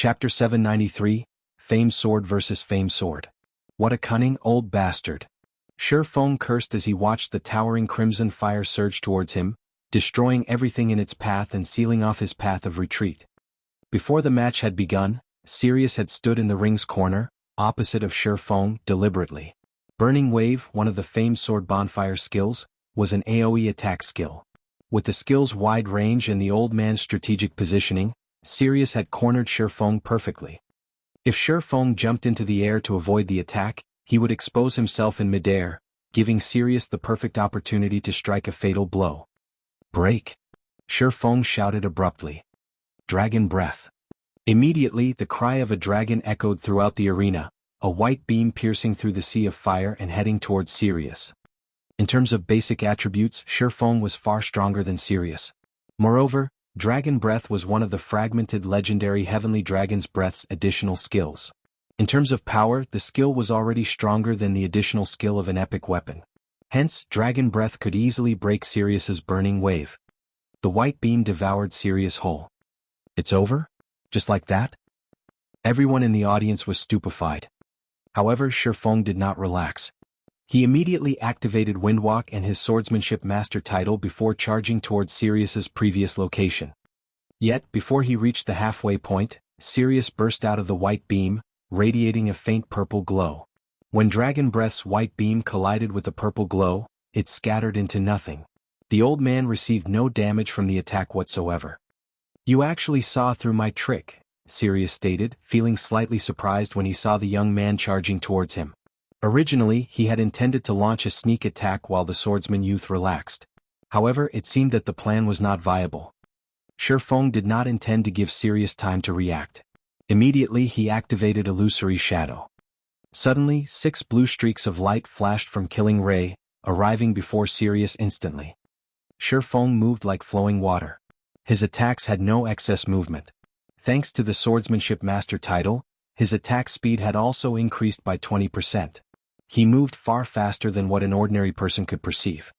Chapter 793, Fame's Sword vs. Fame's Sword. What a cunning old bastard. Feng cursed as he watched the towering crimson fire surge towards him, destroying everything in its path and sealing off his path of retreat. Before the match had begun, Sirius had stood in the ring's corner, opposite of Feng, deliberately. Burning Wave, one of the Fame's Sword bonfire skills, was an AoE attack skill. With the skill's wide range and the old man's strategic positioning, Sirius had cornered Feng perfectly. If Feng jumped into the air to avoid the attack, he would expose himself in midair, giving Sirius the perfect opportunity to strike a fatal blow. Break! Feng shouted abruptly. Dragon Breath. Immediately, the cry of a dragon echoed throughout the arena, a white beam piercing through the sea of fire and heading towards Sirius. In terms of basic attributes, Feng was far stronger than Sirius. Moreover, Dragon Breath was one of the fragmented legendary Heavenly Dragon's Breath's additional skills. In terms of power, the skill was already stronger than the additional skill of an epic weapon. Hence, Dragon Breath could easily break Sirius's Burning Wave. The white beam devoured Sirius whole. It's over? Just like that? Everyone in the audience was stupefied. However, Feng did not relax. He immediately activated Windwalk and his Swordsmanship Master title before charging towards Sirius's previous location. Yet, before he reached the halfway point, Sirius burst out of the white beam, radiating a faint purple glow. When Dragon Breath's white beam collided with the purple glow, it scattered into nothing. The old man received no damage from the attack whatsoever. "You actually saw through my trick," Sirius stated, feeling slightly surprised when he saw the young man charging towards him. Originally, he had intended to launch a sneak attack while the swordsman youth relaxed. However, it seemed that the plan was not viable. Feng did not intend to give Sirius time to react. Immediately, he activated Illusory Shadow. Suddenly, 6 blue streaks of light flashed from Killing Ray, arriving before Sirius instantly. Feng moved like flowing water. His attacks had no excess movement. Thanks to the Swordsmanship Master title, his attack speed had also increased by 20%. He moved far faster than what an ordinary person could perceive.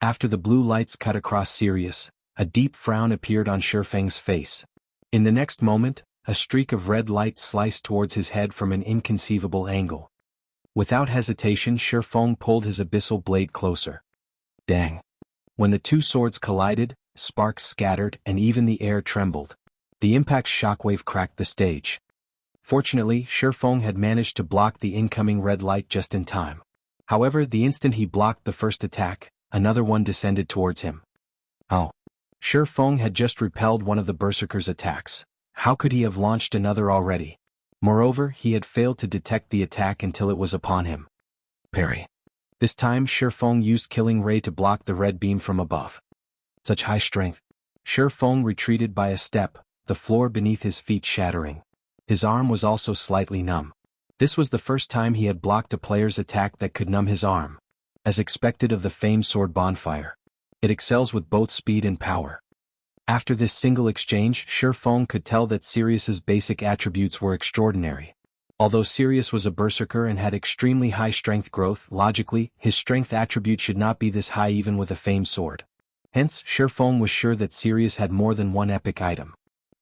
After the blue lights cut across Sirius, a deep frown appeared on Feng's face. In the next moment, a streak of red light sliced towards his head from an inconceivable angle. Without hesitation, Feng pulled his abyssal blade closer. Dang! When the two swords collided, sparks scattered and even the air trembled. The impact's shockwave cracked the stage. Fortunately, Feng had managed to block the incoming red light just in time. However, the instant he blocked the first attack, another one descended towards him. Oh! Feng had just repelled one of the Berserker's attacks. How could he have launched another already? Moreover, he had failed to detect the attack until it was upon him. Parry. This time, Feng used Killing Ray to block the red beam from above. Such high strength. Feng retreated by a step, the floor beneath his feet shattering. His arm was also slightly numb. This was the first time he had blocked a player's attack that could numb his arm. As expected of the Fame's Sword bonfire, it excels with both speed and power. After this single exchange, Feng could tell that Sirius's basic attributes were extraordinary. Although Sirius was a berserker and had extremely high strength growth, logically, his strength attribute should not be this high even with a Fame's Sword. Hence, Feng was sure that Sirius had more than one epic item.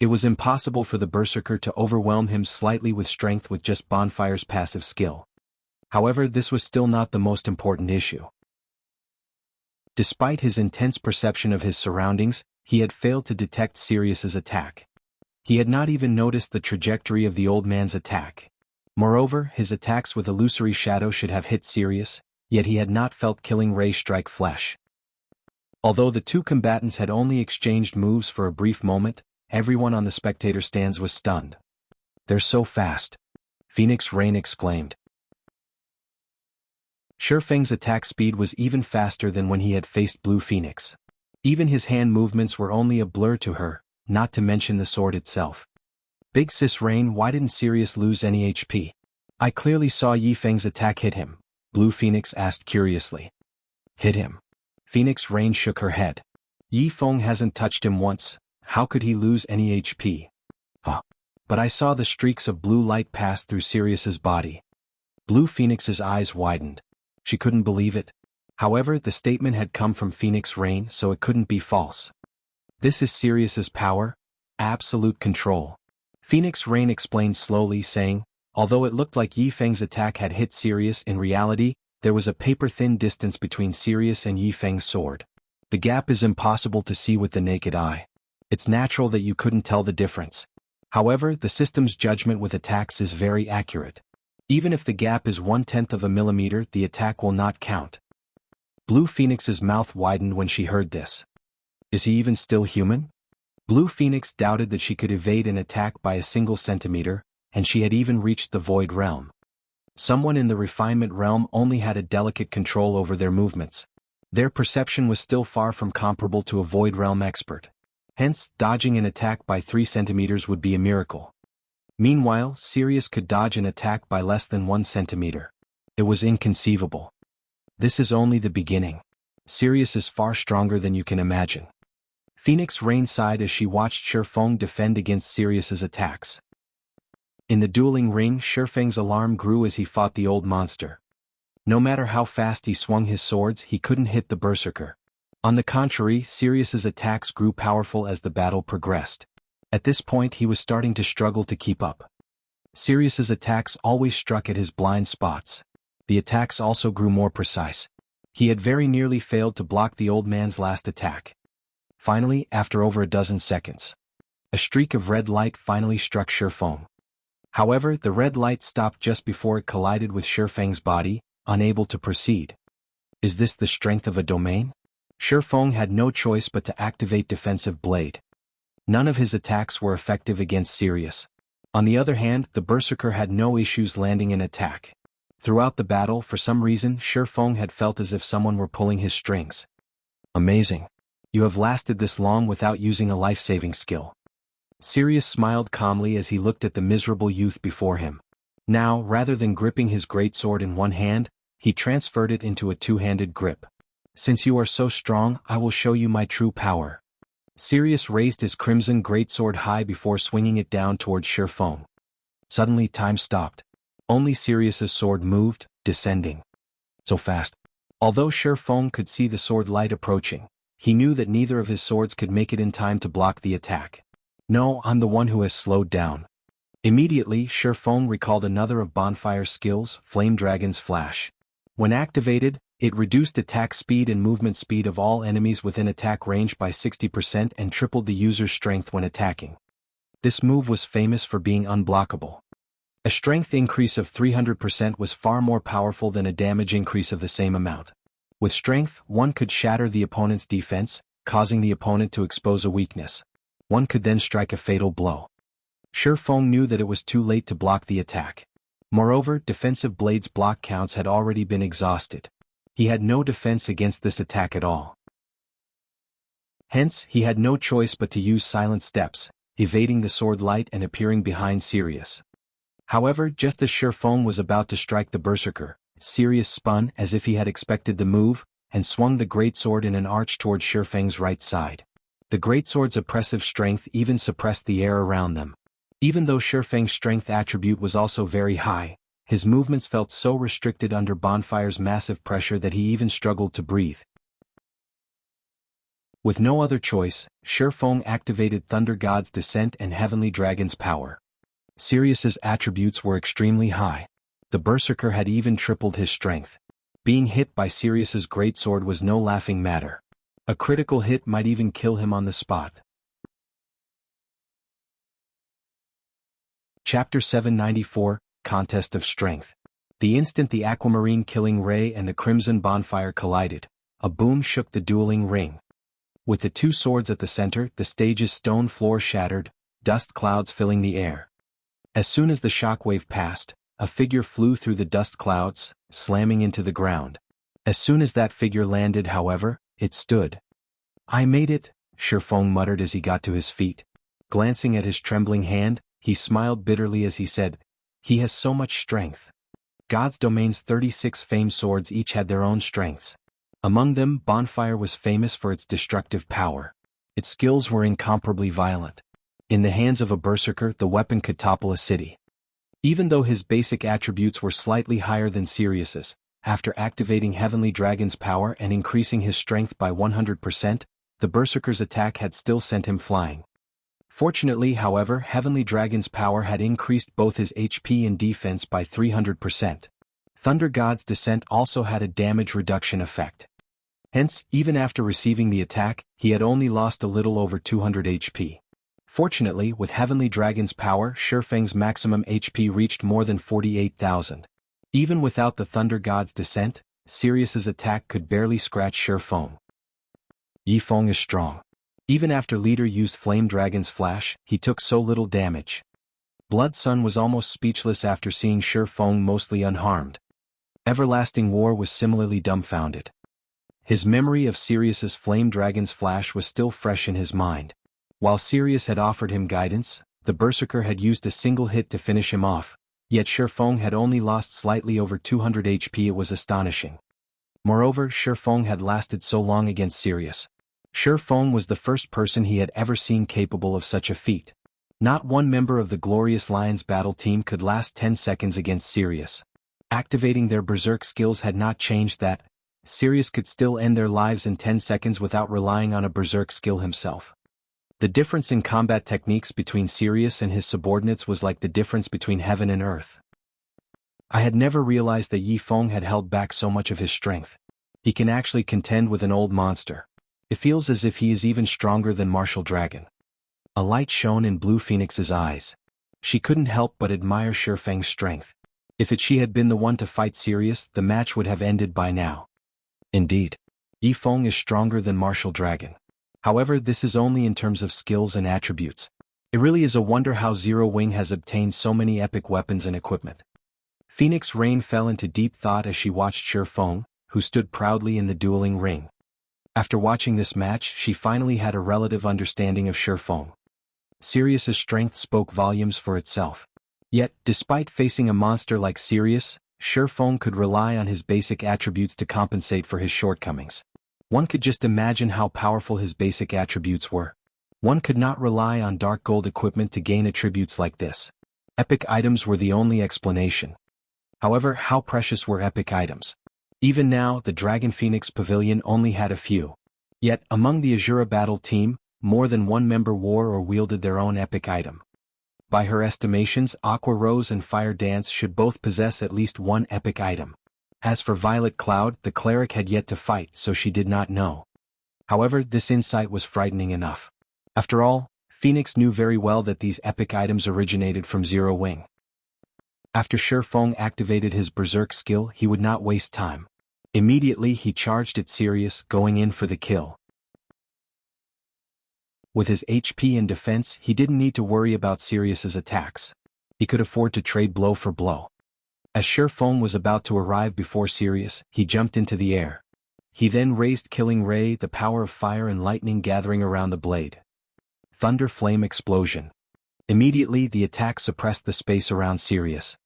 It was impossible for the berserker to overwhelm him slightly with strength with just Bonfire's passive skill. However, this was still not the most important issue. Despite his intense perception of his surroundings, he had failed to detect Sirius's attack. He had not even noticed the trajectory of the old man's attack. Moreover, his attacks with Illusory Shadow should have hit Sirius, yet he had not felt Killing Ray strike flesh. Although the two combatants had only exchanged moves for a brief moment, everyone on the spectator stands was stunned. "They're so fast!" Phoenix Rain exclaimed. Feng's attack speed was even faster than when he had faced Blue Phoenix. Even his hand movements were only a blur to her, not to mention the sword itself. "Big Sis Rain, why didn't Sirius lose any HP? I clearly saw Feng's attack hit him," Blue Phoenix asked curiously. "Hit him?" Phoenix Rain shook her head. "Feng hasn't touched him once. How could he lose any HP? But I saw the streaks of blue light pass through Sirius's body." Blue Phoenix's eyes widened. She couldn't believe it. However, the statement had come from Phoenix Rain, so it couldn't be false. This is Sirius's power, absolute control. Phoenix Rain explained slowly, saying, although it looked like Yi Feng's attack had hit Sirius, in reality, there was a paper-thin distance between Sirius and Yi Feng's sword. The gap is impossible to see with the naked eye. It's natural that you couldn't tell the difference. However, the system's judgment with attacks is very accurate. Even if the gap is 1/10 of a millimeter, the attack will not count. Blue Phoenix's mouth widened when she heard this. Is he even still human? Blue Phoenix doubted that she could evade an attack by a single centimeter, and she had even reached the Void Realm. Someone in the Refinement Realm only had a delicate control over their movements. Their perception was still far from comparable to a Void Realm expert. Hence, dodging an attack by 3 centimeters would be a miracle. Meanwhile, Sirius could dodge an attack by less than 1 centimeter. It was inconceivable. This is only the beginning. Sirius is far stronger than you can imagine. Phoenix Rain sighed as she watched Feng defend against Sirius's attacks. In the dueling ring, Feng's alarm grew as he fought the old monster. No matter how fast he swung his swords, he couldn't hit the berserker. On the contrary, Sirius's attacks grew powerful as the battle progressed. At this point he was starting to struggle to keep up. Sirius's attacks always struck at his blind spots. The attacks also grew more precise. He had very nearly failed to block the old man's last attack. Finally, after over a dozen seconds, a streak of red light finally struck Feng. However, the red light stopped just before it collided with Feng's body, unable to proceed. Is this the strength of a domain? Feng had no choice but to activate Defensive Blade. None of his attacks were effective against Sirius. On the other hand, the berserker had no issues landing an attack. Throughout the battle, for some reason, Feng had felt as if someone were pulling his strings. Amazing. You have lasted this long without using a life-saving skill. Sirius smiled calmly as he looked at the miserable youth before him. Now, rather than gripping his greatsword in one hand, he transferred it into a two-handed grip. Since you are so strong, I will show you my true power. Sirius raised his crimson greatsword high before swinging it down towards Feng. Suddenly time stopped. Only Sirius's sword moved, descending. So fast. Although Feng could see the sword light approaching, he knew that neither of his swords could make it in time to block the attack. No, I'm the one who has slowed down. Immediately, Feng recalled another of Bonfire's skills, Flame Dragon's Flash. When activated, it reduced attack speed and movement speed of all enemies within attack range by 60% and tripled the user's strength when attacking. This move was famous for being unblockable. A strength increase of 300% was far more powerful than a damage increase of the same amount. With strength, one could shatter the opponent's defense, causing the opponent to expose a weakness. One could then strike a fatal blow. Feng knew that it was too late to block the attack. Moreover, Defensive Blade's block counts had already been exhausted. He had no defense against this attack at all. Hence, he had no choice but to use silent steps, evading the sword light and appearing behind Sirius. However, just as Feng was about to strike the berserker, Sirius spun as if he had expected the move, and swung the greatsword in an arch towards Feng's right side. The greatsword's oppressive strength even suppressed the air around them. Even though Feng's strength attribute was also very high, his movements felt so restricted under Bonfire's massive pressure that he even struggled to breathe. With no other choice, Feng activated Thunder God's Descent and Heavenly Dragon's Power. Sirius's attributes were extremely high. The berserker had even tripled his strength. Being hit by Sirius's greatsword was no laughing matter. A critical hit might even kill him on the spot. Chapter 794, Contest of Strength. The instant the aquamarine killing ray and the crimson bonfire collided, a boom shook the dueling ring. With the two swords at the center, the stage's stone floor shattered, dust clouds filling the air. As soon as the shockwave passed, a figure flew through the dust clouds, slamming into the ground. As soon as that figure landed, however, it stood. I made it, Feng muttered as he got to his feet. Glancing at his trembling hand, he smiled bitterly as he said, he has so much strength. God's Domain's 36 famed swords each had their own strengths. Among them, Bonfire was famous for its destructive power. Its skills were incomparably violent. In the hands of a berserker, the weapon could topple a city. Even though his basic attributes were slightly higher than Sirius's, after activating Heavenly Dragon's power and increasing his strength by 100%, the berserker's attack had still sent him flying. Fortunately, however, Heavenly Dragon's power had increased both his HP and defense by 300%. Thunder God's Descent also had a damage reduction effect. Hence, even after receiving the attack, he had only lost a little over 200 HP. Fortunately, with Heavenly Dragon's power, Feng's maximum HP reached more than 48,000. Even without the Thunder God's Descent, Sirius's attack could barely scratch Feng. Feng is strong. Even after Leader used Flame Dragon's flash, he took so little damage. Blood Sun was almost speechless after seeing Feng mostly unharmed. Everlasting War was similarly dumbfounded. His memory of Sirius's Flame Dragon's flash was still fresh in his mind. While Sirius had offered him guidance, the Berserker had used a single hit to finish him off, yet Feng had only lost slightly over 200 HP. It was astonishing. Moreover, Feng had lasted so long against Sirius. Feng was the first person he had ever seen capable of such a feat. Not one member of the Glorious Lions battle team could last 10 seconds against Sirius. Activating their Berserk skills had not changed that. Sirius could still end their lives in 10 seconds without relying on a Berserk skill himself. The difference in combat techniques between Sirius and his subordinates was like the difference between heaven and earth. I had never realized that Feng had held back so much of his strength. He can actually contend with an old monster. It feels as if he is even stronger than Martial Dragon. A light shone in Blue Phoenix's eyes. She couldn't help but admire Feng's strength. If she had been the one to fight Sirius, the match would have ended by now. Indeed, Feng is stronger than Martial Dragon. However, this is only in terms of skills and attributes. It really is a wonder how Zero Wing has obtained so many epic weapons and equipment. Phoenix Rain fell into deep thought as she watched Feng, who stood proudly in the dueling ring. After watching this match, she finally had a relative understanding of Feng. Sirius's strength spoke volumes for itself. Yet, despite facing a monster like Sirius, Feng could rely on his basic attributes to compensate for his shortcomings. One could just imagine how powerful his basic attributes were. One could not rely on dark gold equipment to gain attributes like this. Epic items were the only explanation. However, how precious were epic items? Even now, the Dragon Phoenix Pavilion only had a few. Yet, among the Azura battle team, more than one member wore or wielded their own epic item. By her estimations, Aqua Rose and Fire Dance should both possess at least one epic item. As for Violet Cloud, the cleric had yet to fight, so she did not know. However, this insight was frightening enough. After all, Phoenix knew very well that these epic items originated from Zero Wing. After Feng activated his Berserk skill, he would not waste time. Immediately he charged at Sirius, going in for the kill. With his HP and defense, he didn't need to worry about Sirius's attacks. He could afford to trade blow for blow. As Feng was about to arrive before Sirius, he jumped into the air. He then raised Killing Ray, the power of fire and lightning gathering around the blade. Thunder Flame Explosion. Immediately the attack suppressed the space around Sirius.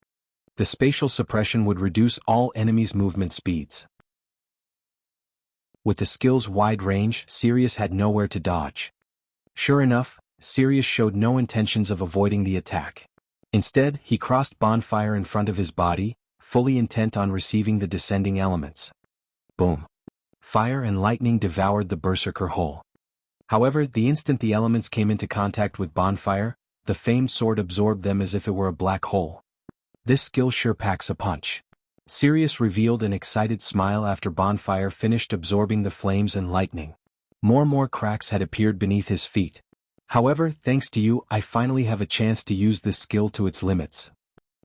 The spatial suppression would reduce all enemies' movement speeds. With the skill's wide range, Sirius had nowhere to dodge. Sure enough, Sirius showed no intentions of avoiding the attack. Instead, he crossed Bonfire in front of his body, fully intent on receiving the descending elements. Boom. Fire and lightning devoured the Berserker whole. However, the instant the elements came into contact with Bonfire, the famed sword absorbed them as if it were a black hole. This skill sure packs a punch. Sirius revealed an excited smile after Bonfire finished absorbing the flames and lightning. More cracks had appeared beneath his feet. However, thanks to you, I finally have a chance to use this skill to its limits.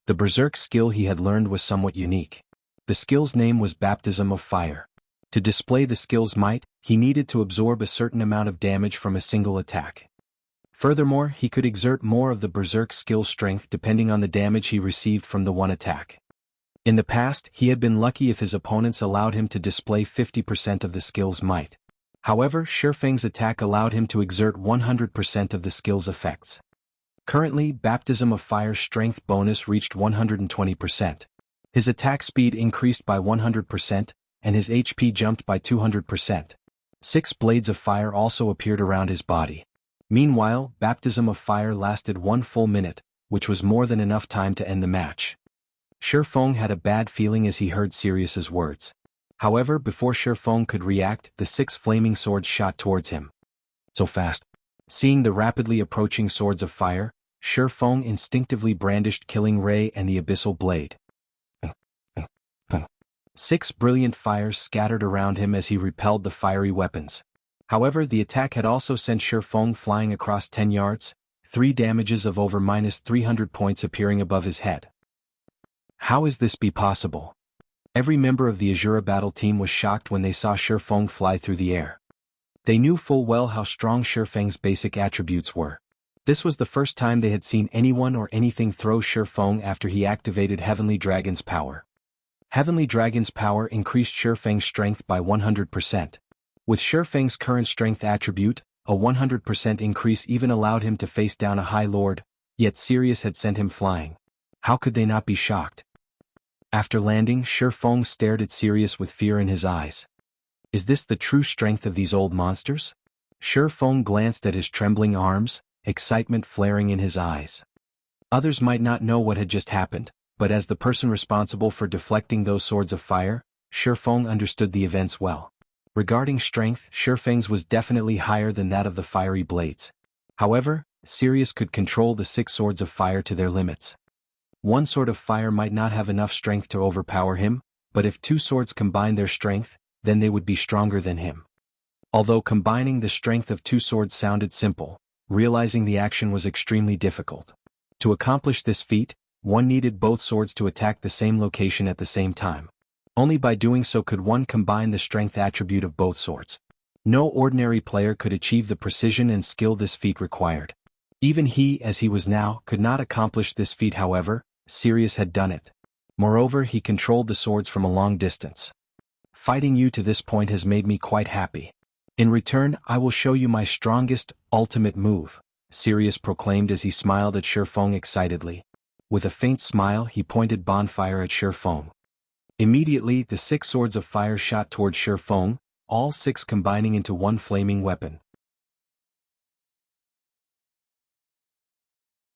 The Berserk skill he had learned was somewhat unique. The skill's name was Baptism of Fire. To display the skill's might, he needed to absorb a certain amount of damage from a single attack. Furthermore, he could exert more of the Berserk skill's strength depending on the damage he received from the one attack. In the past, he had been lucky if his opponents allowed him to display 50% of the skill's might. However, Feng's attack allowed him to exert 100% of the skill's effects. Currently, Baptism of Fire's strength bonus reached 120%. His attack speed increased by 100%, and his HP jumped by 200%. 6 blades of fire also appeared around his body. Meanwhile, Baptism of Fire lasted 1 full minute, which was more than enough time to end the match. Feng had a bad feeling as he heard Sirius's words. However, before Feng could react, the 6 flaming swords shot towards him. So fast. Seeing the rapidly approaching swords of fire, Feng instinctively brandished Killing Ray and the Abyssal Blade. 6 brilliant fires scattered around him as he repelled the fiery weapons. However, the attack had also sent Feng flying across 10 yards, 3 damages of over -300 points appearing above his head. How is this be possible? Every member of the Azura battle team was shocked when they saw Feng fly through the air. They knew full well how strong Feng's basic attributes were. This was the first time they had seen anyone or anything throw Feng after he activated Heavenly Dragon's power. Heavenly Dragon's power increased Feng's strength by 100%. With Feng's current strength attribute, a 100% increase even allowed him to face down a High Lord, yet Sirius had sent him flying. How could they not be shocked? After landing, Feng stared at Sirius with fear in his eyes. Is this the true strength of these old monsters? Feng glanced at his trembling arms, excitement flaring in his eyes. Others might not know what had just happened, but as the person responsible for deflecting those swords of fire, Feng understood the events well. Regarding strength, Feng's was definitely higher than that of the fiery blades. However, Sirius could control the 6 swords of fire to their limits. One sword of fire might not have enough strength to overpower him, but if 2 swords combine their strength, then they would be stronger than him. Although combining the strength of 2 swords sounded simple, realizing the action was extremely difficult. To accomplish this feat, one needed both swords to attack the same location at the same time. Only by doing so could one combine the strength attribute of both swords. No ordinary player could achieve the precision and skill this feat required. Even he, as he was now, could not accomplish this feat. However, Sirius had done it. Moreover, he controlled the swords from a long distance. Fighting you to this point has made me quite happy. In return, I will show you my strongest, ultimate move, Sirius proclaimed as he smiled at Feng excitedly. With a faint smile, he pointed bonfire at Feng. Immediately, the 6 swords of fire shot towards Feng, all 6 combining into one flaming weapon.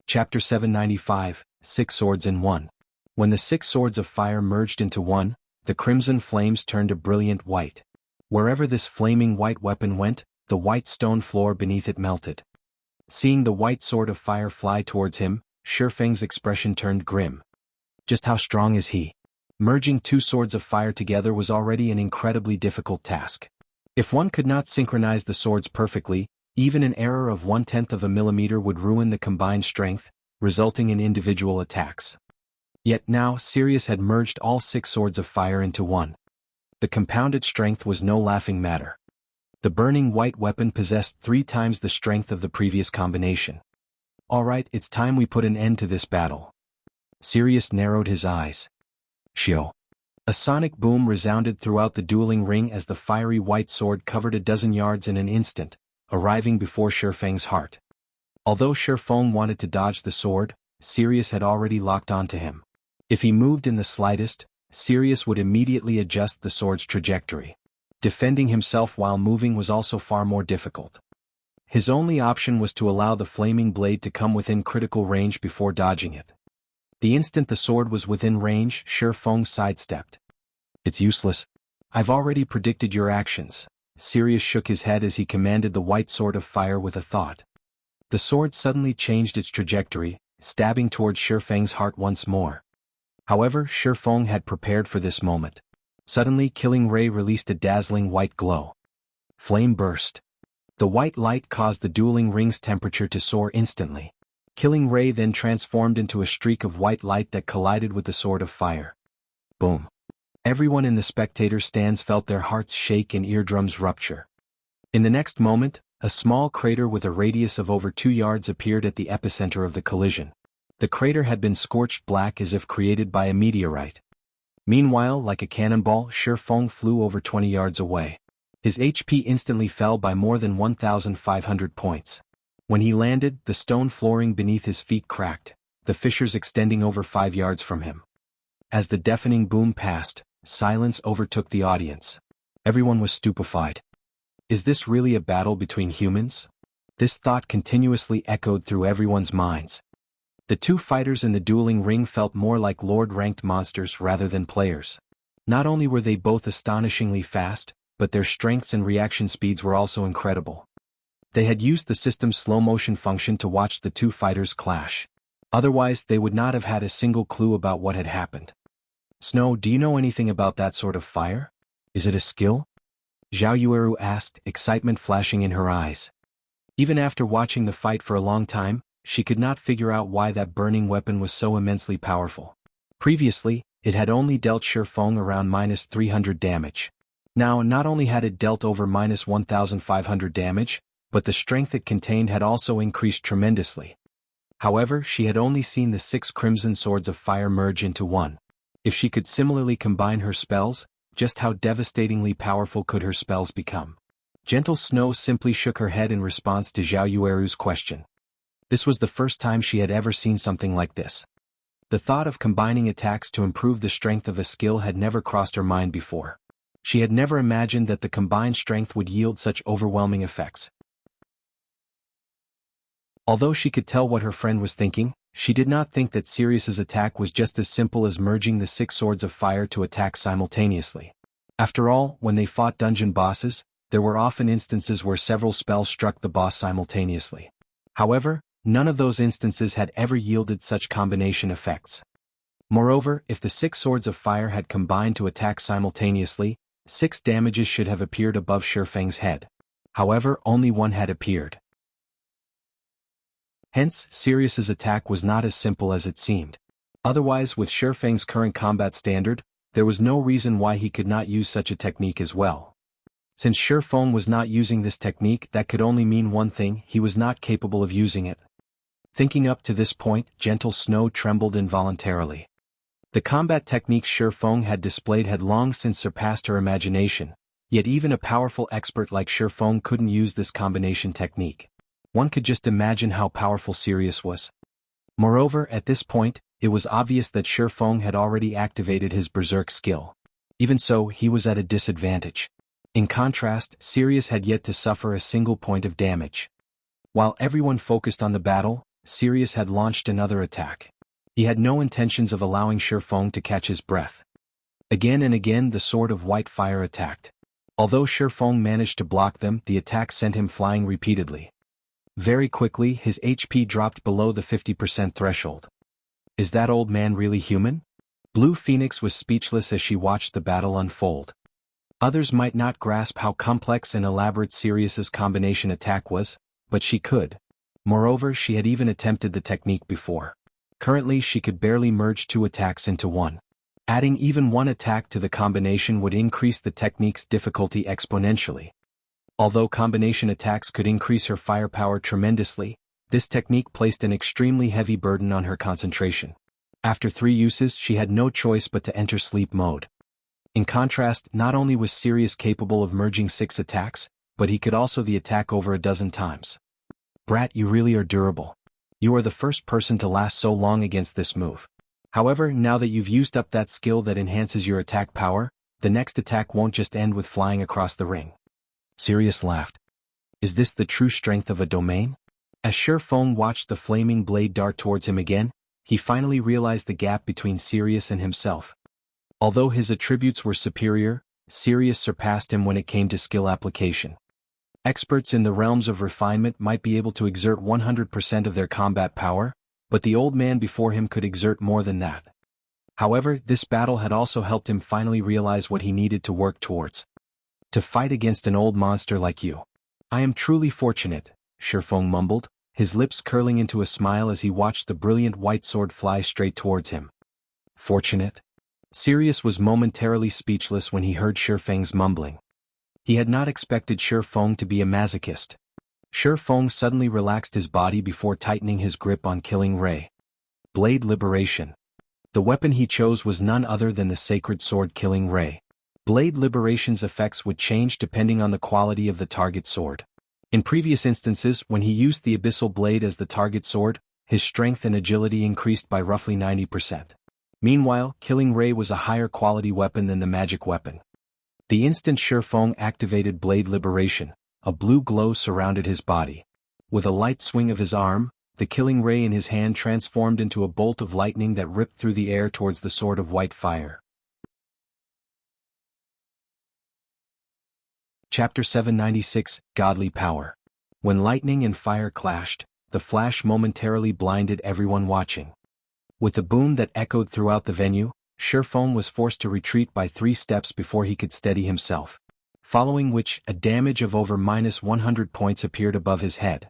Chapter 795, 6 Swords in One. When the 6 swords of fire merged into one, the crimson flames turned a brilliant white. Wherever this flaming white weapon went, the white stone floor beneath it melted. Seeing the white sword of fire fly towards him, Feng's expression turned grim. Just how strong is he? Merging 2 swords of fire together was already an incredibly difficult task. If one could not synchronize the swords perfectly, even an error of 1/10 of a millimeter would ruin the combined strength, resulting in individual attacks. Yet now Sirius had merged all 6 swords of fire into one. The compounded strength was no laughing matter. The burning white weapon possessed 3 times the strength of the previous combination. Alright, it's time we put an end to this battle. Sirius narrowed his eyes. Shio. A sonic boom resounded throughout the dueling ring as the fiery white sword covered a dozen yards in an instant, arriving before Feng's heart. Although Feng wanted to dodge the sword, Sirius had already locked onto him. If he moved in the slightest, Sirius would immediately adjust the sword's trajectory. Defending himself while moving was also far more difficult. His only option was to allow the flaming blade to come within critical range before dodging it. The instant the sword was within range, Feng sidestepped. It's useless. I've already predicted your actions. Sirius shook his head as he commanded the white sword of fire with a thought. The sword suddenly changed its trajectory, stabbing towards Feng's heart once more. However, Feng had prepared for this moment. Suddenly, Killing Ray released a dazzling white glow. Flame burst. The white light caused the dueling ring's temperature to soar instantly. Killing Ray then transformed into a streak of white light that collided with the sword of fire. Boom. Everyone in the spectator stands felt their hearts shake and eardrums rupture. In the next moment, a small crater with a radius of over 2 yards appeared at the epicenter of the collision. The crater had been scorched black as if created by a meteorite. Meanwhile, like a cannonball, Feng flew over 20 yards away. His HP instantly fell by more than 1,500 points. When he landed, the stone flooring beneath his feet cracked, the fissures extending over 5 yards from him. As the deafening boom passed, silence overtook the audience. Everyone was stupefied. Is this really a battle between humans? This thought continuously echoed through everyone's minds. The 2 fighters in the dueling ring felt more like Lord-ranked monsters rather than players. Not only were they both astonishingly fast, but their strengths and reaction speeds were also incredible. They had used the system's slow-motion function to watch the two fighters clash. Otherwise, they would not have had a single clue about what had happened. Snow, do you know anything about that sort of fire? Is it a skill? Zhao Yueru asked, excitement flashing in her eyes. Even after watching the fight for a long time, she could not figure out why that burning weapon was so immensely powerful. Previously, it had only dealt Feng around -300 damage. Now, not only had it dealt over -1,500 damage, but the strength it contained had also increased tremendously. However, she had only seen the 6 crimson swords of fire merge into one. If she could similarly combine her spells, just how devastatingly powerful could her spells become? Gentle Snow simply shook her head in response to Zhao Yueru's question. This was the first time she had ever seen something like this. The thought of combining attacks to improve the strength of a skill had never crossed her mind before. She had never imagined that the combined strength would yield such overwhelming effects. Although she could tell what her friend was thinking, she did not think that Sirius's attack was just as simple as merging the 6 swords of fire to attack simultaneously. After all, when they fought dungeon bosses, there were often instances where several spells struck the boss simultaneously. However, none of those instances had ever yielded such combination effects. Moreover, if the 6 swords of fire had combined to attack simultaneously, 6 damages should have appeared above Feng's head. However, only one had appeared. Hence, Sirius's attack was not as simple as it seemed. Otherwise, with Feng's current combat standard, there was no reason why he could not use such a technique as well. Since Feng was not using this technique, that could only mean one thing: he was not capable of using it. Thinking up to this point, Gentle Snow trembled involuntarily. The combat techniques Feng had displayed had long since surpassed her imagination, yet even a powerful expert like Feng couldn't use this combination technique. One could just imagine how powerful Sirius was. Moreover, at this point, it was obvious that Feng had already activated his berserk skill. Even so, he was at a disadvantage. In contrast, Sirius had yet to suffer a single point of damage. While everyone focused on the battle, Sirius had launched another attack. He had no intentions of allowing Feng to catch his breath. Again and again the sword of white fire attacked. Although Feng managed to block them, the attack sent him flying repeatedly. Very quickly, his HP dropped below the 50% threshold. Is that old man really human? Blue Phoenix was speechless as she watched the battle unfold. Others might not grasp how complex and elaborate Sirius's combination attack was, but she could. Moreover, she had even attempted the technique before. Currently, she could barely merge 2 attacks into one. Adding even one attack to the combination would increase the technique's difficulty exponentially. Although combination attacks could increase her firepower tremendously, this technique placed an extremely heavy burden on her concentration. After 3 uses, she had no choice but to enter sleep mode. In contrast, not only was Sirius capable of merging 6 attacks, but he could also the attack over a dozen times. Brat, you really are durable. You are the first person to last so long against this move. However, now that you've used up that skill that enhances your attack power, the next attack won't just end with flying across the ring. Sirius laughed. Is this the true strength of a domain? As Feng watched the flaming blade dart towards him again, he finally realized the gap between Sirius and himself. Although his attributes were superior, Sirius surpassed him when it came to skill application. Experts in the realms of refinement might be able to exert 100% of their combat power, but the old man before him could exert more than that. However, this battle had also helped him finally realize what he needed to work towards. To fight against an old monster like you. I am truly fortunate, Feng mumbled, his lips curling into a smile as he watched the brilliant white sword fly straight towards him. Fortunate? Sirius was momentarily speechless when he heard Feng's mumbling. He had not expected Feng to be a masochist. Feng suddenly relaxed his body before tightening his grip on Killing Ray. Blade Liberation. The weapon he chose was none other than the sacred sword Killing Ray. Blade Liberation's effects would change depending on the quality of the target sword. In previous instances, when he used the Abyssal Blade as the target sword, his strength and agility increased by roughly 90%. Meanwhile, Killing Ray was a higher quality weapon than the magic weapon. The instant Feng activated Blade Liberation, a blue glow surrounded his body. With a light swing of his arm, the Killing Ray in his hand transformed into a bolt of lightning that ripped through the air towards the sword of white fire. Chapter 796, Godly Power. When lightning and fire clashed, the flash momentarily blinded everyone watching. With a boom that echoed throughout the venue, Feng was forced to retreat by 3 steps before he could steady himself. Following which, a damage of over -100 points appeared above his head.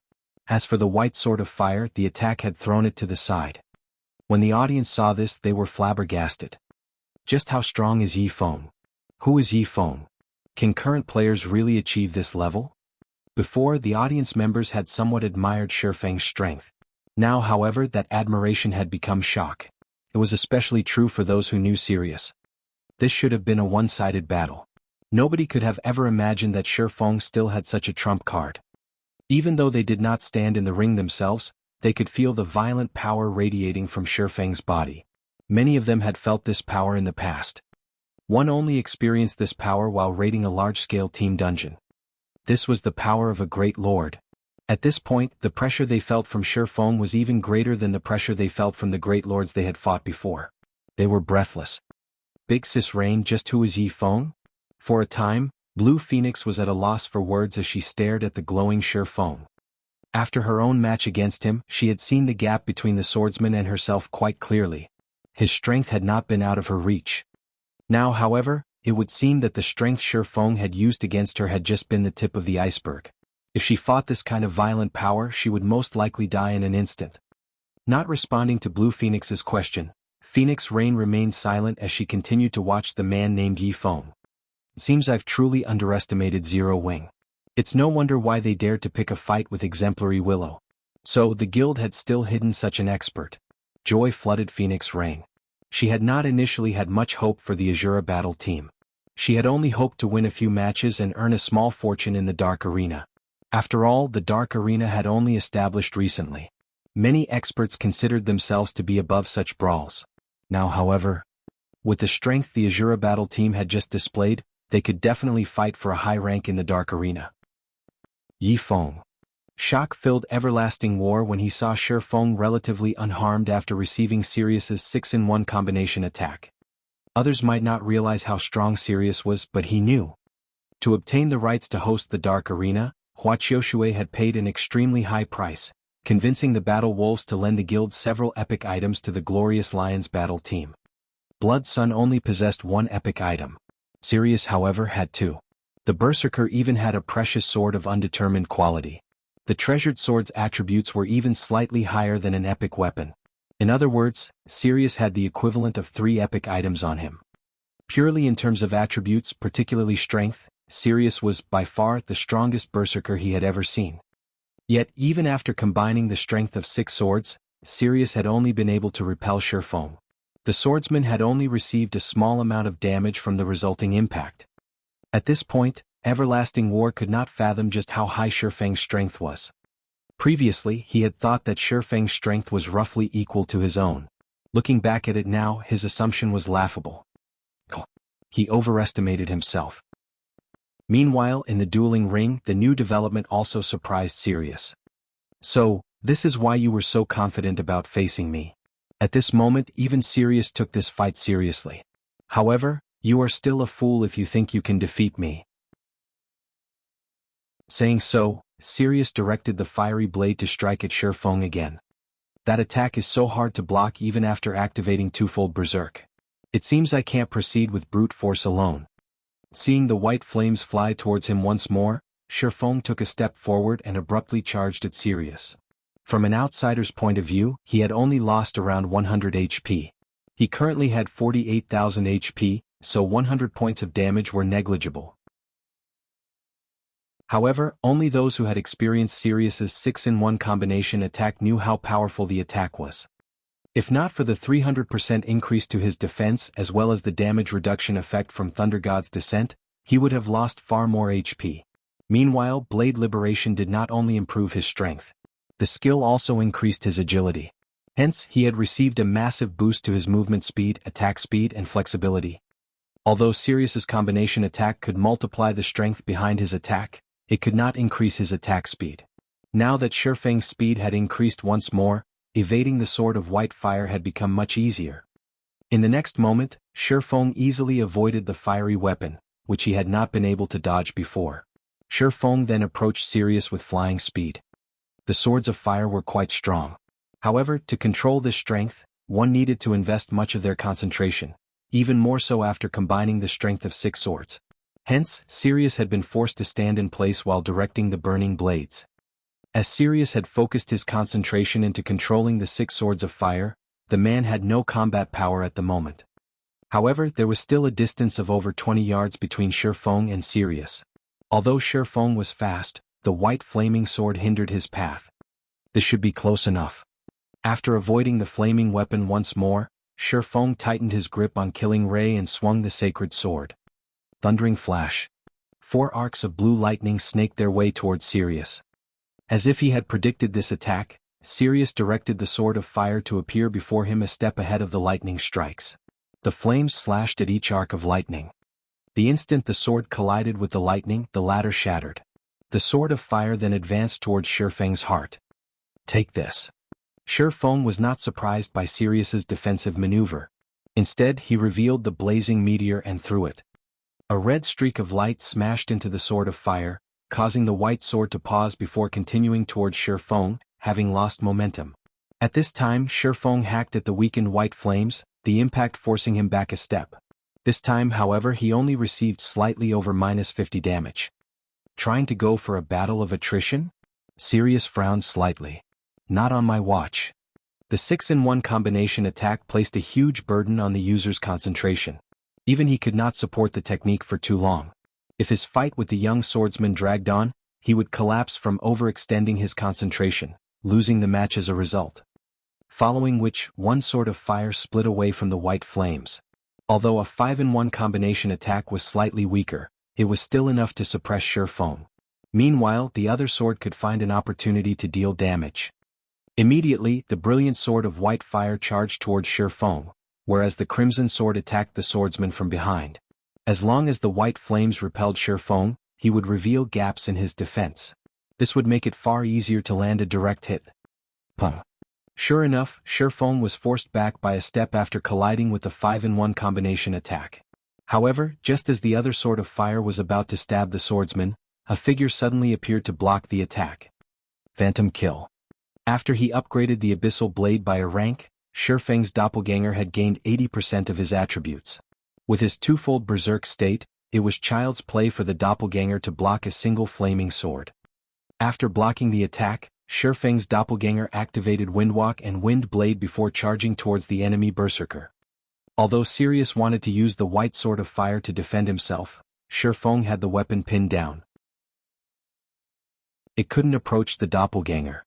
As for the white sword of fire, the attack had thrown it to the side. When the audience saw this, they were flabbergasted. Just how strong is Feng? Who is Feng? Can current players really achieve this level? Before, the audience members had somewhat admired Feng's strength. Now, however, that admiration had become shock. It was especially true for those who knew Sirius. This should have been a one-sided battle. Nobody could have ever imagined that Feng still had such a trump card. Even though they did not stand in the ring themselves, they could feel the violent power radiating from Feng's body. Many of them had felt this power in the past. One only experienced this power while raiding a large-scale team dungeon. This was the power of a great lord. At this point, the pressure they felt from Feng was even greater than the pressure they felt from the great lords they had fought before. They were breathless. Big Sis Rain, just who is Feng? For a time, Blue Phoenix was at a loss for words as she stared at the glowing Feng. After her own match against him, she had seen the gap between the swordsman and herself quite clearly. His strength had not been out of her reach. Now, however, it would seem that the strength Feng had used against her had just been the tip of the iceberg. If she fought this kind of violent power, she would most likely die in an instant. Not responding to Blue Phoenix's question, Phoenix Rain remained silent as she continued to watch the man named Feng. Seems I've truly underestimated Zero Wing. It's no wonder why they dared to pick a fight with exemplary Willow. So, the guild had still hidden such an expert. Joy flooded Phoenix Rain. She had not initially had much hope for the Azura battle team. She had only hoped to win a few matches and earn a small fortune in the Dark Arena. After all, the Dark Arena had only established recently. Many experts considered themselves to be above such brawls. Now, however, with the strength the Azura battle team had just displayed, they could definitely fight for a high rank in the Dark Arena. Feng. Shock filled Everlasting War when he saw Feng relatively unharmed after receiving Sirius's 6-in-1 combination attack. Others might not realize how strong Sirius was, but he knew. To obtain the rights to host the Dark Arena, Huaqiushui had paid an extremely high price, convincing the Battle Wolves to lend the guild several epic items to the Glorious Lions battle team. Blood Sun only possessed 1 epic item. Sirius, however, had 2. The Berserker even had a precious sword of undetermined quality. The treasured sword's attributes were even slightly higher than an epic weapon. In other words, Sirius had the equivalent of 3 epic items on him. Purely in terms of attributes, particularly strength, Sirius was by far the strongest berserker he had ever seen. Yet, even after combining the strength of 6 swords, Sirius had only been able to repel Feng. The swordsman had only received a small amount of damage from the resulting impact. At this point, Everlasting War could not fathom just how high Feng's strength was. Previously, he had thought that Feng's strength was roughly equal to his own. Looking back at it now, his assumption was laughable. He overestimated himself. Meanwhile, in the dueling ring, the new development also surprised Sirius. So, this is why you were so confident about facing me. At this moment, even Sirius took this fight seriously. However, you are still a fool if you think you can defeat me. Saying so, Sirius directed the fiery blade to strike at Feng again. That attack is so hard to block even after activating twofold Berserk. It seems I can't proceed with brute force alone. Seeing the white flames fly towards him once more, Feng took a step forward and abruptly charged at Sirius. From an outsider's point of view, he had only lost around 100 HP. He currently had 48,000 HP, so 100 points of damage were negligible. However, only those who had experienced Sirius's 6-in-1 combination attack knew how powerful the attack was. If not for the 300% increase to his defense as well as the damage reduction effect from Thunder God's Descent, he would have lost far more HP. Meanwhile, Blade Liberation did not only improve his strength. The skill also increased his agility. Hence, he had received a massive boost to his movement speed, attack speed, and flexibility. Although Sirius's combination attack could multiply the strength behind his attack, it could not increase his attack speed. Now that Feng's speed had increased once more, evading the Sword of White Fire had become much easier. In the next moment, Feng easily avoided the fiery weapon, which he had not been able to dodge before. Feng then approached Sirius with flying speed. The swords of fire were quite strong. However, to control this strength, one needed to invest much of their concentration, even more so after combining the strength of 6 swords. Hence, Sirius had been forced to stand in place while directing the burning blades. As Sirius had focused his concentration into controlling the 6 swords of fire, the man had no combat power at the moment. However, there was still a distance of over 20 yards between Feng and Sirius. Although Feng was fast, the white flaming sword hindered his path. This should be close enough. After avoiding the flaming weapon once more, Feng tightened his grip on Killing Ray and swung the sacred sword. Thundering flash. 4 arcs of blue lightning snaked their way towards Sirius. As if he had predicted this attack, Sirius directed the sword of fire to appear before him a step ahead of the lightning strikes. The flames slashed at each arc of lightning. The instant the sword collided with the lightning, the latter shattered. The sword of fire then advanced towards Feng's heart. Take this. Feng was not surprised by Sirius's defensive maneuver. Instead, he revealed the blazing meteor and threw it. A red streak of light smashed into the sword of fire, causing the white sword to pause before continuing towards Feng, having lost momentum. At this time, Feng hacked at the weakened white flames, the impact forcing him back a step. This time, however, he only received slightly over -50 damage. Trying to go for a battle of attrition? Sirius frowned slightly. Not on my watch. The 6-in-1 combination attack placed a huge burden on the user's concentration. Even he could not support the technique for too long. If his fight with the young swordsman dragged on, he would collapse from overextending his concentration, losing the match as a result. Following which, one sword of fire split away from the white flames. Although a 5-in-1 combination attack was slightly weaker, it was still enough to suppress Feng. Meanwhile, the other sword could find an opportunity to deal damage. Immediately, the brilliant sword of white fire charged towards Feng, whereas the crimson sword attacked the swordsman from behind. As long as the white flames repelled Feng, he would reveal gaps in his defense. This would make it far easier to land a direct hit. Pum. Sure enough, Feng was forced back by a step after colliding with the 5-in-1 combination attack. However, just as the other sword of fire was about to stab the swordsman, a figure suddenly appeared to block the attack. Phantom kill. After he upgraded the abyssal blade by a rank, Feng's doppelganger had gained 80% of his attributes. With his twofold berserk state, it was child's play for the doppelganger to block a single flaming sword. After blocking the attack, Feng's doppelganger activated Windwalk and Wind Blade before charging towards the enemy berserker. Although Sirius wanted to use the white sword of fire to defend himself, Feng had the weapon pinned down. It couldn't approach the doppelganger.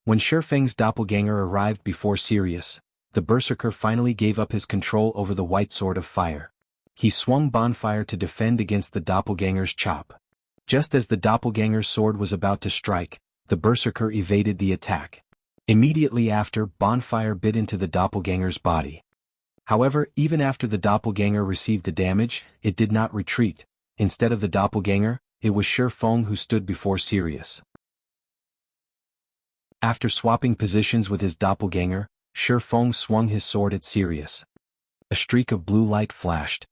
When Feng's doppelganger arrived before Sirius, the berserker finally gave up his control over the white sword of fire. He swung Bonfire to defend against the doppelganger's chop. Just as the doppelganger's sword was about to strike, the berserker evaded the attack. Immediately after, Bonfire bit into the doppelganger's body. However, even after the doppelganger received the damage, it did not retreat. Instead of the doppelganger, it was Feng who stood before Sirius. After swapping positions with his doppelganger, Feng swung his sword at Sirius. A streak of blue light flashed.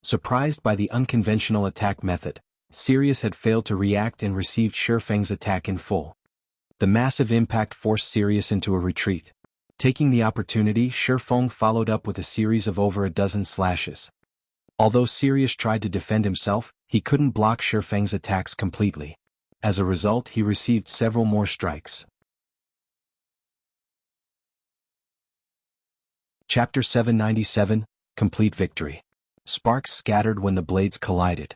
Surprised by the unconventional attack method, Sirius had failed to react and received Feng's attack in full. The massive impact forced Sirius into a retreat. Taking the opportunity, Feng followed up with a series of over a dozen slashes. Although Sirius tried to defend himself, he couldn't block Feng's attacks completely. As a result, he received several more strikes. Chapter 797, Complete Victory. Sparks scattered when the blades collided.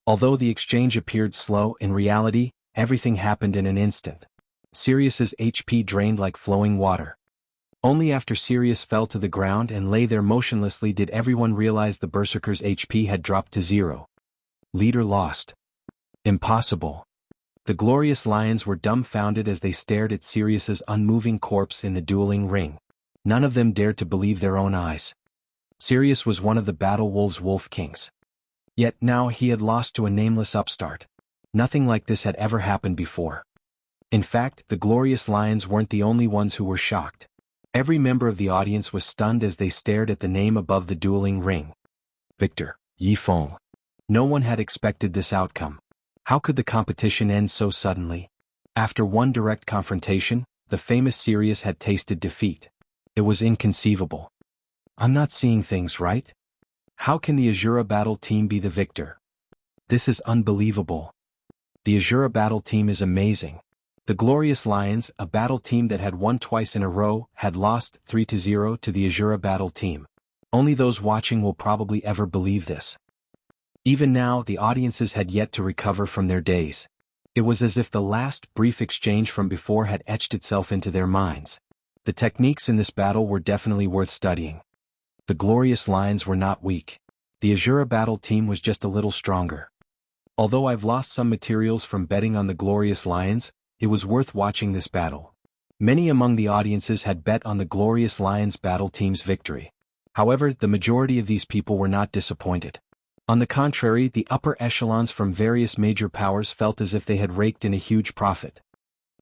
Although the exchange appeared slow, in reality, everything happened in an instant. Sirius's HP drained like flowing water. Only after Sirius fell to the ground and lay there motionlessly did everyone realize the berserker's HP had dropped to 0. Leader lost. Impossible. The glorious lions were dumbfounded as they stared at Sirius's unmoving corpse in the dueling ring. None of them dared to believe their own eyes. Sirius was one of the Battle Wolves' Wolf Kings. Yet now he had lost to a nameless upstart. Nothing like this had ever happened before. In fact, the glorious lions weren't the only ones who were shocked. Every member of the audience was stunned as they stared at the name above the dueling ring. Victor, Yi Feng. No one had expected this outcome. How could the competition end so suddenly? After one direct confrontation, the famous Sirius had tasted defeat. It was inconceivable. I'm not seeing things right. How can the Azura Battle Team be the victor? This is unbelievable. The Azura Battle Team is amazing. The Glorious Lions, a battle team that had won twice in a row, had lost 3-0 to the Azura Battle Team. Only those watching will probably ever believe this. Even now, the audiences had yet to recover from their daze. It was as if the last brief exchange from before had etched itself into their minds. The techniques in this battle were definitely worth studying. The Glorious Lions were not weak. The Azura Battle Team was just a little stronger. Although I've lost some materials from betting on the Glorious Lions, it was worth watching this battle. Many among the audiences had bet on the Glorious Lions Battle Team's victory. However, the majority of these people were not disappointed. On the contrary, the upper echelons from various major powers felt as if they had raked in a huge profit.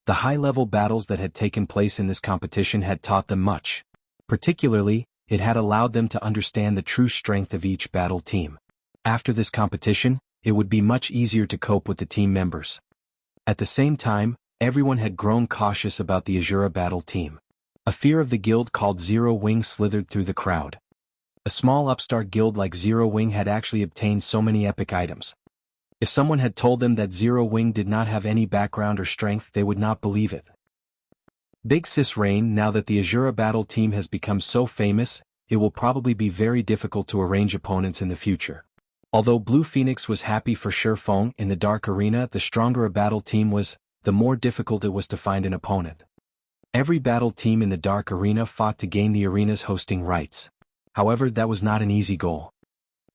The high-level battles that had taken place in this competition had taught them much. Particularly, it had allowed them to understand the true strength of each battle team. After this competition, it would be much easier to cope with the team members. At the same time, everyone had grown cautious about the Azura Battle Team. A fear of the guild called Zero Wing slithered through the crowd. A small upstart guild like Zero Wing had actually obtained so many epic items. If someone had told them that Zero Wing did not have any background or strength, they would not believe it. Big Sis Rain, now that the Azura Battle Team has become so famous, it will probably be very difficult to arrange opponents in the future. Although Blue Phoenix was happy for Feng in the Dark Arena, the stronger a battle team was, the more difficult it was to find an opponent. Every battle team in the Dark Arena fought to gain the arena's hosting rights. However, that was not an easy goal.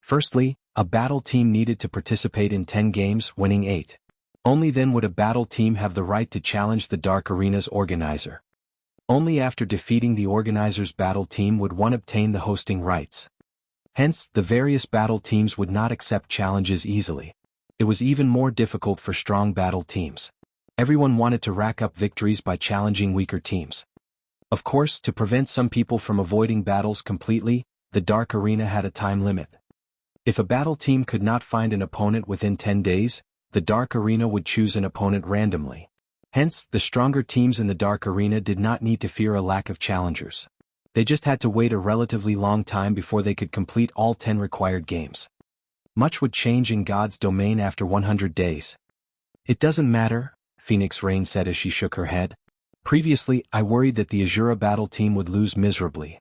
Firstly, a battle team needed to participate in 10 games, winning 8. Only then would a battle team have the right to challenge the Dark Arena's organizer. Only after defeating the organizer's battle team would one obtain the hosting rights. Hence, the various battle teams would not accept challenges easily. It was even more difficult for strong battle teams. Everyone wanted to rack up victories by challenging weaker teams. Of course, to prevent some people from avoiding battles completely, the Dark Arena had a time limit. If a battle team could not find an opponent within 10 days, the Dark Arena would choose an opponent randomly. Hence, the stronger teams in the Dark Arena did not need to fear a lack of challengers. They just had to wait a relatively long time before they could complete all 10 required games. Much would change in God's domain after 100 days. It doesn't matter, Phoenix Rain said as she shook her head. Previously, I worried that the Azura Battle Team would lose miserably.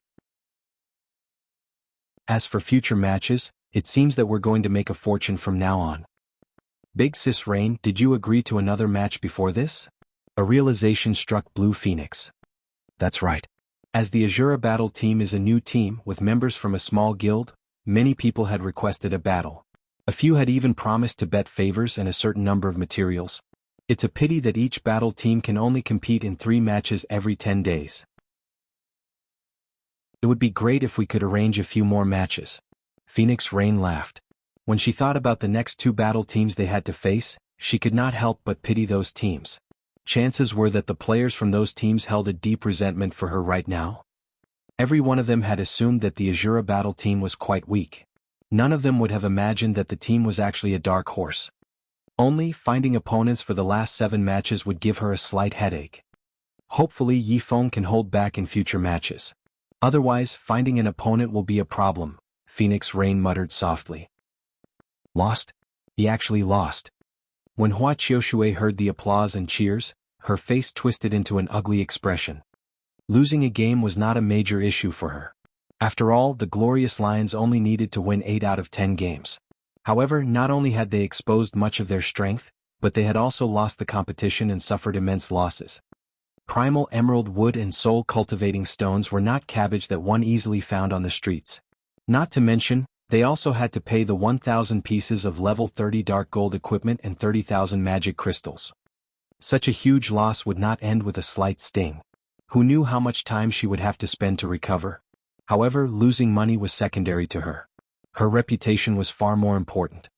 As for future matches, it seems that we're going to make a fortune from now on. Big Sis Rain, did you agree to another match before this? A realization struck Blue Phoenix. That's right. As the Azura Battle Team is a new team with members from a small guild, many people had requested a battle. A few had even promised to bet favors and a certain number of materials. It's a pity that each battle team can only compete in 3 matches every 10 days. It would be great if we could arrange a few more matches. Phoenix Rain laughed. When she thought about the next 2 battle teams they had to face, she could not help but pity those teams. Chances were that the players from those teams held a deep resentment for her right now. Every one of them had assumed that the Azura Battle Team was quite weak. None of them would have imagined that the team was actually a dark horse. Only finding opponents for the last 7 matches would give her a slight headache. Hopefully Feng can hold back in future matches. Otherwise, finding an opponent will be a problem, Phoenix Rain muttered softly. Lost? He actually lost. When Hua Qiuxue heard the applause and cheers, her face twisted into an ugly expression. Losing a game was not a major issue for her. After all, the Glorious Lions only needed to win 8 out of 10 games. However, not only had they exposed much of their strength, but they had also lost the competition and suffered immense losses. Primal emerald wood and soul cultivating stones were not cabbage that one easily found on the streets. Not to mention, they also had to pay the 1,000 pieces of level 30 dark gold equipment and 30,000 magic crystals. Such a huge loss would not end with a slight sting. Who knew how much time she would have to spend to recover? However, losing money was secondary to her. Her reputation was far more important.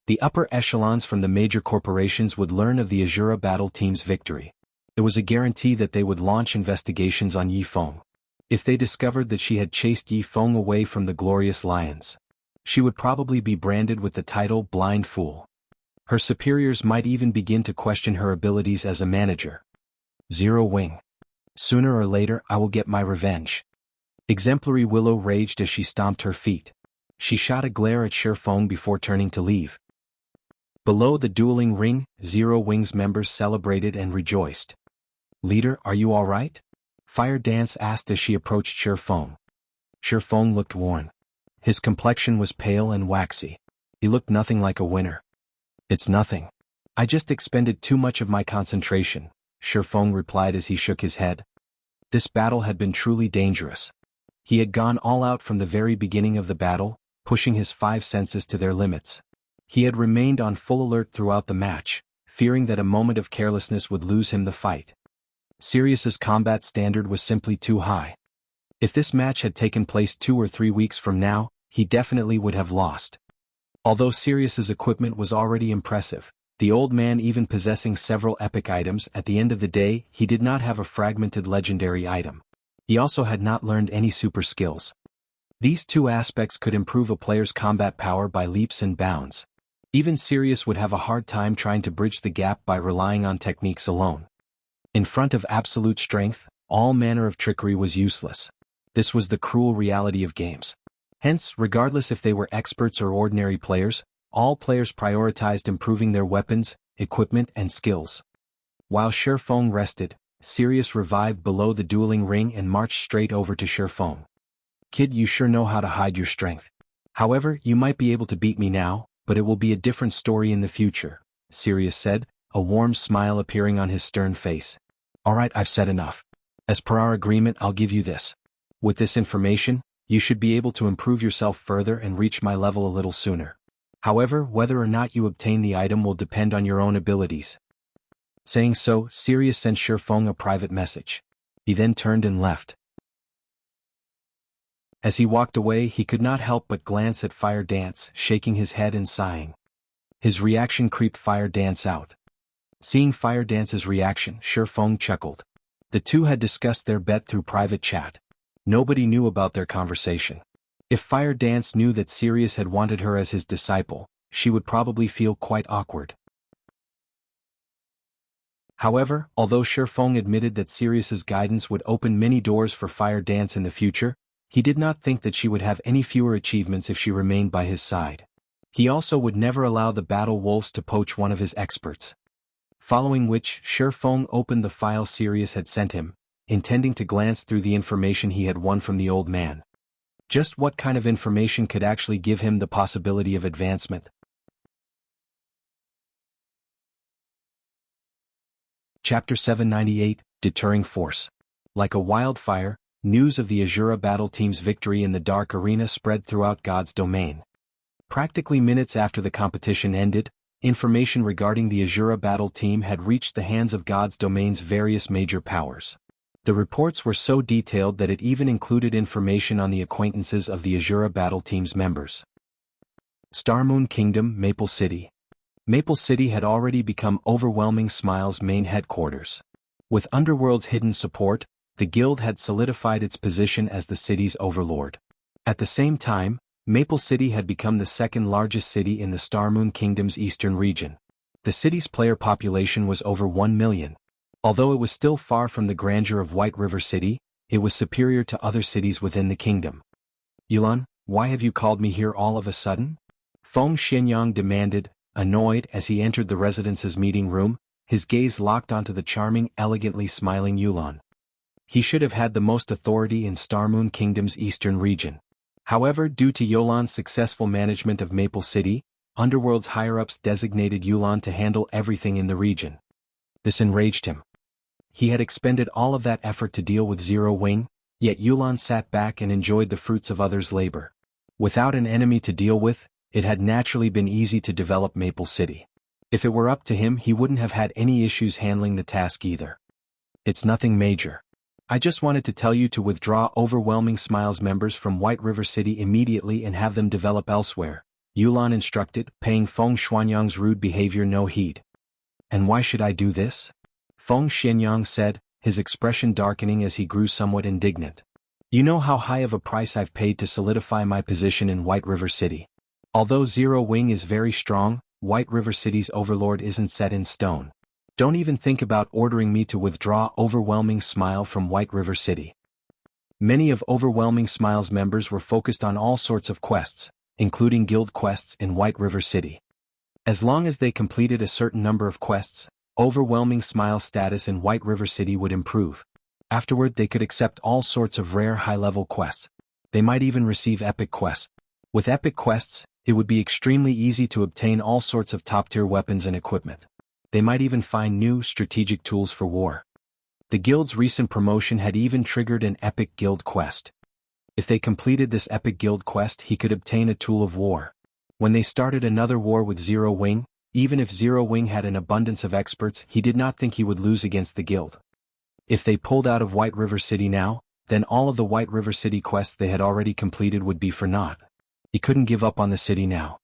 The upper echelons from the major corporations would learn of the Azura Battle Team's victory. It was a guarantee that they would launch investigations on Feng. If they discovered that she had chased Feng away from the Glorious Lions, she would probably be branded with the title Blind Fool. Her superiors might even begin to question her abilities as a manager. Zero Wing. Sooner or later I will get my revenge. Exemplary Willow raged as she stomped her feet. She shot a glare at Feng before turning to leave. Below the dueling ring, Zero Wing's members celebrated and rejoiced. Leader, are you all right? Fire Dance asked as she approached Feng. Feng looked worn. His complexion was pale and waxy. He looked nothing like a winner. It's nothing. I just expended too much of my concentration, Feng replied as he shook his head. This battle had been truly dangerous. He had gone all out from the very beginning of the battle, pushing his 5 senses to their limits. He had remained on full alert throughout the match, fearing that a moment of carelessness would lose him the fight. Sirius's combat standard was simply too high. If this match had taken place 2 or 3 weeks from now, he definitely would have lost. Although Sirius's equipment was already impressive, the old man even possessing several epic items, at the end of the day, he did not have a fragmented legendary item. He also had not learned any super skills. These 2 aspects could improve a player's combat power by leaps and bounds. Even Sirius would have a hard time trying to bridge the gap by relying on techniques alone. In front of absolute strength, all manner of trickery was useless. This was the cruel reality of games. Hence, regardless if they were experts or ordinary players, all players prioritized improving their weapons, equipment and skills. While Feng rested, Sirius revived below the dueling ring and marched straight over to Feng. Kid, you sure know how to hide your strength. However, you might be able to beat me now, but it will be a different story in the future, Sirius said, a warm smile appearing on his stern face. Alright, I've said enough. As per our agreement, I'll give you this. With this information, you should be able to improve yourself further and reach my level a little sooner. However, whether or not you obtain the item will depend on your own abilities. Saying so, Sirius sent Feng a private message. He then turned and left. As he walked away, he could not help but glance at Fire Dance, shaking his head and sighing. His reaction creeped Fire Dance out. Seeing Fire Dance's reaction, Feng chuckled. The 2 had discussed their bet through private chat. Nobody knew about their conversation. If Fire Dance knew that Sirius had wanted her as his disciple, she would probably feel quite awkward. However, although Feng admitted that Sirius's guidance would open many doors for Fire Dance in the future, he did not think that she would have any fewer achievements if she remained by his side. He also would never allow the battle wolves to poach one of his experts. Following which, Feng opened the file Sirius had sent him, intending to glance through the information he had won from the old man. Just what kind of information could actually give him the possibility of advancement? Chapter 798, Deterring Force. Like a wildfire, news of the Azura battle team's victory in the Dark Arena spread throughout God's domain. Practically minutes after the competition ended, information regarding the Azura battle team had reached the hands of God's domain's various major powers. The reports were so detailed that it even included information on the acquaintances of the Azura battle team's members. Starmoon Kingdom, Maple City. Maple City had already become Overwhelming Smile's main headquarters. With Underworld's hidden support, the guild had solidified its position as the city's overlord. At the same time, Maple City had become the 2nd largest city in the Starmoon Kingdom's eastern region. The city's player population was over 1 million. Although it was still far from the grandeur of White River City, it was superior to other cities within the kingdom. Yulan, why have you called me here all of a sudden? Feng Xianyang demanded, annoyed as he entered the residence's meeting room, his gaze locked onto the charming, elegantly smiling Yulan. He should have had the most authority in Starmoon Kingdom's eastern region. However, due to Yulan's successful management of Maple City, Underworld's higher-ups designated Yulan to handle everything in the region. This enraged him. He had expended all of that effort to deal with Zero Wing, yet Yulan sat back and enjoyed the fruits of others' labor. Without an enemy to deal with, it had naturally been easy to develop Maple City. If it were up to him, he wouldn't have had any issues handling the task either. It's nothing major. I just wanted to tell you to withdraw Overwhelming Smiles members from White River City immediately and have them develop elsewhere, Yulan instructed, paying Feng Xuanyang's rude behavior no heed. And why should I do this? Feng Xianyang said, his expression darkening as he grew somewhat indignant. You know how high of a price I've paid to solidify my position in White River City. Although Zero Wing is very strong, White River City's overlord isn't set in stone. Don't even think about ordering me to withdraw. Overwhelming smile from White River City. Many of Overwhelming Smile's members were focused on all sorts of quests, including guild quests in White River City. As long as they completed a certain number of quests, Overwhelming Smile's status in White River City would improve. Afterward, they could accept all sorts of rare high-level quests. They might even receive epic quests. With epic quests, it would be extremely easy to obtain all sorts of top-tier weapons and equipment. They might even find new strategic tools for war. The guild's recent promotion had even triggered an epic guild quest. If they completed this epic guild quest, he could obtain a tool of war. When they started another war with Zero Wing, even if Zero Wing had an abundance of experts, he did not think he would lose against the guild. If they pulled out of White River City now, then all of the White River City quests they had already completed would be for naught. He couldn't give up on the city now.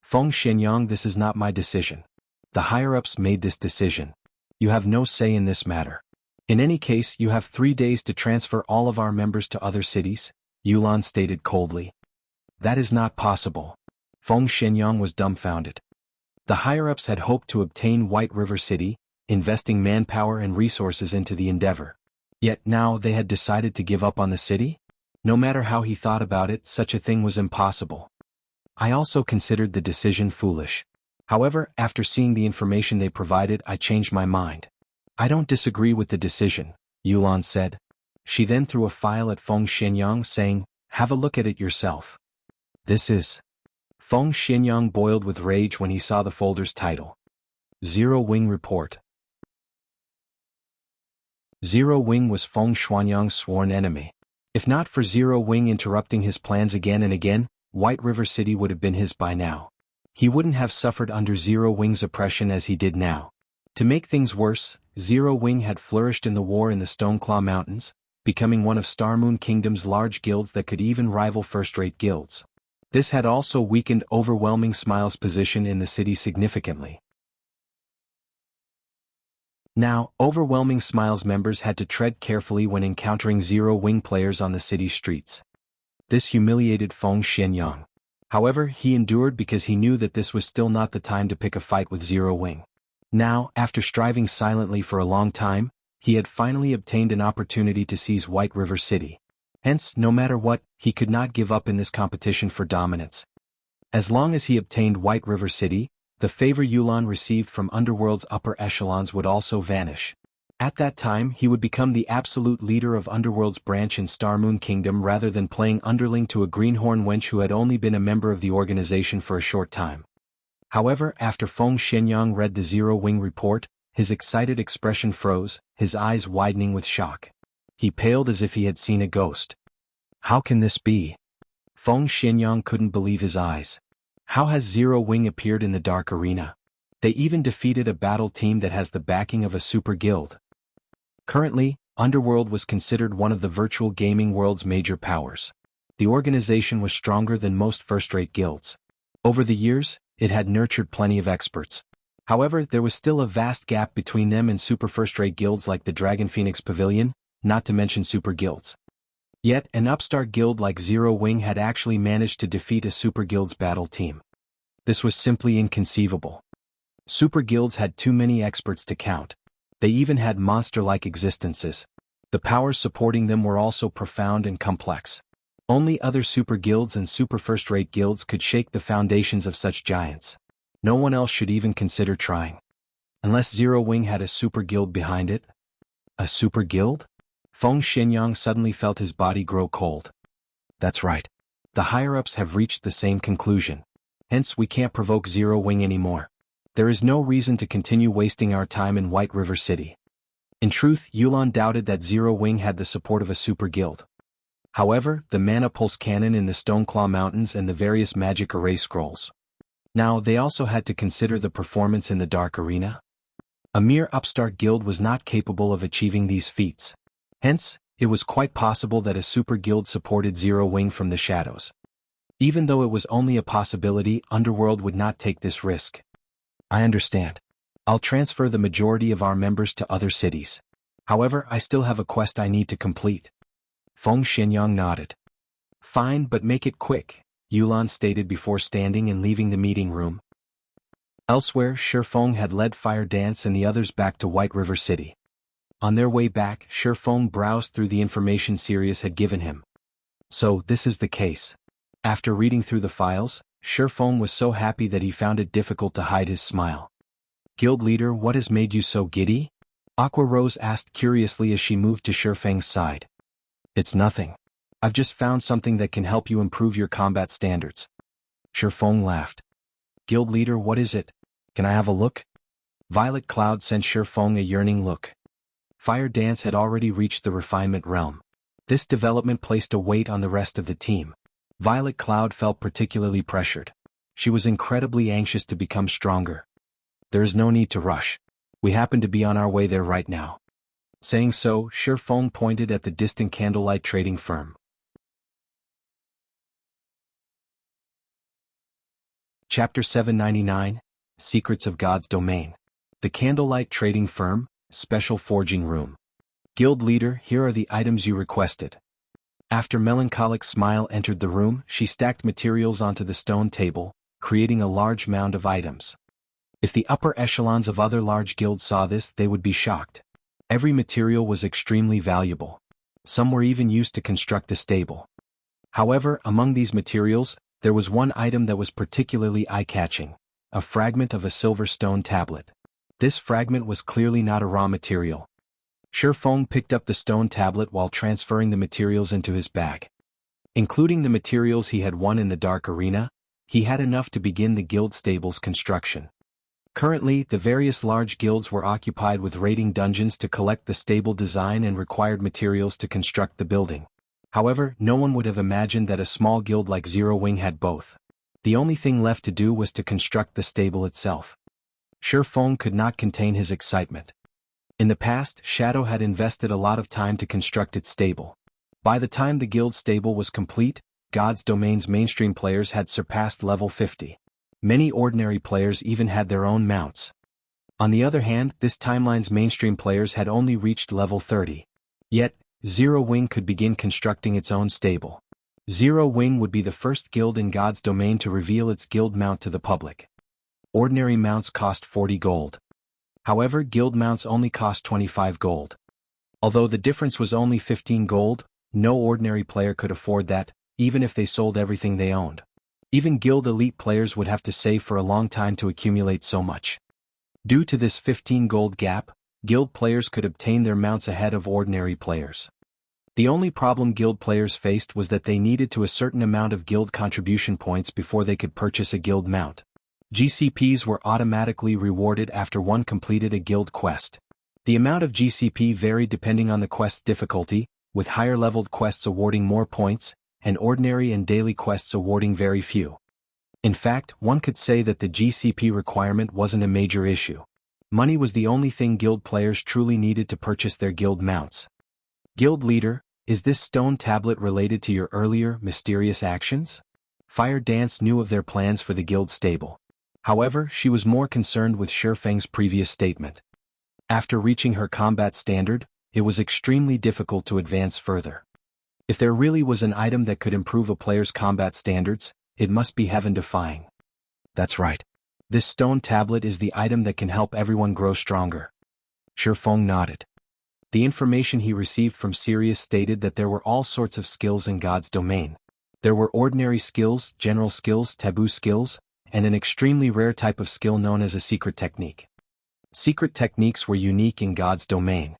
Feng Xianyang, this is not my decision. The higher-ups made this decision. You have no say in this matter. In any case, you have 3 days to transfer all of our members to other cities, Yulan stated coldly. That is not possible. Feng Xianyang was dumbfounded. The higher-ups had hoped to obtain White River City, investing manpower and resources into the endeavor. Yet now they had decided to give up on the city? No matter how he thought about it, such a thing was impossible. I also considered the decision foolish. However, after seeing the information they provided, I changed my mind. I don't disagree with the decision, Yulan said. She then threw a file at Feng Xianyang saying, have a look at it yourself. This is... Feng Xianyang boiled with rage when he saw the folder's title. Zero Wing Report. Zero Wing was Feng Xianyang's sworn enemy. If not for Zero Wing interrupting his plans again and again, White River City would have been his by now. He wouldn't have suffered under Zero Wing's oppression as he did now. To make things worse, Zero Wing had flourished in the war in the Stoneclaw Mountains, becoming one of Starmoon Kingdom's large guilds that could even rival first-rate guilds. This had also weakened Overwhelming Smile's position in the city significantly. Now, Overwhelming Smile's members had to tread carefully when encountering Zero Wing players on the city streets. This humiliated Feng Xianyang. However, he endured because he knew that this was still not the time to pick a fight with Zero Wing. Now, after striving silently for a long time, he had finally obtained an opportunity to seize White River City. Hence, no matter what, he could not give up in this competition for dominance. As long as he obtained White River City, the favor Yulan received from Underworld's upper echelons would also vanish. At that time, he would become the absolute leader of Underworld's branch in Starmoon Kingdom rather than playing underling to a greenhorn wench who had only been a member of the organization for a short time. However, after Feng Xianyang read the Zero Wing report, his excited expression froze, his eyes widening with shock. He paled as if he had seen a ghost. How can this be? Feng Xianyang couldn't believe his eyes. How has Zero Wing appeared in the Dark Arena? They even defeated a battle team that has the backing of a super guild. Currently, Underworld was considered one of the virtual gaming world's major powers. The organization was stronger than most first-rate guilds. Over the years, it had nurtured plenty of experts. However, there was still a vast gap between them and super first-rate guilds like the Dragon Phoenix Pavilion, not to mention super guilds. Yet, an upstart guild like Zero Wing had actually managed to defeat a super guild's battle team. This was simply inconceivable. Super guilds had too many experts to count. They even had monster-like existences. The powers supporting them were also profound and complex. Only other super guilds and super first-rate guilds could shake the foundations of such giants. No one else should even consider trying. Unless Zero Wing had a super guild behind it. A super guild? Feng Xianyang suddenly felt his body grow cold. That's right. The higher-ups have reached the same conclusion. Hence, we can't provoke Zero Wing anymore. There is no reason to continue wasting our time in White River City. In truth, Yulan doubted that Zero Wing had the support of a super guild. However, the Mana Pulse Cannon in the Stoneclaw Mountains and the various magic array scrolls. Now, they also had to consider the performance in the Dark Arena. A mere upstart guild was not capable of achieving these feats. Hence, it was quite possible that a super guild supported Zero Wing from the shadows. Even though it was only a possibility, Underworld would not take this risk. I understand. I'll transfer the majority of our members to other cities. However, I still have a quest I need to complete. Feng Xianyang nodded. Fine, but make it quick, Yulan stated before standing and leaving the meeting room. Elsewhere, Feng had led Fire Dance and the others back to White River City. On their way back, Feng browsed through the information Sirius had given him. So, this is the case. After reading through the files, Feng was so happy that he found it difficult to hide his smile. Guild leader, what has made you so giddy? Aqua Rose asked curiously as she moved to Feng's side. It's nothing. I've just found something that can help you improve your combat standards. Feng laughed. Guild leader, what is it? Can I have a look? Violet Cloud sent Feng a yearning look. Fire Dance had already reached the refinement realm. This development placed a weight on the rest of the team. Violet Cloud felt particularly pressured. She was incredibly anxious to become stronger. There is no need to rush. We happen to be on our way there right now. Saying so, Feng pointed at the distant candlelight trading firm. Chapter 799, Secrets of God's Domain. The Candlelight Trading Firm, Special Forging Room. Guild leader, here are the items you requested. After Melancholic Smile entered the room, she stacked materials onto the stone table, creating a large mound of items. If the upper echelons of other large guilds saw this, they would be shocked. Every material was extremely valuable. Some were even used to construct a stable. However, among these materials, there was one item that was particularly eye-catching, a fragment of a silver stone tablet. This fragment was clearly not a raw material. Feng picked up the stone tablet while transferring the materials into his bag. Including the materials he had won in the Dark Arena, he had enough to begin the guild stable's construction. Currently, the various large guilds were occupied with raiding dungeons to collect the stable design and required materials to construct the building. However, no one would have imagined that a small guild like Zero Wing had both. The only thing left to do was to construct the stable itself. Feng could not contain his excitement. In the past, Shadow had invested a lot of time to construct its stable. By the time the guild stable was complete, God's Domain's mainstream players had surpassed level 50. Many ordinary players even had their own mounts. On the other hand, this timeline's mainstream players had only reached level 30. Yet, Zero Wing could begin constructing its own stable. Zero Wing would be the first guild in God's Domain to reveal its guild mount to the public. Ordinary mounts cost 40 gold. However, guild mounts only cost 25 gold. Although the difference was only 15 gold, no ordinary player could afford that, even if they sold everything they owned. Even guild elite players would have to save for a long time to accumulate so much. Due to this 15 gold gap, guild players could obtain their mounts ahead of ordinary players. The only problem guild players faced was that they needed to a certain amount of guild contribution points before they could purchase a guild mount. GCPs were automatically rewarded after one completed a guild quest. The amount of GCP varied depending on the quest's difficulty, with higher-leveled quests awarding more points, and ordinary and daily quests awarding very few. In fact, one could say that the GCP requirement wasn't a major issue. Money was the only thing guild players truly needed to purchase their guild mounts. Guild leader, is this stone tablet related to your earlier, mysterious actions? Fire Dance knew of their plans for the guild stable. However, she was more concerned with Feng's previous statement. After reaching her combat standard, it was extremely difficult to advance further. If there really was an item that could improve a player's combat standards, it must be heaven-defying. That's right. This stone tablet is the item that can help everyone grow stronger. Feng nodded. The information he received from Sirius stated that there were all sorts of skills in God's Domain. There were ordinary skills, general skills, taboo skills, and an extremely rare type of skill known as a secret technique. Secret techniques were unique in God's Domain.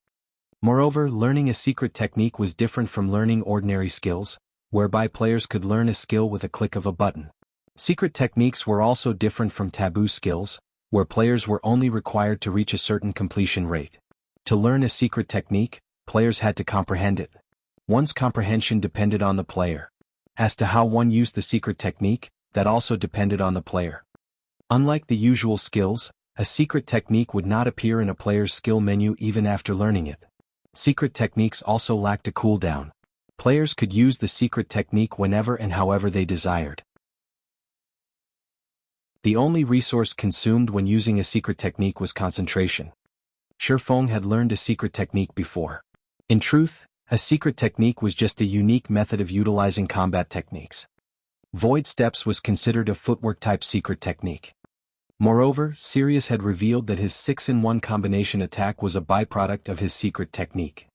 Moreover, learning a secret technique was different from learning ordinary skills, whereby players could learn a skill with a click of a button. Secret techniques were also different from taboo skills, where players were only required to reach a certain completion rate. To learn a secret technique, players had to comprehend it. One's comprehension depended on the player. As to how one used the secret technique, that also depended on the player. Unlike the usual skills, a secret technique would not appear in a player's skill menu even after learning it. Secret techniques also lacked a cooldown. Players could use the secret technique whenever and however they desired. The only resource consumed when using a secret technique was concentration. Feng had learned a secret technique before. In truth, a secret technique was just a unique method of utilizing combat techniques. Void Steps was considered a footwork-type secret technique. Moreover, Sirius had revealed that his 6-in-1 combination attack was a byproduct of his secret technique.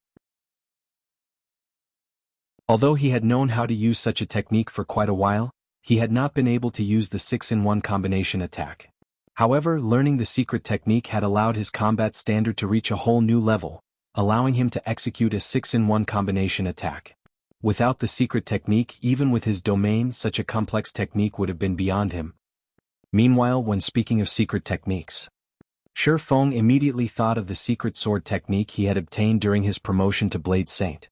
Although he had known how to use such a technique for quite a while, he had not been able to use the 6-in-1 combination attack. However, learning the secret technique had allowed his combat standard to reach a whole new level, allowing him to execute a 6-in-1 combination attack. Without the secret technique, even with his domain, such a complex technique would have been beyond him. Meanwhile, when speaking of secret techniques, Feng immediately thought of the secret sword technique he had obtained during his promotion to Blade Saint.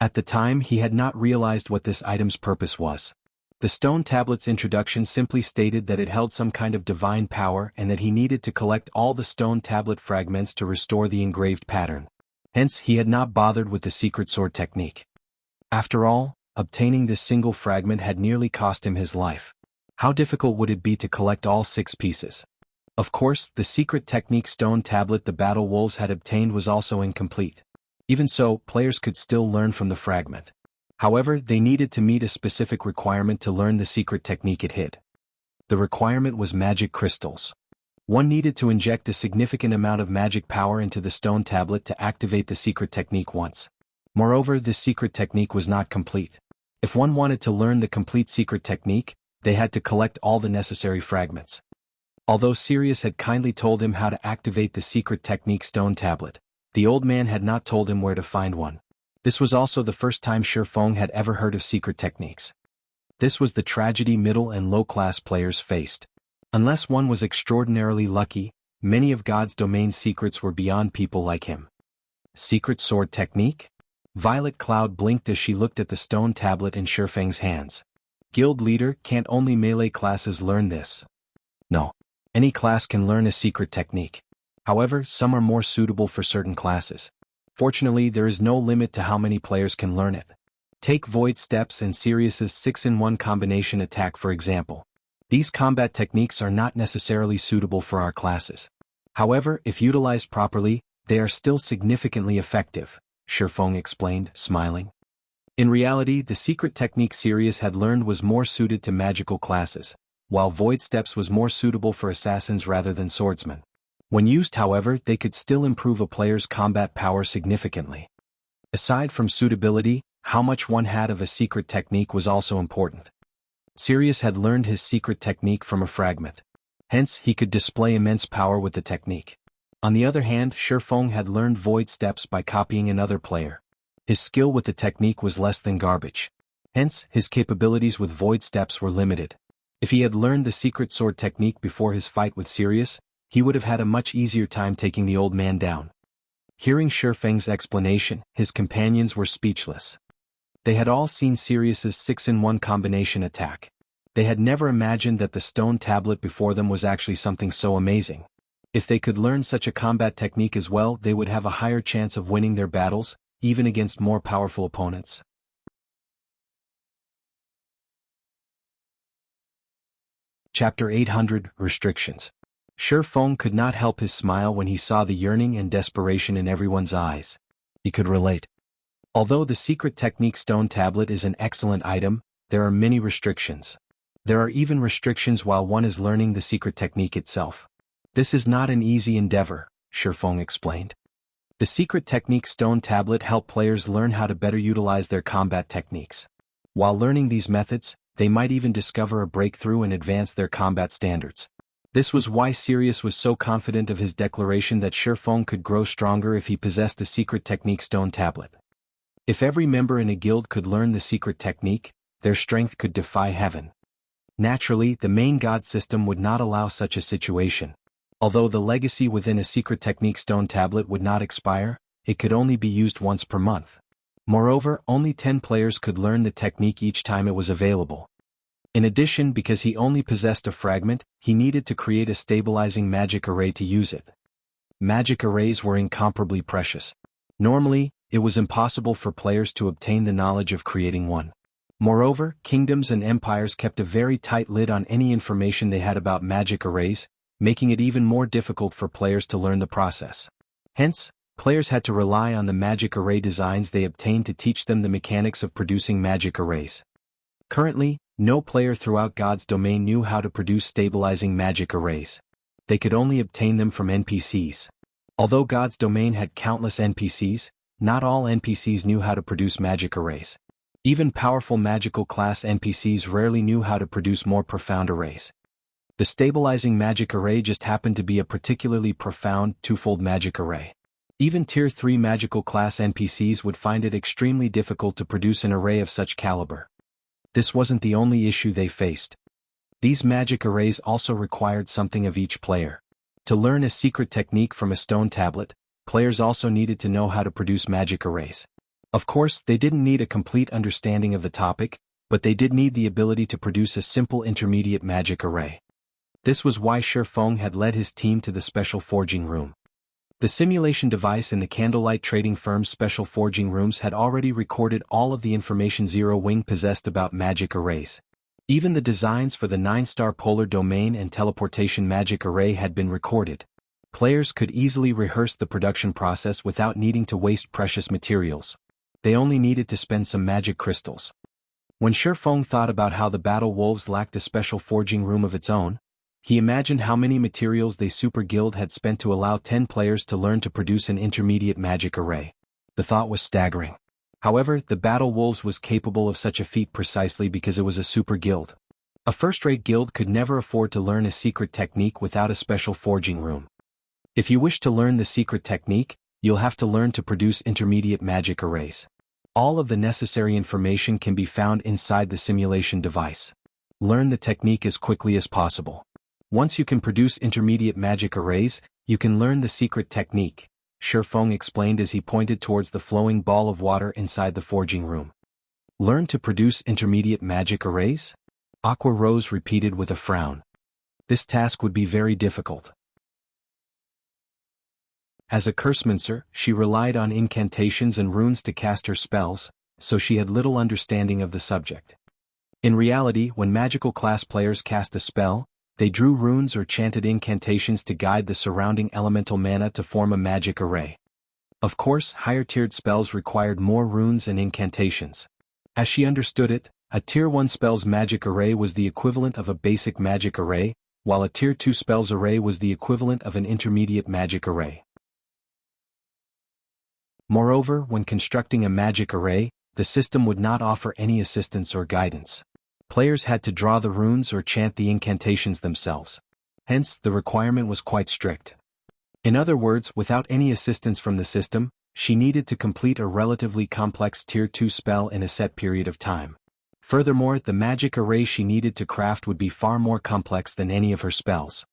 At the time, he had not realized what this item's purpose was. The stone tablet's introduction simply stated that it held some kind of divine power and that he needed to collect all the stone tablet fragments to restore the engraved pattern. Hence, he had not bothered with the secret sword technique. After all, obtaining this single fragment had nearly cost him his life. How difficult would it be to collect all 6 pieces? Of course, the secret technique stone tablet the Battle Wolves had obtained was also incomplete. Even so, players could still learn from the fragment. However, they needed to meet a specific requirement to learn the secret technique it hid. The requirement was magic crystals. One needed to inject a significant amount of magic power into the stone tablet to activate the secret technique once. Moreover, this secret technique was not complete. If one wanted to learn the complete secret technique, they had to collect all the necessary fragments. Although Sirius had kindly told him how to activate the secret technique stone tablet, the old man had not told him where to find one. This was also the first time Feng had ever heard of secret techniques. This was the tragedy middle and low-class players faced. Unless one was extraordinarily lucky, many of God's domain secrets were beyond people like him. Secret sword technique? Violet Cloud blinked as she looked at the stone tablet in Feng's hands. Guild leader, can't only melee classes learn this? No. Any class can learn a secret technique. However, some are more suitable for certain classes. Fortunately, there is no limit to how many players can learn it. Take Void Steps and Sirius's 6-in-1 combination attack for example. These combat techniques are not necessarily suitable for our classes. However, if utilized properly, they are still significantly effective, Feng explained, smiling. In reality, the secret technique Sirius had learned was more suited to magical classes, while Void Steps was more suitable for assassins rather than swordsmen. When used, however, they could still improve a player's combat power significantly. Aside from suitability, how much one had of a secret technique was also important. Sirius had learned his secret technique from a fragment. Hence, he could display immense power with the technique. On the other hand, Feng had learned Void Steps by copying another player. His skill with the technique was less than garbage. Hence, his capabilities with Void Steps were limited. If he had learned the secret sword technique before his fight with Sirius, he would have had a much easier time taking the old man down. Hearing Feng's explanation, his companions were speechless. They had all seen Sirius's 6-in-1 combination attack. They had never imagined that the stone tablet before them was actually something so amazing. If they could learn such a combat technique as well, they would have a higher chance of winning their battles, even against more powerful opponents. Chapter 800 Restrictions. Feng could not help his smile when he saw the yearning and desperation in everyone's eyes. He could relate. Although the secret technique stone tablet is an excellent item, there are many restrictions. There are even restrictions while one is learning the secret technique itself. This is not an easy endeavor, Feng explained. The secret technique stone tablet helps players learn how to better utilize their combat techniques. While learning these methods, they might even discover a breakthrough and advance their combat standards. This was why Sirius was so confident of his declaration that Feng could grow stronger if he possessed a secret technique stone tablet. If every member in a guild could learn the secret technique, their strength could defy heaven. Naturally, the main god system would not allow such a situation. Although the legacy within a secret technique stone tablet would not expire, it could only be used once per month. Moreover, only 10 players could learn the technique each time it was available. In addition, because he only possessed a fragment, he needed to create a stabilizing magic array to use it. Magic arrays were incomparably precious. Normally, it was impossible for players to obtain the knowledge of creating one. Moreover, kingdoms and empires kept a very tight lid on any information they had about magic arrays, making it even more difficult for players to learn the process. Hence, players had to rely on the magic array designs they obtained to teach them the mechanics of producing magic arrays. Currently, no player throughout God's domain knew how to produce stabilizing magic arrays. they could only obtain them from NPCs. Although God's domain had countless NPCs, not all NPCs knew how to produce magic arrays. Even powerful magical class NPCs rarely knew how to produce more profound arrays. The stabilizing magic array just happened to be a particularly profound, twofold magic array. Even Tier 3 magical class NPCs would find it extremely difficult to produce an array of such caliber. This wasn't the only issue they faced. These magic arrays also required something of each player. To learn a secret technique from a stone tablet, players also needed to know how to produce magic arrays. Of course, they didn't need a complete understanding of the topic, but they did need the ability to produce a simple intermediate magic array. This was why Feng had led his team to the special forging room. The simulation device in the candlelight trading firm's special forging rooms had already recorded all of the information Zero Wing possessed about magic arrays. Even the designs for the 9-star polar domain and teleportation magic array had been recorded. Players could easily rehearse the production process without needing to waste precious materials. They only needed to spend some magic crystals. When Feng thought about how the Battle Wolves lacked a special forging room of its own, he imagined how many materials the Super Guild had spent to allow 10 players to learn to produce an intermediate magic array. The thought was staggering. However, the Battle Wolves was capable of such a feat precisely because it was a super guild. A first-rate guild could never afford to learn a secret technique without a special forging room. If you wish to learn the secret technique, you'll have to learn to produce intermediate magic arrays. All of the necessary information can be found inside the simulation device. Learn the technique as quickly as possible. Once you can produce intermediate magic arrays, you can learn the secret technique, Feng explained as he pointed towards the flowing ball of water inside the forging room. Learn to produce intermediate magic arrays? Aqua Rose repeated with a frown. This task would be very difficult. As a cursemancer, she relied on incantations and runes to cast her spells, so she had little understanding of the subject. In reality, when magical class players cast a spell, they drew runes or chanted incantations to guide the surrounding elemental mana to form a magic array. Of course, higher-tiered spells required more runes and incantations. As she understood it, a Tier 1 spell's magic array was the equivalent of a basic magic array, while a Tier 2 spell's array was the equivalent of an intermediate magic array. Moreover, when constructing a magic array, the system would not offer any assistance or guidance. Players had to draw the runes or chant the incantations themselves. Hence, the requirement was quite strict. In other words, without any assistance from the system, she needed to complete a relatively complex Tier 2 spell in a set period of time. Furthermore, the magic array she needed to craft would be far more complex than any of her spells.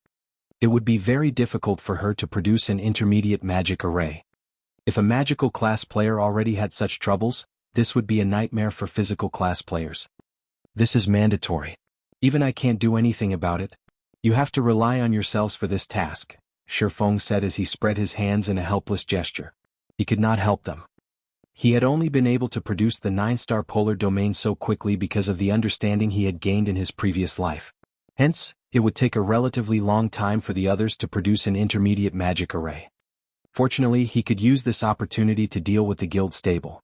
It would be very difficult for her to produce an intermediate magic array. If a magical class player already had such troubles, this would be a nightmare for physical class players. This is mandatory. Even I can't do anything about it. You have to rely on yourselves for this task, Feng said as he spread his hands in a helpless gesture. He could not help them. He had only been able to produce the 9-star polar domain so quickly because of the understanding he had gained in his previous life. Hence, it would take a relatively long time for the others to produce an intermediate magic array. Fortunately, he could use this opportunity to deal with the guild stable.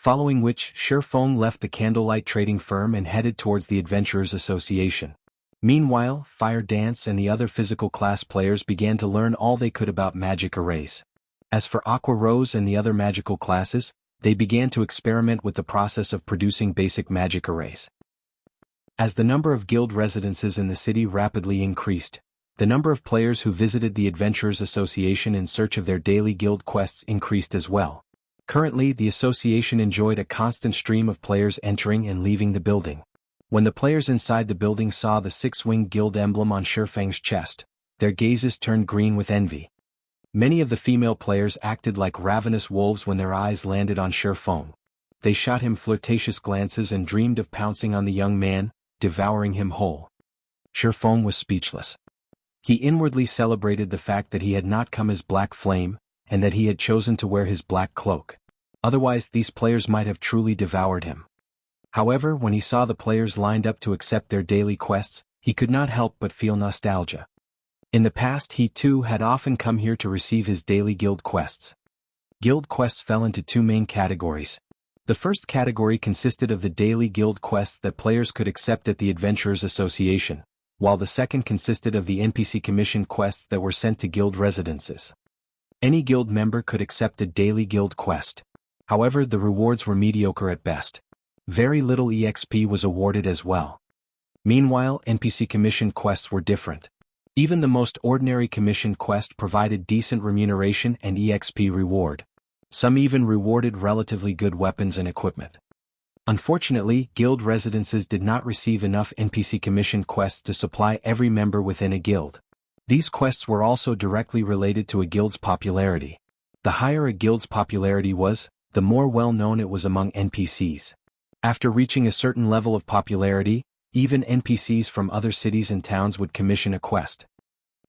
Following which, Feng left the candlelight trading firm and headed towards the Adventurers Association. Meanwhile, Fire Dance and the other physical class players began to learn all they could about magic arrays. As for Aqua Rose and the other magical classes, they began to experiment with the process of producing basic magic arrays. As the number of guild residences in the city rapidly increased, the number of players who visited the Adventurers Association in search of their daily guild quests increased as well. Currently, the association enjoyed a constant stream of players entering and leaving the building. When the players inside the building saw the 6-winged guild emblem on Feng's chest, their gazes turned green with envy. Many of the female players acted like ravenous wolves when their eyes landed on Feng. They shot him flirtatious glances and dreamed of pouncing on the young man, devouring him whole. Feng was speechless. He inwardly celebrated the fact that he had not come as Black Flame, and that he had chosen to wear his black cloak. Otherwise, these players might have truly devoured him. However, when he saw the players lined up to accept their daily quests, he could not help but feel nostalgia. In the past, he too had often come here to receive his daily guild quests. Guild quests fell into two main categories. The first category consisted of the daily guild quests that players could accept at the Adventurers Association, while the second consisted of the NPC commission quests that were sent to guild residences. Any guild member could accept a daily guild quest. However, the rewards were mediocre at best. Very little EXP was awarded as well. Meanwhile, NPC commission quests were different. Even the most ordinary commission quest provided decent remuneration and EXP reward. Some even rewarded relatively good weapons and equipment. Unfortunately, guild residences did not receive enough NPC commission quests to supply every member within a guild. These quests were also directly related to a guild's popularity. The higher a guild's popularity was, the more well-known it was among NPCs. After reaching a certain level of popularity, even NPCs from other cities and towns would commission a quest.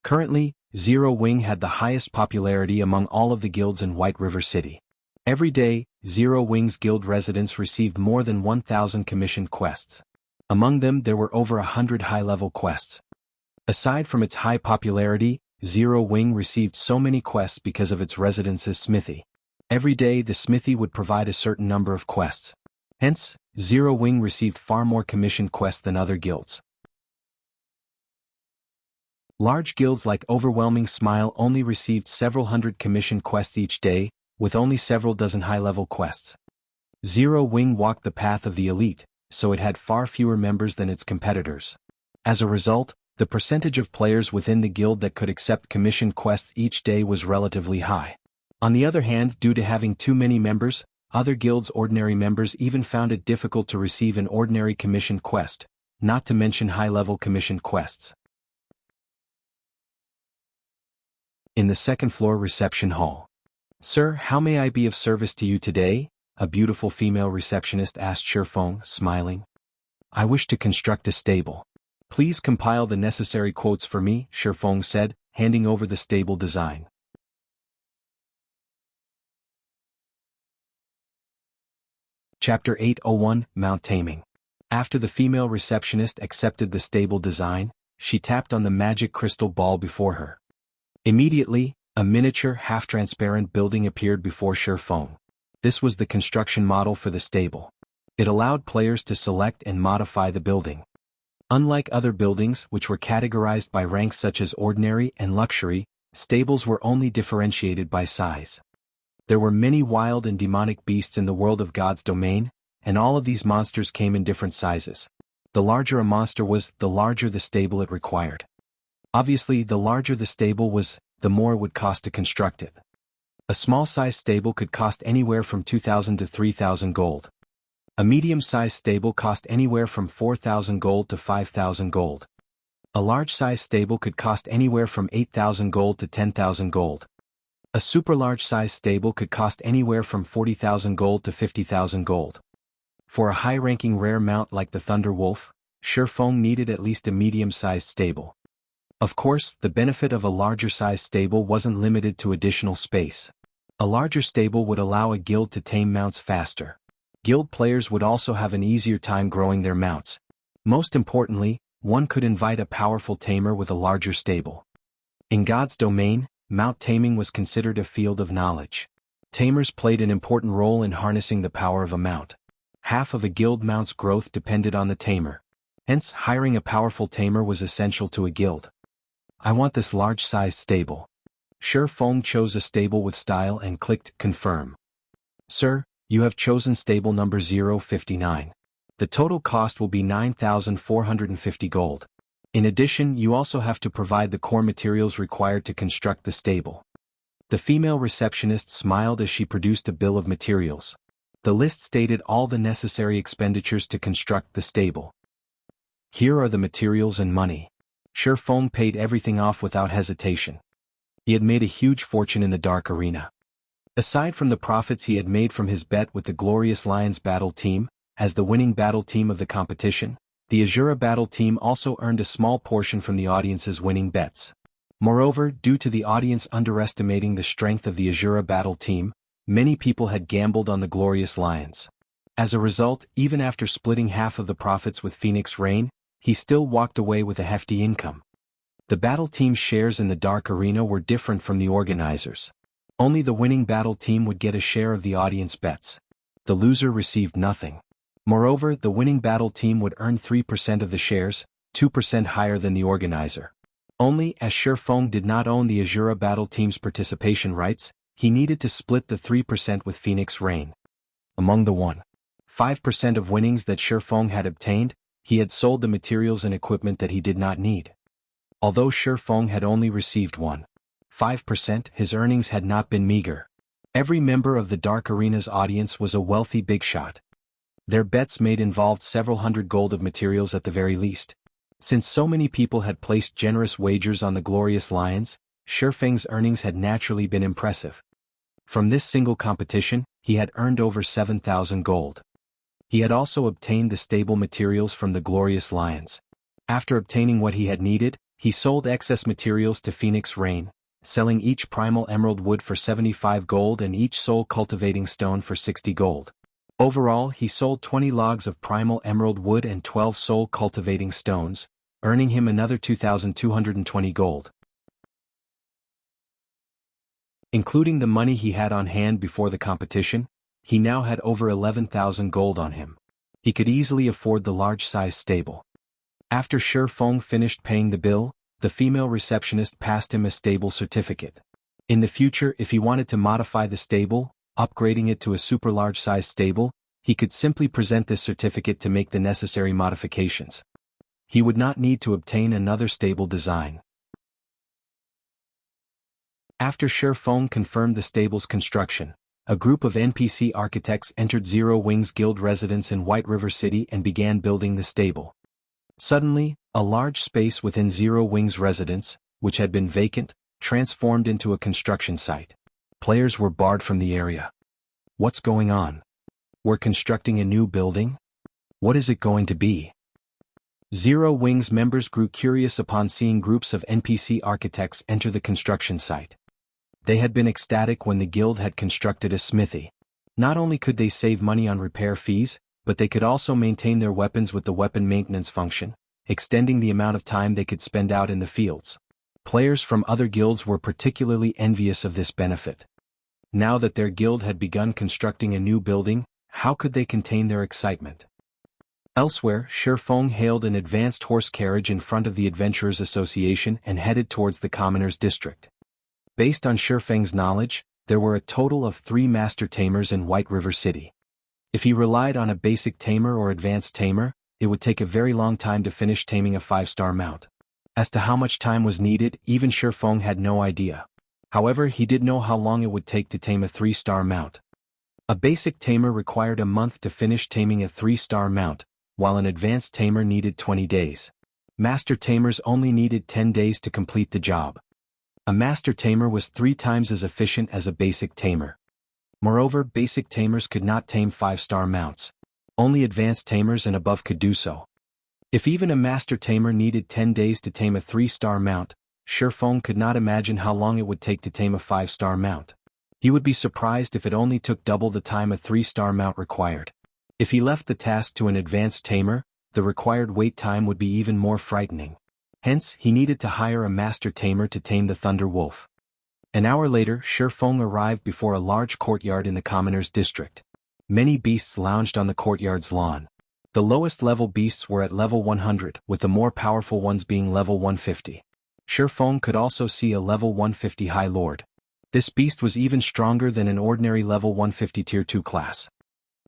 Currently, Zero Wing had the highest popularity among all of the guilds in White River City. Every day, Zero Wing's guild residents received more than 1,000 commissioned quests. Among them there were over 100 high-level quests. Aside from its high popularity, Zero Wing received so many quests because of its residence's smithy. Every day the smithy would provide a certain number of quests. Hence, Zero Wing received far more commissioned quests than other guilds. Large guilds like Overwhelming Smile only received several hundred commissioned quests each day, with only several dozen high-level quests. Zero Wing walked the path of the elite, so it had far fewer members than its competitors. As a result, the percentage of players within the guild that could accept commissioned quests each day was relatively high. On the other hand, due to having too many members, other guilds' ordinary members even found it difficult to receive an ordinary commissioned quest, not to mention high-level commissioned quests. In the second-floor reception hall. "Sir, how may I be of service to you today?" a beautiful female receptionist asked Feng, smiling. "I wish to construct a stable. Please compile the necessary quotes for me," Feng said, handing over the stable design. Chapter 801, Mount Taming. After the female receptionist accepted the stable design, she tapped on the magic crystal ball before her. Immediately, a miniature, half-transparent building appeared before Feng. This was the construction model for the stable. It allowed players to select and modify the building. Unlike other buildings, which were categorized by ranks such as ordinary and luxury, stables were only differentiated by size. There were many wild and demonic beasts in the world of God's domain, and all of these monsters came in different sizes. The larger a monster was, the larger the stable it required. Obviously, the larger the stable was, the more it would cost to construct it. A small-sized stable could cost anywhere from 2,000 to 3,000 gold. A medium-sized stable cost anywhere from 4,000 gold to 5,000 gold. A large-sized stable could cost anywhere from 8,000 gold to 10,000 gold. A super-large-sized stable could cost anywhere from 40,000 gold to 50,000 gold. For a high-ranking rare mount like the Thunder Wolf, Feng needed at least a medium-sized stable. Of course, the benefit of a larger-sized stable wasn't limited to additional space. A larger stable would allow a guild to tame mounts faster. Guild players would also have an easier time growing their mounts. Most importantly, one could invite a powerful tamer with a larger stable. In God's domain, mount taming was considered a field of knowledge. Tamers played an important role in harnessing the power of a mount. Half of a guild mount's growth depended on the tamer. Hence, hiring a powerful tamer was essential to a guild. "I want this large-sized stable." Feng chose a stable with style and clicked Confirm. "Sir, you have chosen stable number 059. The total cost will be 9,450 gold. In addition, you also have to provide the core materials required to construct the stable." The female receptionist smiled as she produced a bill of materials. The list stated all the necessary expenditures to construct the stable. "Here are the materials and money." Feng paid everything off without hesitation. He had made a huge fortune in the Dark Arena. Aside from the profits he had made from his bet with the Glorious Lions battle team, as the winning battle team of the competition, the Azura battle team also earned a small portion from the audience's winning bets. Moreover, due to the audience underestimating the strength of the Azura battle team, many people had gambled on the Glorious Lions. As a result, even after splitting half of the profits with Phoenix Rain, he still walked away with a hefty income. The battle team's shares in the Dark Arena were different from the organizers. Only the winning battle team would get a share of the audience bets. The loser received nothing. Moreover, the winning battle team would earn 3% of the shares, 2% higher than the organizer. Only, as Feng did not own the Azura battle team's participation rights, he needed to split the 3% with Phoenix Rain. Among the 1.5% of winnings that Feng had obtained, he had sold the materials and equipment that he did not need. Although Feng had only received 1.5%, his earnings had not been meager. Every member of the Dark Arena's audience was a wealthy big shot. Their bets made involved several hundred gold of materials at the very least. Since so many people had placed generous wagers on the Glorious Lions, Feng's earnings had naturally been impressive. From this single competition, he had earned over 7,000 gold. He had also obtained the stable materials from the Glorious Lions. After obtaining what he had needed, he sold excess materials to Phoenix Rain, selling each primal emerald wood for 75 gold and each soul cultivating stone for 60 gold. Overall, he sold 20 logs of primal emerald wood and 12 soul cultivating stones, earning him another 2,220 gold. Including the money he had on hand before the competition, he now had over 11,000 gold on him. He could easily afford the large-size stable. After Feng finished paying the bill, the female receptionist passed him a stable certificate. In the future, if he wanted to modify the stable, upgrading it to a super large-size stable, he could simply present this certificate to make the necessary modifications. He would not need to obtain another stable design. After Feng confirmed the stable's construction, a group of NPC architects entered Zero Wings Guild residence in White River City and began building the stable. Suddenly, a large space within Zero Wings residence, which had been vacant, transformed into a construction site. Players were barred from the area. What's going on? We're constructing a new building? What is it going to be? Zero Wings members grew curious upon seeing groups of NPC architects enter the construction site. They had been ecstatic when the guild had constructed a smithy. Not only could they save money on repair fees, but they could also maintain their weapons with the weapon maintenance function, extending the amount of time they could spend out in the fields. Players from other guilds were particularly envious of this benefit. Now that their guild had begun constructing a new building, how could they contain their excitement? Elsewhere, Feng hailed an advanced horse carriage in front of the Adventurers Association and headed towards the Commoners District. Based on Feng's knowledge, there were a total of 3 Master Tamers in White River City. If he relied on a basic tamer or advanced tamer, it would take a very long time to finish taming a 5-star mount. As to how much time was needed, even Feng had no idea. However, he did know how long it would take to tame a 3-star mount. A basic tamer required a month to finish taming a 3-star mount, while an advanced tamer needed 20 days. Master tamers only needed 10 days to complete the job. A master tamer was 3 times as efficient as a basic tamer. Moreover, basic tamers could not tame 5-star mounts. Only advanced tamers and above could do so. If even a master tamer needed 10 days to tame a 3-star mount, Feng could not imagine how long it would take to tame a 5-star mount. He would be surprised if it only took double the time a 3-star mount required. If he left the task to an advanced tamer, the required wait time would be even more frightening. Hence, he needed to hire a master tamer to tame the Thunder Wolf. An hour later, Feng arrived before a large courtyard in the Commoners District. Many beasts lounged on the courtyard's lawn. The lowest level beasts were at level 100, with the more powerful ones being level 150. Feng could also see a level 150 High Lord. This beast was even stronger than an ordinary level 150 Tier 2 class.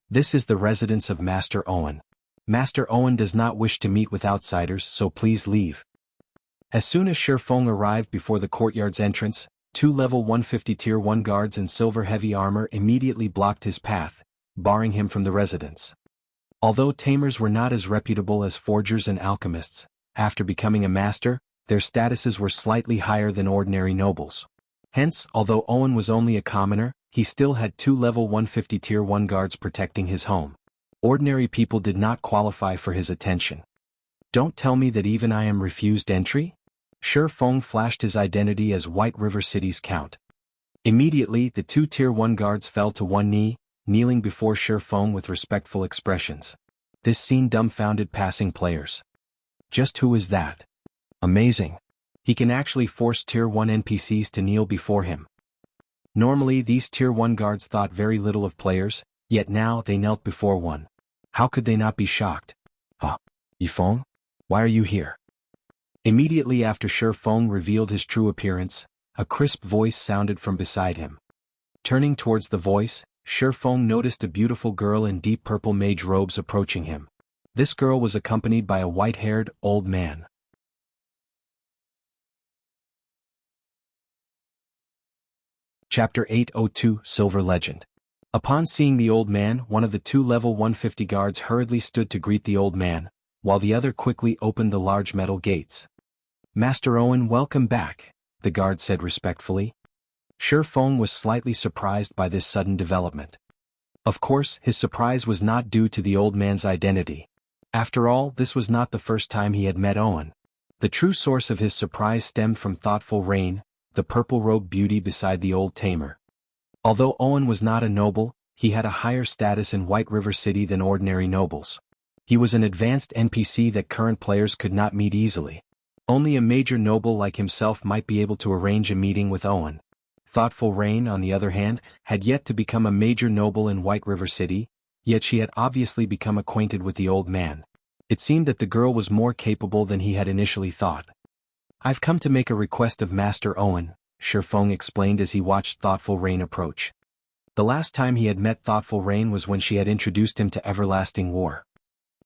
This is the residence of Master Owen. Master Owen does not wish to meet with outsiders, so please leave. As soon as Feng arrived before the courtyard's entrance, 2 level 150 Tier 1 guards in silver heavy armor immediately blocked his path, barring him from the residence. Although tamers were not as reputable as forgers and alchemists, after becoming a master, their statuses were slightly higher than ordinary nobles. Hence, although Owen was only a commoner, he still had 2 level 150 Tier 1 guards protecting his home. Ordinary people did not qualify for his attention. Don't tell me that even I am refused entry? Feng flashed his identity as White River City's Count. Immediately, the 2 Tier 1 guards fell to one knee, kneeling before Feng with respectful expressions. This scene dumbfounded passing players. Just who is that? Amazing. He can actually force Tier 1 NPCs to kneel before him. Normally these Tier 1 guards thought very little of players, yet now they knelt before one. How could they not be shocked? Yifeng? Why are you here? Immediately after Feng revealed his true appearance, a crisp voice sounded from beside him. Turning towards the voice, Feng noticed a beautiful girl in deep purple mage robes approaching him. This girl was accompanied by a white-haired, old man. Chapter 802 Silver Legend. Upon seeing the old man, one of the two level 150 guards hurriedly stood to greet the old man, while the other quickly opened the large metal gates. Master Owen, welcome back, the guard said respectfully. Feng was slightly surprised by this sudden development. Of course, his surprise was not due to the old man's identity. After all, this was not the first time he had met Owen. The true source of his surprise stemmed from thoughtful Rain, the purple-robed beauty beside the old tamer. Although Owen was not a noble, he had a higher status in White River City than ordinary nobles. He was an advanced NPC that current players could not meet easily. Only a major noble like himself might be able to arrange a meeting with Owen. Thoughtful Rain, on the other hand, had yet to become a major noble in White River City, yet she had obviously become acquainted with the old man. It seemed that the girl was more capable than he had initially thought. I've come to make a request of Master Owen, Feng explained as he watched Thoughtful Rain approach. The last time he had met Thoughtful Rain was when she had introduced him to Everlasting War.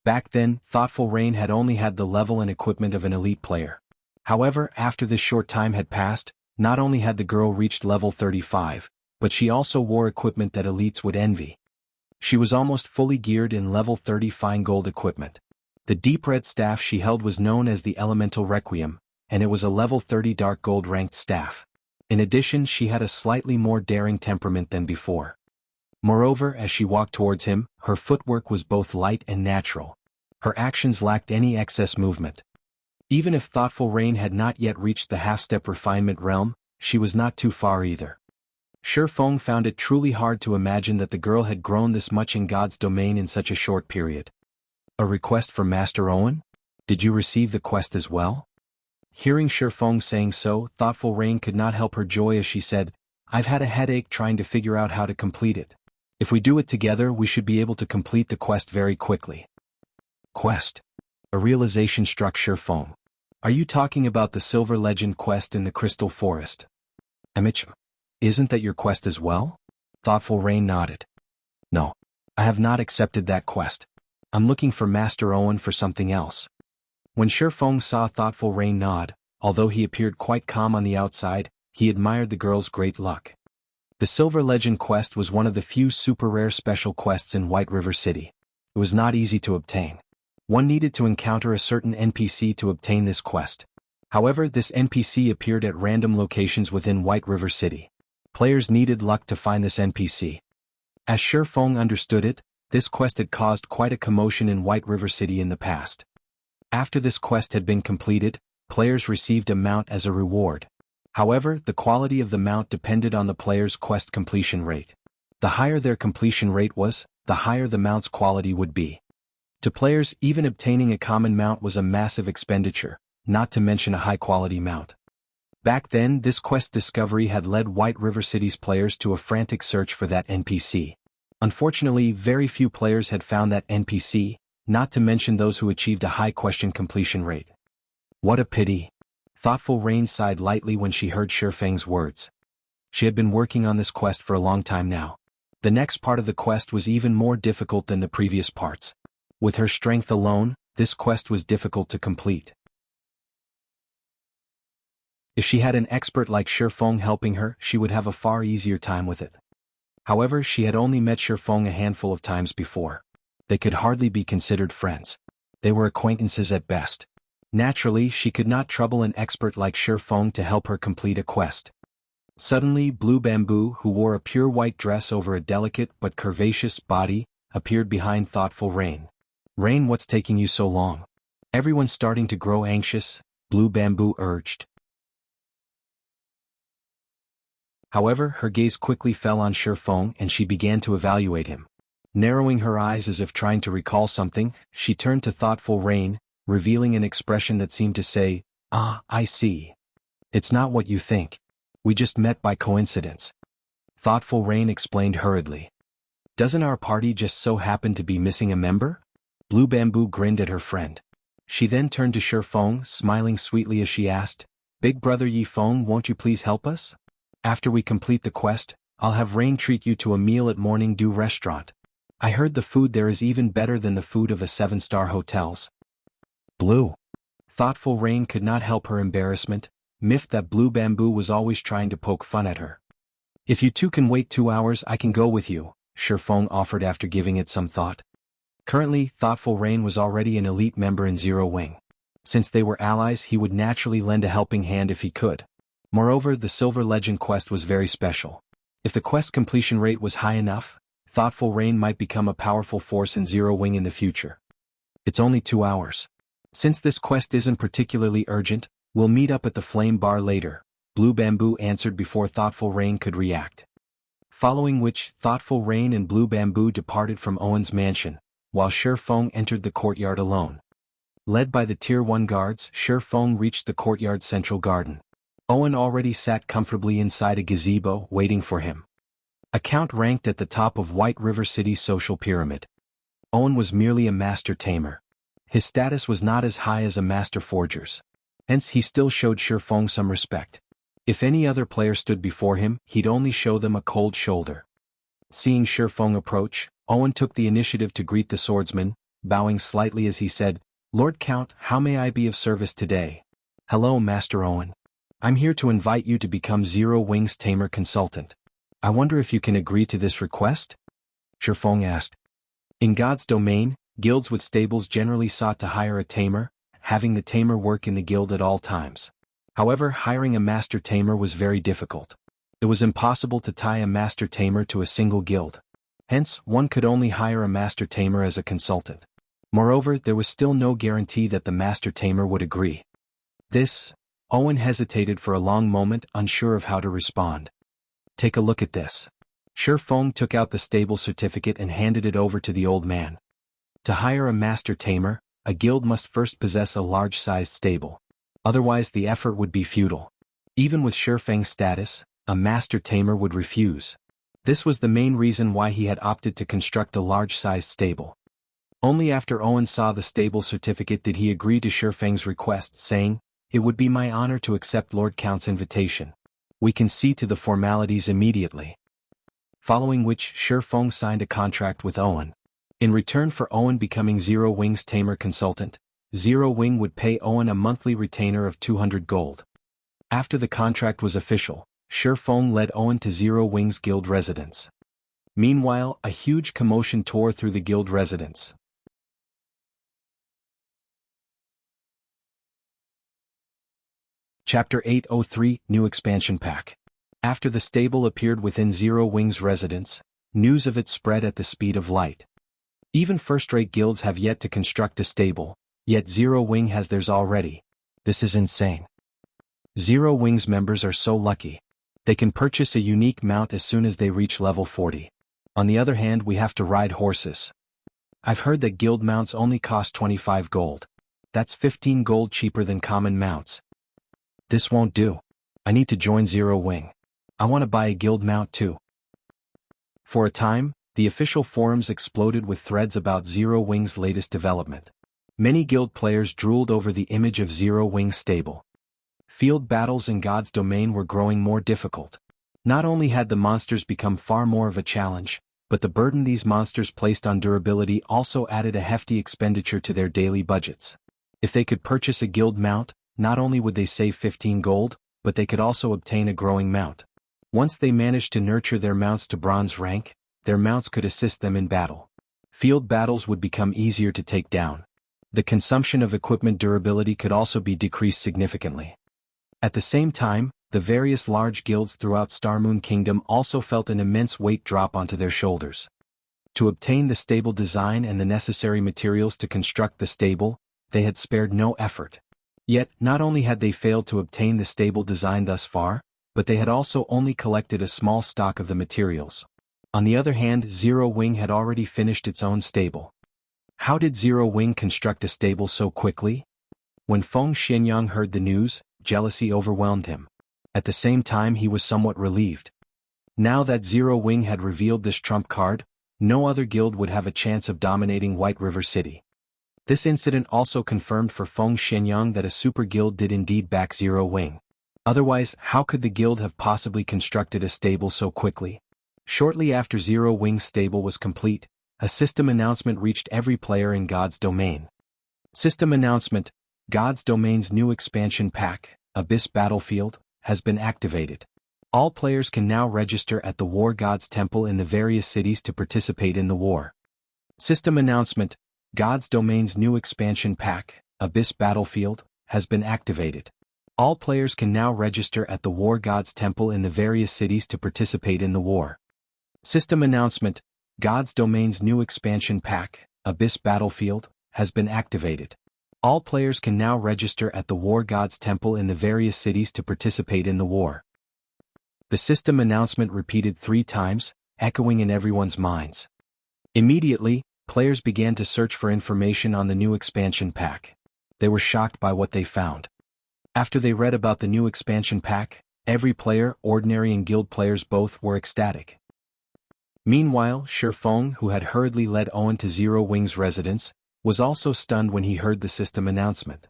Back then, Thoughtful Rain had only had the level and equipment of an elite player. However, after this short time had passed, not only had the girl reached level 35, but she also wore equipment that elites would envy. She was almost fully geared in level 30 fine gold equipment. The deep red staff she held was known as the Elemental Requiem, and it was a level 30 dark gold ranked staff. In addition, she had a slightly more daring temperament than before. Moreover, as she walked towards him, her footwork was both light and natural. Her actions lacked any excess movement. Even if Thoughtful Rain had not yet reached the half-step refinement realm, she was not too far either. Feng found it truly hard to imagine that the girl had grown this much in God's domain in such a short period. A request for Master Owen? Did you receive the quest as well? Hearing Feng saying so, Thoughtful Rain could not help her joy as she said, I've had a headache trying to figure out how to complete it. If we do it together, we should be able to complete the quest very quickly. Quest. A realization struck Feng. Are you talking about the Silver Legend quest in the Crystal Forest? Isn't that your quest as well? Thoughtful Rain nodded. No. I have not accepted that quest. I'm looking for Master Owen for something else. When Feng saw Thoughtful Rain nod, although he appeared quite calm on the outside, he admired the girl's great luck. The Silver Legend quest was one of the few super-rare special quests in White River City. It was not easy to obtain. One needed to encounter a certain NPC to obtain this quest. However, this NPC appeared at random locations within White River City. Players needed luck to find this NPC. As Feng understood it, this quest had caused quite a commotion in White River City in the past. After this quest had been completed, players received a mount as a reward. However, the quality of the mount depended on the player's quest completion rate. The higher their completion rate was, the higher the mount's quality would be. To players, even obtaining a common mount was a massive expenditure, not to mention a high-quality mount. Back then, this quest discovery had led White River City's players to a frantic search for that NPC. Unfortunately, very few players had found that NPC, not to mention those who achieved a high question completion rate. What a pity. Thoughtful Rain sighed lightly when she heard Feng's words. She had been working on this quest for a long time now. The next part of the quest was even more difficult than the previous parts. With her strength alone, this quest was difficult to complete. If she had an expert like Feng helping her, she would have a far easier time with it. However, she had only met Feng a handful of times before. They could hardly be considered friends. They were acquaintances at best. Naturally, she could not trouble an expert like Feng to help her complete a quest. Suddenly, Blue Bamboo, who wore a pure white dress over a delicate but curvaceous body, appeared behind Thoughtful Rain. Rain, what's taking you so long? Everyone's starting to grow anxious, Blue Bamboo urged. However, her gaze quickly fell on Feng and she began to evaluate him. Narrowing her eyes as if trying to recall something, she turned to Thoughtful Rain, revealing an expression that seemed to say, "Ah, I see. It's not what you think. We just met by coincidence." Thoughtful Rain explained hurriedly. Doesn't our party just so happen to be missing a member? Blue Bamboo grinned at her friend. She then turned to Shi Feng, smiling sweetly as she asked, "Big brother Yi Feng, won't you please help us? After we complete the quest, I'll have Rain treat you to a meal at Morning Dew restaurant. I heard the food there is even better than the food of a 7-star hotels." Blue. Thoughtful Rain could not help her embarrassment, miffed that Blue Bamboo was always trying to poke fun at her. "If you two can wait 2 hours, I can go with you," Shi Feng offered after giving it some thought. Currently, Thoughtful Rain was already an elite member in Zero Wing. Since they were allies, he would naturally lend a helping hand if he could. Moreover, the Silver Legend quest was very special. If the quest completion rate was high enough, Thoughtful Rain might become a powerful force in Zero Wing in the future. "It's only 2 hours. Since this quest isn't particularly urgent, we'll meet up at the Flame Bar later," Blue Bamboo answered before Thoughtful Rain could react. Following which, Thoughtful Rain and Blue Bamboo departed from Owen's mansion, while Shi Feng entered the courtyard alone. Led by the Tier 1 guards, Shi Feng reached the courtyard's central garden. Owen already sat comfortably inside a gazebo, waiting for him. Account ranked at the top of White River City's social pyramid. Owen was merely a master tamer. His status was not as high as a master forger's. Hence he still showed Shi Feng some respect. If any other player stood before him, he'd only show them a cold shoulder. Seeing Shi Feng approach, Owen took the initiative to greet the swordsman, bowing slightly as he said, "Lord Count, how may I be of service today?" "Hello, Master Owen. I'm here to invite you to become Zero Wing's tamer consultant. I wonder if you can agree to this request?" Shi Feng asked. In God's domain, guilds with stables generally sought to hire a tamer, having the tamer work in the guild at all times. However, hiring a master tamer was very difficult. It was impossible to tie a master tamer to a single guild. Hence, one could only hire a master tamer as a consultant. Moreover, there was still no guarantee that the master tamer would agree. Owen hesitated for a long moment, unsure of how to respond. "Take a look at this." Shi Feng took out the stable certificate and handed it over to the old man. To hire a master tamer, a guild must first possess a large-sized stable. Otherwise the effort would be futile. Even with Shi Feng's status, a master tamer would refuse. This was the main reason why he had opted to construct a large-sized stable. Only after Owen saw the stable certificate did he agree to Shi Feng's request, saying, "It would be my honor to accept Lord Count's invitation. We can see to the formalities immediately." Following which, Shi Feng signed a contract with Owen. In return for Owen becoming Zero Wing's tamer consultant, Zero Wing would pay Owen a monthly retainer of 200 gold. After the contract was official, Shi Feng led Owen to Zero Wing's guild residence. Meanwhile, a huge commotion tore through the guild residence. Chapter 803, New Expansion Pack. After the stable appeared within Zero Wing's residence, news of it spread at the speed of light. Even first-rate guilds have yet to construct a stable, yet Zero Wing has theirs already. This is insane. Zero Wing's members are so lucky. They can purchase a unique mount as soon as they reach level 40. On the other hand, we have to ride horses. I've heard that guild mounts only cost 25 gold. That's 15 gold cheaper than common mounts. This won't do. I need to join Zero Wing. I want to buy a guild mount too. For a time, the official forums exploded with threads about Zero Wing's latest development. Many guild players drooled over the image of Zero Wing's stable. Field battles in God's domain were growing more difficult. Not only had the monsters become far more of a challenge, but the burden these monsters placed on durability also added a hefty expenditure to their daily budgets. If they could purchase a guild mount, not only would they save 15 gold, but they could also obtain a growing mount. Once they managed to nurture their mounts to bronze rank, their mounts could assist them in battle. Field battles would become easier to take down. The consumption of equipment durability could also be decreased significantly. At the same time, the various large guilds throughout Starmoon Kingdom also felt an immense weight drop onto their shoulders. To obtain the stable design and the necessary materials to construct the stable, they had spared no effort. Yet, not only had they failed to obtain the stable design thus far, but they had also only collected a small stock of the materials. On the other hand, Zero Wing had already finished its own stable. How did Zero Wing construct a stable so quickly? When Feng Xianyang heard the news, jealousy overwhelmed him. At the same time, he was somewhat relieved. Now that Zero Wing had revealed this trump card, no other guild would have a chance of dominating White River City. This incident also confirmed for Feng Shenyang that a super guild did indeed back Zero Wing. Otherwise, how could the guild have possibly constructed a stable so quickly? Shortly after Zero Wing's stable was complete, a system announcement reached every player in God's Domain. System announcement: God's Domain's new expansion pack, Abyss Battlefield, has been activated. All players can now register at the War God's Temple in the various cities to participate in the war. System announcement: God's Domain's new expansion pack, Abyss Battlefield, has been activated. All players can now register at the War God's Temple in the various cities to participate in the war. System announcement: God's Domain's new expansion pack, Abyss Battlefield, has been activated. All players can now register at the War God's Temple in the various cities to participate in the war. The system announcement repeated 3 times, echoing in everyone's minds. Immediately, players began to search for information on the new expansion pack. They were shocked by what they found. After they read about the new expansion pack, every player, ordinary and guild players both, were ecstatic. Meanwhile, Feng, who had hurriedly led Owen to Zero Wing's residence, was also stunned when he heard the system announcement.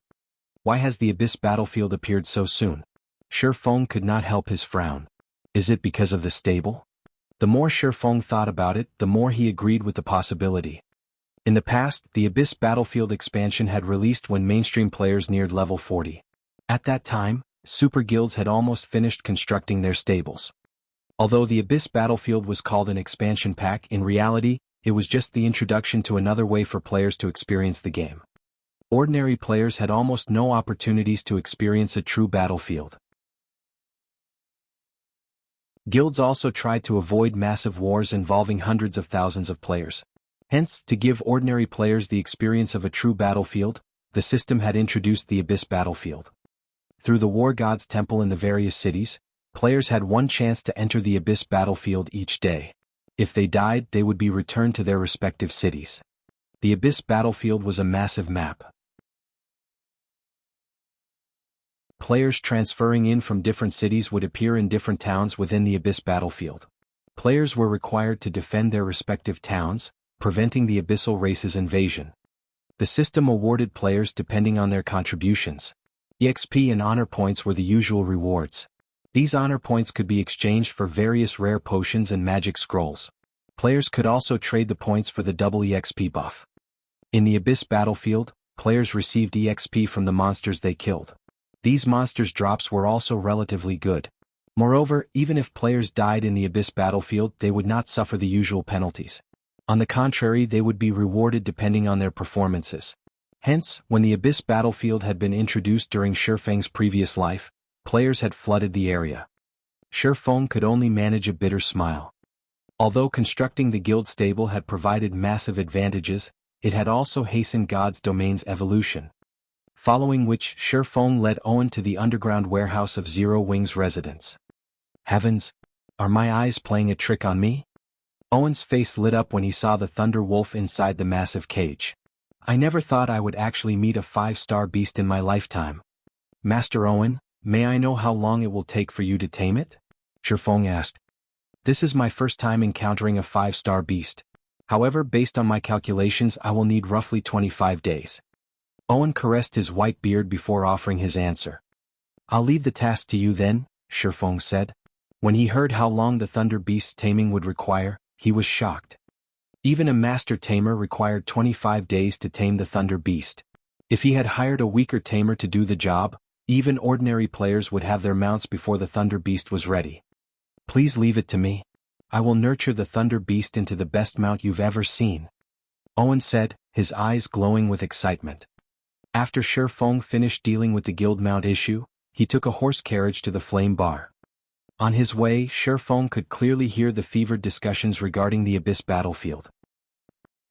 Why has the Abyss Battlefield appeared so soon? Feng could not help his frown. Is it because of the stable? The more Feng thought about it, the more he agreed with the possibility. In the past, the Abyss Battlefield expansion had released when mainstream players neared level 40. At that time, super guilds had almost finished constructing their stables. Although the Abyss Battlefield was called an expansion pack, in reality, it was just the introduction to another way for players to experience the game. Ordinary players had almost no opportunities to experience a true battlefield. Guilds also tried to avoid massive wars involving hundreds of thousands of players. Hence, to give ordinary players the experience of a true battlefield, the system had introduced the Abyss Battlefield. Through the War God's Temple in the various cities, players had one chance to enter the Abyss Battlefield each day. If they died, they would be returned to their respective cities. The Abyss Battlefield was a massive map. Players transferring in from different cities would appear in different towns within the Abyss Battlefield. Players were required to defend their respective towns, preventing the abyssal race's invasion. The system awarded players depending on their contributions. EXP and honor points were the usual rewards. These honor points could be exchanged for various rare potions and magic scrolls. Players could also trade the points for the double EXP buff. In the Abyss Battlefield, players received EXP from the monsters they killed. These monsters' drops were also relatively good. Moreover, even if players died in the Abyss Battlefield, they would not suffer the usual penalties. On the contrary, they would be rewarded depending on their performances. Hence, when the Abyss Battlefield had been introduced during Feng's previous life, players had flooded the area. Feng could only manage a bitter smile. Although constructing the guild stable had provided massive advantages, it had also hastened God's Domain's evolution. Following which, Feng led Owen to the underground warehouse of Zero Wing's residence. Heavens! Are my eyes playing a trick on me? Owen's face lit up when he saw the Thunder Wolf inside the massive cage. I never thought I would actually meet a 5-star beast in my lifetime. Master Owen, may I know how long it will take for you to tame it? Feng asked. This is my first time encountering a 5-star beast. However, based on my calculations, I will need roughly 25 days. Owen caressed his white beard before offering his answer. I'll leave the task to you then, Feng said. When he heard how long the Thunder Beast's taming would require, he was shocked. Even a master tamer required 25 days to tame the Thunder Beast. If he had hired a weaker tamer to do the job, even ordinary players would have their mounts before the Thunder Beast was ready. Please leave it to me. I will nurture the Thunder Beast into the best mount you've ever seen. Owen said, his eyes glowing with excitement. After Feng finished dealing with the guild mount issue, he took a horse carriage to the Flame Bar. On his way, Feng could clearly hear the fevered discussions regarding the Abyss Battlefield.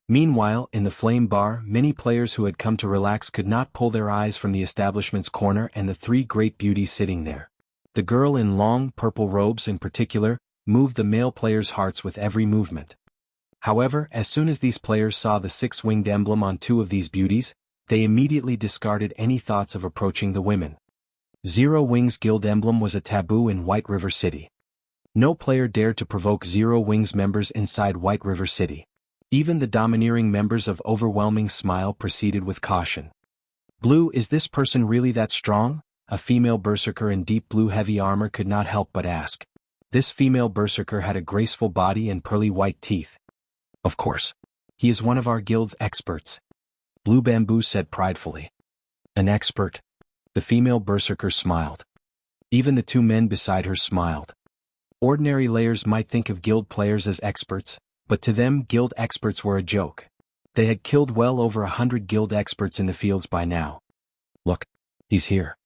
Meanwhile, in the Flame Bar, many players who had come to relax could not pull their eyes from the establishment's corner and the 3 great beauties sitting there. The girl in long, purple robes in particular, moved the male players' hearts with every movement. However, as soon as these players saw the 6-winged emblem on 2 of these beauties, they immediately discarded any thoughts of approaching the women. Zero Wing's guild emblem was a taboo in White River City. No player dared to provoke Zero Wing's members inside White River City. Even the domineering members of Overwhelming Smile proceeded with caution. Blue, is this person really that strong? A female berserker in deep blue heavy armor could not help but ask. This female berserker had a graceful body and pearly white teeth. Of course. He is one of our guild's experts. Blue Bamboo said pridefully. An expert? The female berserker smiled. Even the two men beside her smiled. Ordinary layers might think of guild players as experts, but to them guild experts were a joke. They had killed well over 100 guild experts in the fields by now. Look, he's here.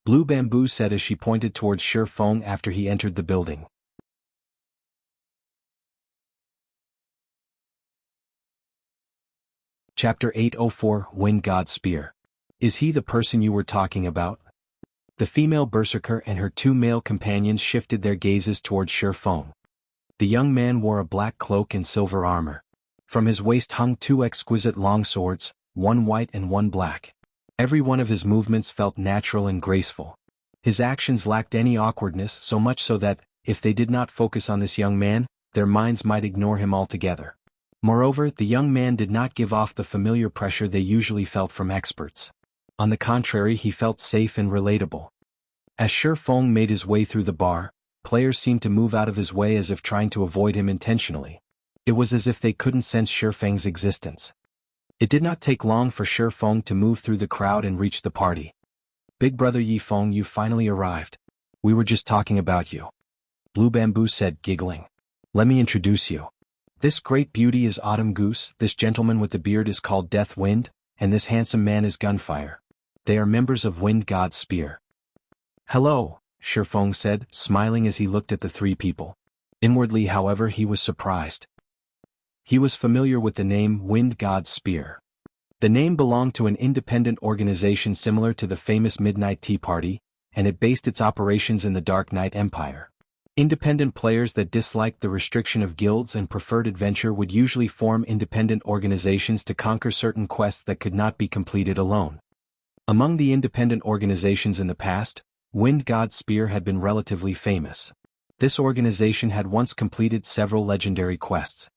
Blue Bamboo said as she pointed towards Feng after he entered the building. Chapter 804 Wind God's Spear. Is he the person you were talking about? The female berserker and her two male companions shifted their gazes towards Feng. The young man wore a black cloak and silver armor. From his waist hung two exquisite long swords, one white and one black. Every one of his movements felt natural and graceful. His actions lacked any awkwardness, so much so that, if they did not focus on this young man, their minds might ignore him altogether. Moreover, the young man did not give off the familiar pressure they usually felt from experts. On the contrary, he felt safe and relatable. As Feng made his way through the bar, players seemed to move out of his way as if trying to avoid him intentionally. It was as if they couldn't sense Feng's existence. It did not take long for Feng to move through the crowd and reach the party. Big brother Feng, you finally arrived. We were just talking about you. Blue Bamboo said, giggling. Let me introduce you. This great beauty is Autumn Goose, this gentleman with the beard is called Death Wind, and this handsome man is Gunfire. They are members of Wind God's Spear. Hello, Feng said, smiling as he looked at the three people. Inwardly, however, he was surprised. He was familiar with the name Wind God's Spear. The name belonged to an independent organization similar to the famous Midnight Tea Party, and it based its operations in the Dark Knight Empire. Independent players that disliked the restriction of guilds and preferred adventure would usually form independent organizations to conquer certain quests that could not be completed alone. Among the independent organizations in the past, Wind God's Spear had been relatively famous. This organization had once completed several legendary quests.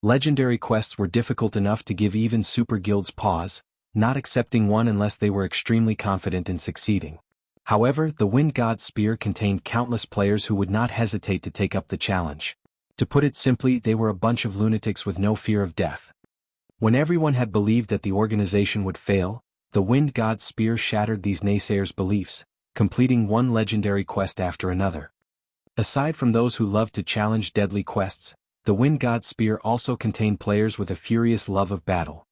Legendary quests were difficult enough to give even super guilds pause, not accepting one unless they were extremely confident in succeeding. However, the Wind God's Spear contained countless players who would not hesitate to take up the challenge. To put it simply, they were a bunch of lunatics with no fear of death. When everyone had believed that the organization would fail, the Wind God's Spear shattered these naysayers' beliefs, completing one legendary quest after another. Aside from those who loved to challenge deadly quests, the Wind God's Spear also contained players with a furious love of battle.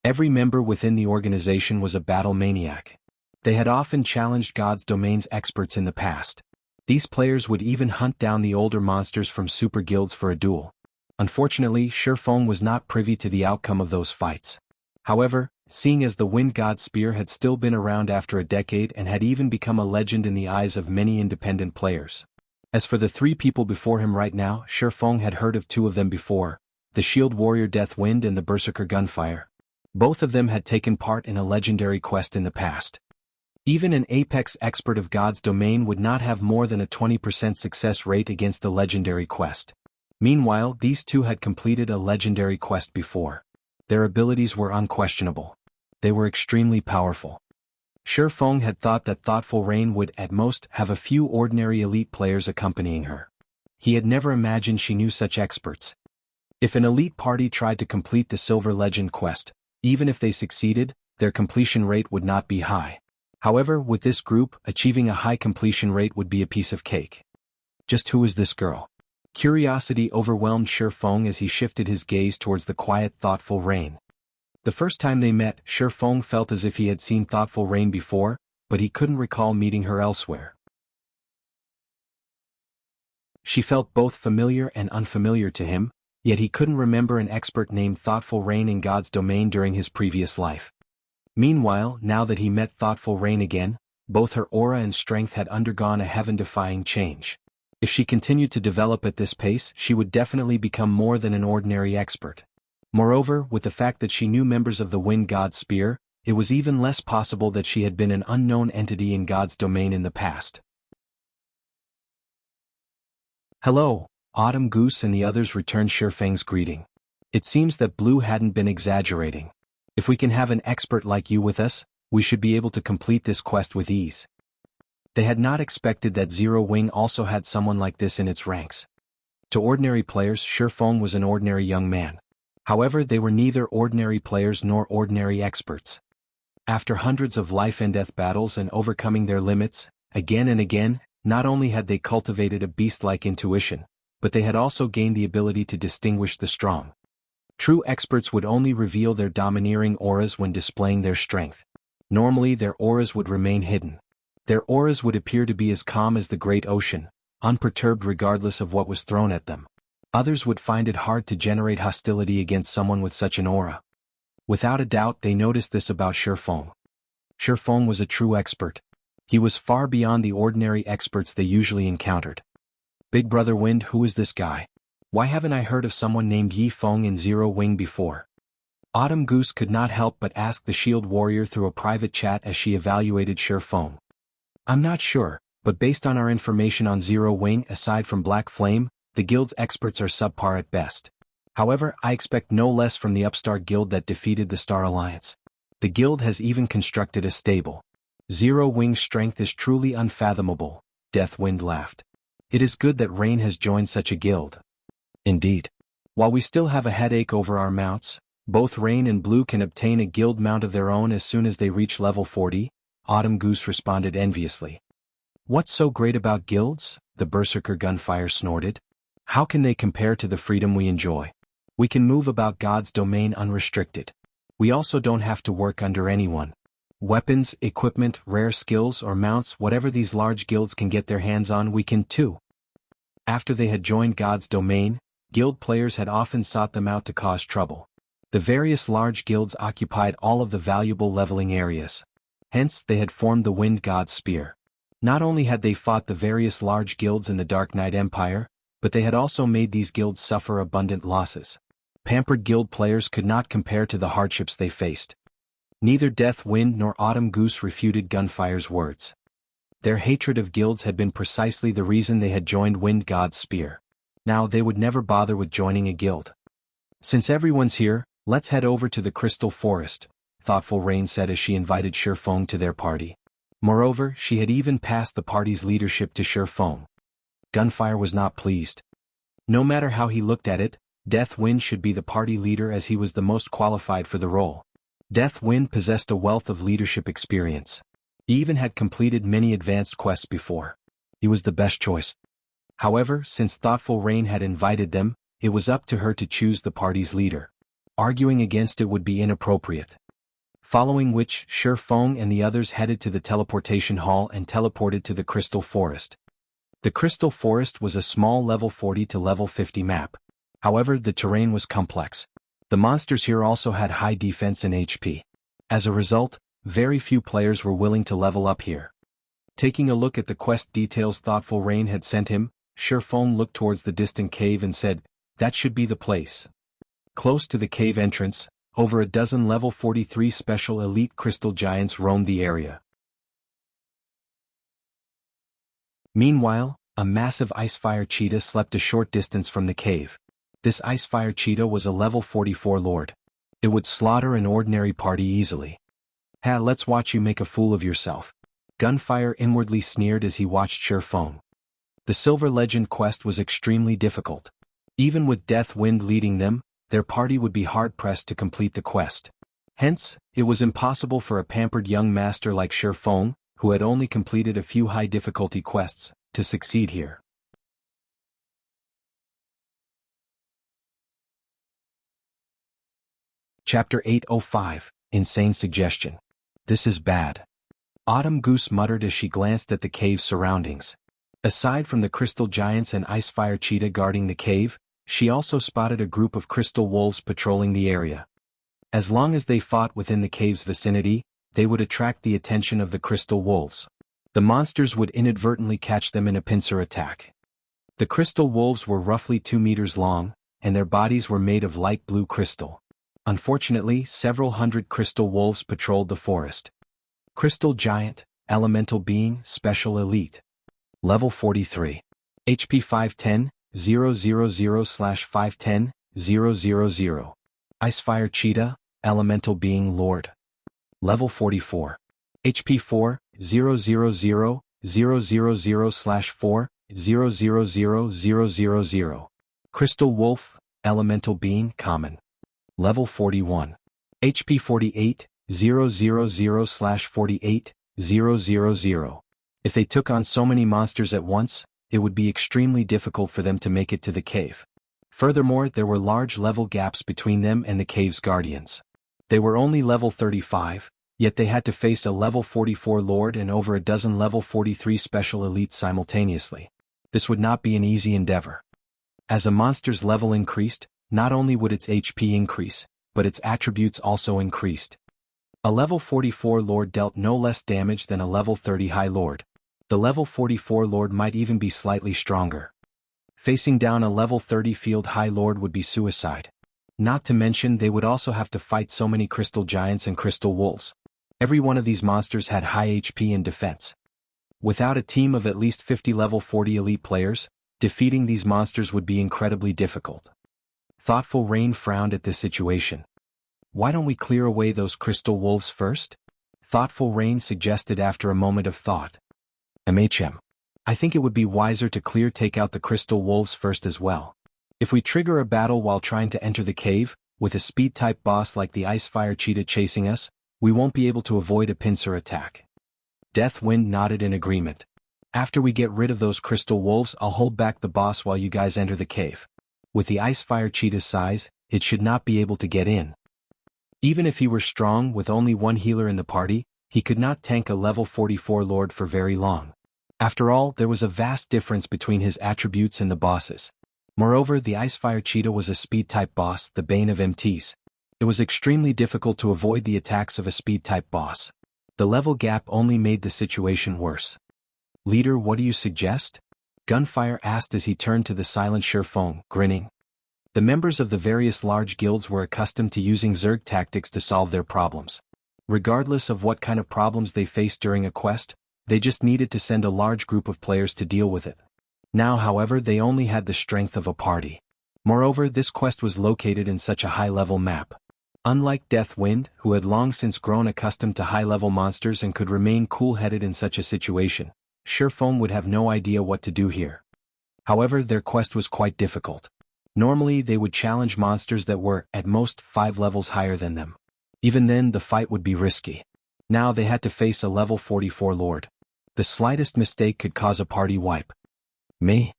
Every member within the organization was a battle maniac. They had often challenged God's Domain's experts in the past. These players would even hunt down the older monsters from super guilds for a duel. Unfortunately, Feng was not privy to the outcome of those fights. However, seeing as the Wind God's Spear had still been around after a decade and had even become a legend in the eyes of many independent players. As for the three people before him right now, Feng had heard of two of them before, the Shield Warrior Death Wind and the Berserker Gunfire. Both of them had taken part in a legendary quest in the past. Even an apex expert of God's Domain would not have more than a 20% success rate against a legendary quest. Meanwhile, these two had completed a legendary quest before. Their abilities were unquestionable. They were extremely powerful. Feng had thought that Thoughtful Rain would at most have a few ordinary elite players accompanying her. He had never imagined she knew such experts. If an elite party tried to complete the Silver Legend quest, even if they succeeded, their completion rate would not be high. However, with this group, achieving a high completion rate would be a piece of cake. Just who is this girl? Curiosity overwhelmed Feng as he shifted his gaze towards the quiet, Thoughtful Rain. The first time they met, Feng felt as if he had seen Thoughtful Rain before, but he couldn't recall meeting her elsewhere. She felt both familiar and unfamiliar to him, yet he couldn't remember an expert named Thoughtful Rain in God's Domain during his previous life. Meanwhile, now that he met Thoughtful Rain again, both her aura and strength had undergone a heaven-defying change. If she continued to develop at this pace, she would definitely become more than an ordinary expert. Moreover, with the fact that she knew members of the Wind God's Spear, it was even less possible that she had been an unknown entity in God's Domain in the past. Hello, Autumn Goose and the others returned Feng's greeting. It seems that Blue hadn't been exaggerating. If we can have an expert like you with us, we should be able to complete this quest with ease. They had not expected that Zero Wing also had someone like this in its ranks. To ordinary players, Feng was an ordinary young man. However, they were neither ordinary players nor ordinary experts. After hundreds of life-and-death battles and overcoming their limits, again and again, not only had they cultivated a beast-like intuition, but they had also gained the ability to distinguish the strong. True experts would only reveal their domineering auras when displaying their strength. Normally their auras would remain hidden. Their auras would appear to be as calm as the great ocean, unperturbed regardless of what was thrown at them. Others would find it hard to generate hostility against someone with such an aura. Without a doubt they noticed this about Feng. Feng was a true expert. He was far beyond the ordinary experts they usually encountered. Big Brother Wind, who is this guy? Why haven't I heard of someone named Feng in Zero Wing before? Autumn Goose could not help but ask the Shield Warrior through a private chat as she evaluated Feng. I'm not sure, but based on our information on Zero Wing, aside from Black Flame, the guild's experts are subpar at best. However, I expect no less from the upstart guild that defeated the Star Alliance. The guild has even constructed a stable. Zero Wing's strength is truly unfathomable, Deathwind laughed. It is good that Rain has joined such a guild. Indeed. While we still have a headache over our mounts, both Rain and Blue can obtain a guild mount of their own as soon as they reach level 40, Autumn Goose responded enviously. What's so great about guilds? The Berserker Gunfire snorted. How can they compare to the freedom we enjoy? We can move about God's domain unrestricted. We also don't have to work under anyone. Weapons, equipment, rare skills or mounts, whatever these large guilds can get their hands on, we can too. After they had joined God's domain, guild players had often sought them out to cause trouble. The various large guilds occupied all of the valuable leveling areas. Hence, they had formed the Wind God's Spear. Not only had they fought the various large guilds in the Dark Knight Empire, but they had also made these guilds suffer abundant losses. Pampered guild players could not compare to the hardships they faced. Neither Deathwind nor Autumn Goose refuted Gunfire's words. Their hatred of guilds had been precisely the reason they had joined Wind God's Spear. Now they would never bother with joining a guild. Since everyone's here, let's head over to the Crystal Forest, Thoughtful Rain said as she invited Feng to their party. Moreover, she had even passed the party's leadership to Feng. Gunfire was not pleased. No matter how he looked at it, Deathwind should be the party leader as he was the most qualified for the role. Deathwind possessed a wealth of leadership experience. He even had completed many advanced quests before. He was the best choice. However, since Thoughtful Rain had invited them, it was up to her to choose the party's leader. Arguing against it would be inappropriate. Following which, Feng and the others headed to the teleportation hall and teleported to the Crystal Forest. The Crystal Forest was a small level 40 to level 50 map. However, the terrain was complex. The monsters here also had high defense and HP. As a result, very few players were willing to level up here. Taking a look at the quest details Thoughtful Rain had sent him, Feng looked towards the distant cave and said, "That should be the place." Close to the cave entrance, over a dozen level 43 special elite crystal giants roamed the area. Meanwhile, a massive Icefire cheetah slept a short distance from the cave. This Icefire cheetah was a level 44 lord. It would slaughter an ordinary party easily. "Ha, let's watch you make a fool of yourself." Gunfire inwardly sneered as he watched Feng. The Silver Legend quest was extremely difficult. Even with Deathwind leading them, their party would be hard-pressed to complete the quest. Hence, it was impossible for a pampered young master like Feng, who had only completed a few high-difficulty quests, to succeed here. Chapter 805, Insane Suggestion. This is bad. Autumn Goose muttered as she glanced at the cave's surroundings. Aside from the crystal giants and Icefire cheetah guarding the cave, she also spotted a group of crystal wolves patrolling the area. As long as they fought within the cave's vicinity, they would attract the attention of the crystal wolves. The monsters would inadvertently catch them in a pincer attack. The crystal wolves were roughly 2 meters long, and their bodies were made of light blue crystal. Unfortunately, several hundred crystal wolves patrolled the forest. Crystal Giant, Elemental Being, Special Elite. Level 43. HP 510, 000/510, 000. Icefire Cheetah, Elemental Being Lord. Level 44. HP 4, 000/4, 000. Crystal Wolf, Elemental Being Common. Level 41. HP 48, 000/48, 000. If they took on so many monsters at once, it would be extremely difficult for them to make it to the cave. Furthermore, there were large level gaps between them and the cave's guardians. They were only level 35, yet they had to face a level 44 Lord and over a dozen level 43 special elites simultaneously. This would not be an easy endeavor. As a monster's level increased, not only would its HP increase, but its attributes also increased. A level 44 Lord dealt no less damage than a level 30 High Lord. The level 44 Lord might even be slightly stronger. Facing down a level 30 Field High Lord would be suicide. Not to mention they would also have to fight so many Crystal Giants and Crystal Wolves. Every one of these monsters had high HP and defense. Without a team of at least 50 level 40 elite players, defeating these monsters would be incredibly difficult. Thoughtful Rain frowned at this situation. Why don't we clear away those Crystal Wolves first? Thoughtful Rain suggested after a moment of thought. I think it would be wiser to take out the Crystal Wolves first as well. If we trigger a battle while trying to enter the cave, with a speed-type boss like the Icefire Cheetah chasing us, we won't be able to avoid a pincer attack. Deathwind nodded in agreement. After we get rid of those Crystal Wolves, I'll hold back the boss while you guys enter the cave. With the Icefire Cheetah's size, it should not be able to get in. Even if he were strong with only one healer in the party, he could not tank a level 44 Lord for very long. After all, there was a vast difference between his attributes and the boss's. Moreover, the Icefire Cheetah was a speed-type boss, the bane of MTs. It was extremely difficult to avoid the attacks of a speed-type boss. The level gap only made the situation worse. Leader, what do you suggest? Gunfire asked as he turned to the silent Feng, grinning. The members of the various large guilds were accustomed to using Zerg tactics to solve their problems. Regardless of what kind of problems they faced during a quest, they just needed to send a large group of players to deal with it. Now, however, they only had the strength of a party. Moreover, this quest was located in such a high-level map. Unlike Deathwind, who had long since grown accustomed to high-level monsters and could remain cool-headed in such a situation, Feng would have no idea what to do here. However, their quest was quite difficult. Normally, they would challenge monsters that were, at most, 5 levels higher than them. Even then, the fight would be risky. Now they had to face a level 44 Lord. The slightest mistake could cause a party wipe. Me?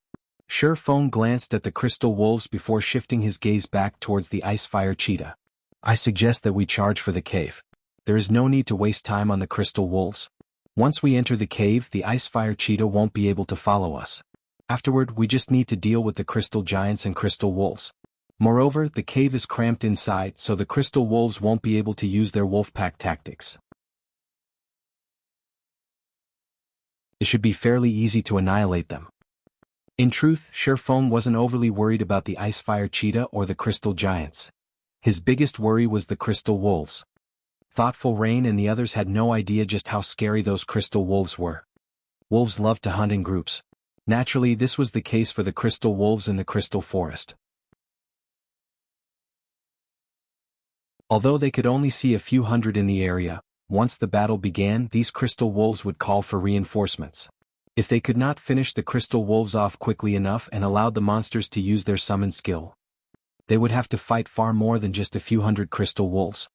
Feng glanced at the Crystal Wolves before shifting his gaze back towards the Icefire Cheetah. I suggest that we charge for the cave. There is no need to waste time on the Crystal Wolves. Once we enter the cave, the Icefire Cheetah won't be able to follow us. Afterward, we just need to deal with the Crystal Giants and Crystal Wolves. Moreover, the cave is cramped inside, so the Crystal Wolves won't be able to use their Wolfpack tactics. It should be fairly easy to annihilate them. In truth, Feng wasn't overly worried about the Icefire Cheetah or the Crystal Giants. His biggest worry was the Crystal Wolves. Thoughtful Rain and the others had no idea just how scary those Crystal Wolves were. Wolves loved to hunt in groups. Naturally, this was the case for the Crystal Wolves in the Crystal Forest. Although they could only see a few hundred in the area, once the battle began, these Crystal Wolves would call for reinforcements. If they could not finish the Crystal Wolves off quickly enough and allowed the monsters to use their summon skill, they would have to fight far more than just a few hundred Crystal Wolves.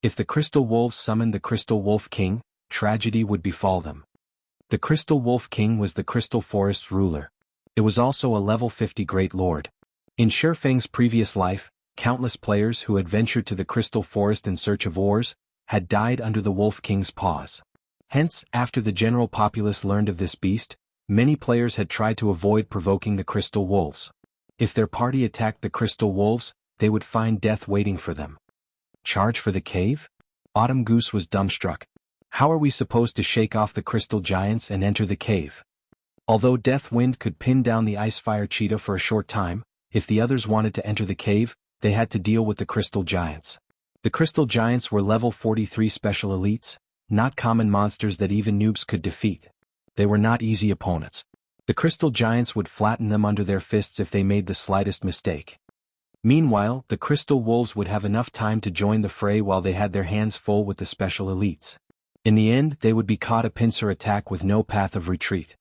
If the Crystal Wolves summoned the Crystal Wolf King, tragedy would befall them. The Crystal Wolf King was the Crystal Forest's ruler. It was also a level 50 Great Lord. In Feng's previous life, countless players who had ventured to the Crystal Forest in search of ores had died under the Wolf King's paws. Hence, after the general populace learned of this beast, many players had tried to avoid provoking the Crystal Wolves. If their party attacked the Crystal Wolves, they would find death waiting for them. Charge for the cave? Autumn Goose was dumbstruck. How are we supposed to shake off the Crystal Giants and enter the cave? Although Deathwind could pin down the Icefire Cheetah for a short time, if the others wanted to enter the cave, they had to deal with the Crystal Giants. The Crystal Giants were level 43 special elites, not common monsters that even noobs could defeat. They were not easy opponents. The Crystal Giants would flatten them under their fists if they made the slightest mistake. Meanwhile, the crystal wolves would have enough time to join the fray while they had their hands full with the special elites. In the end, they would be caught a pincer attack with no path of retreat.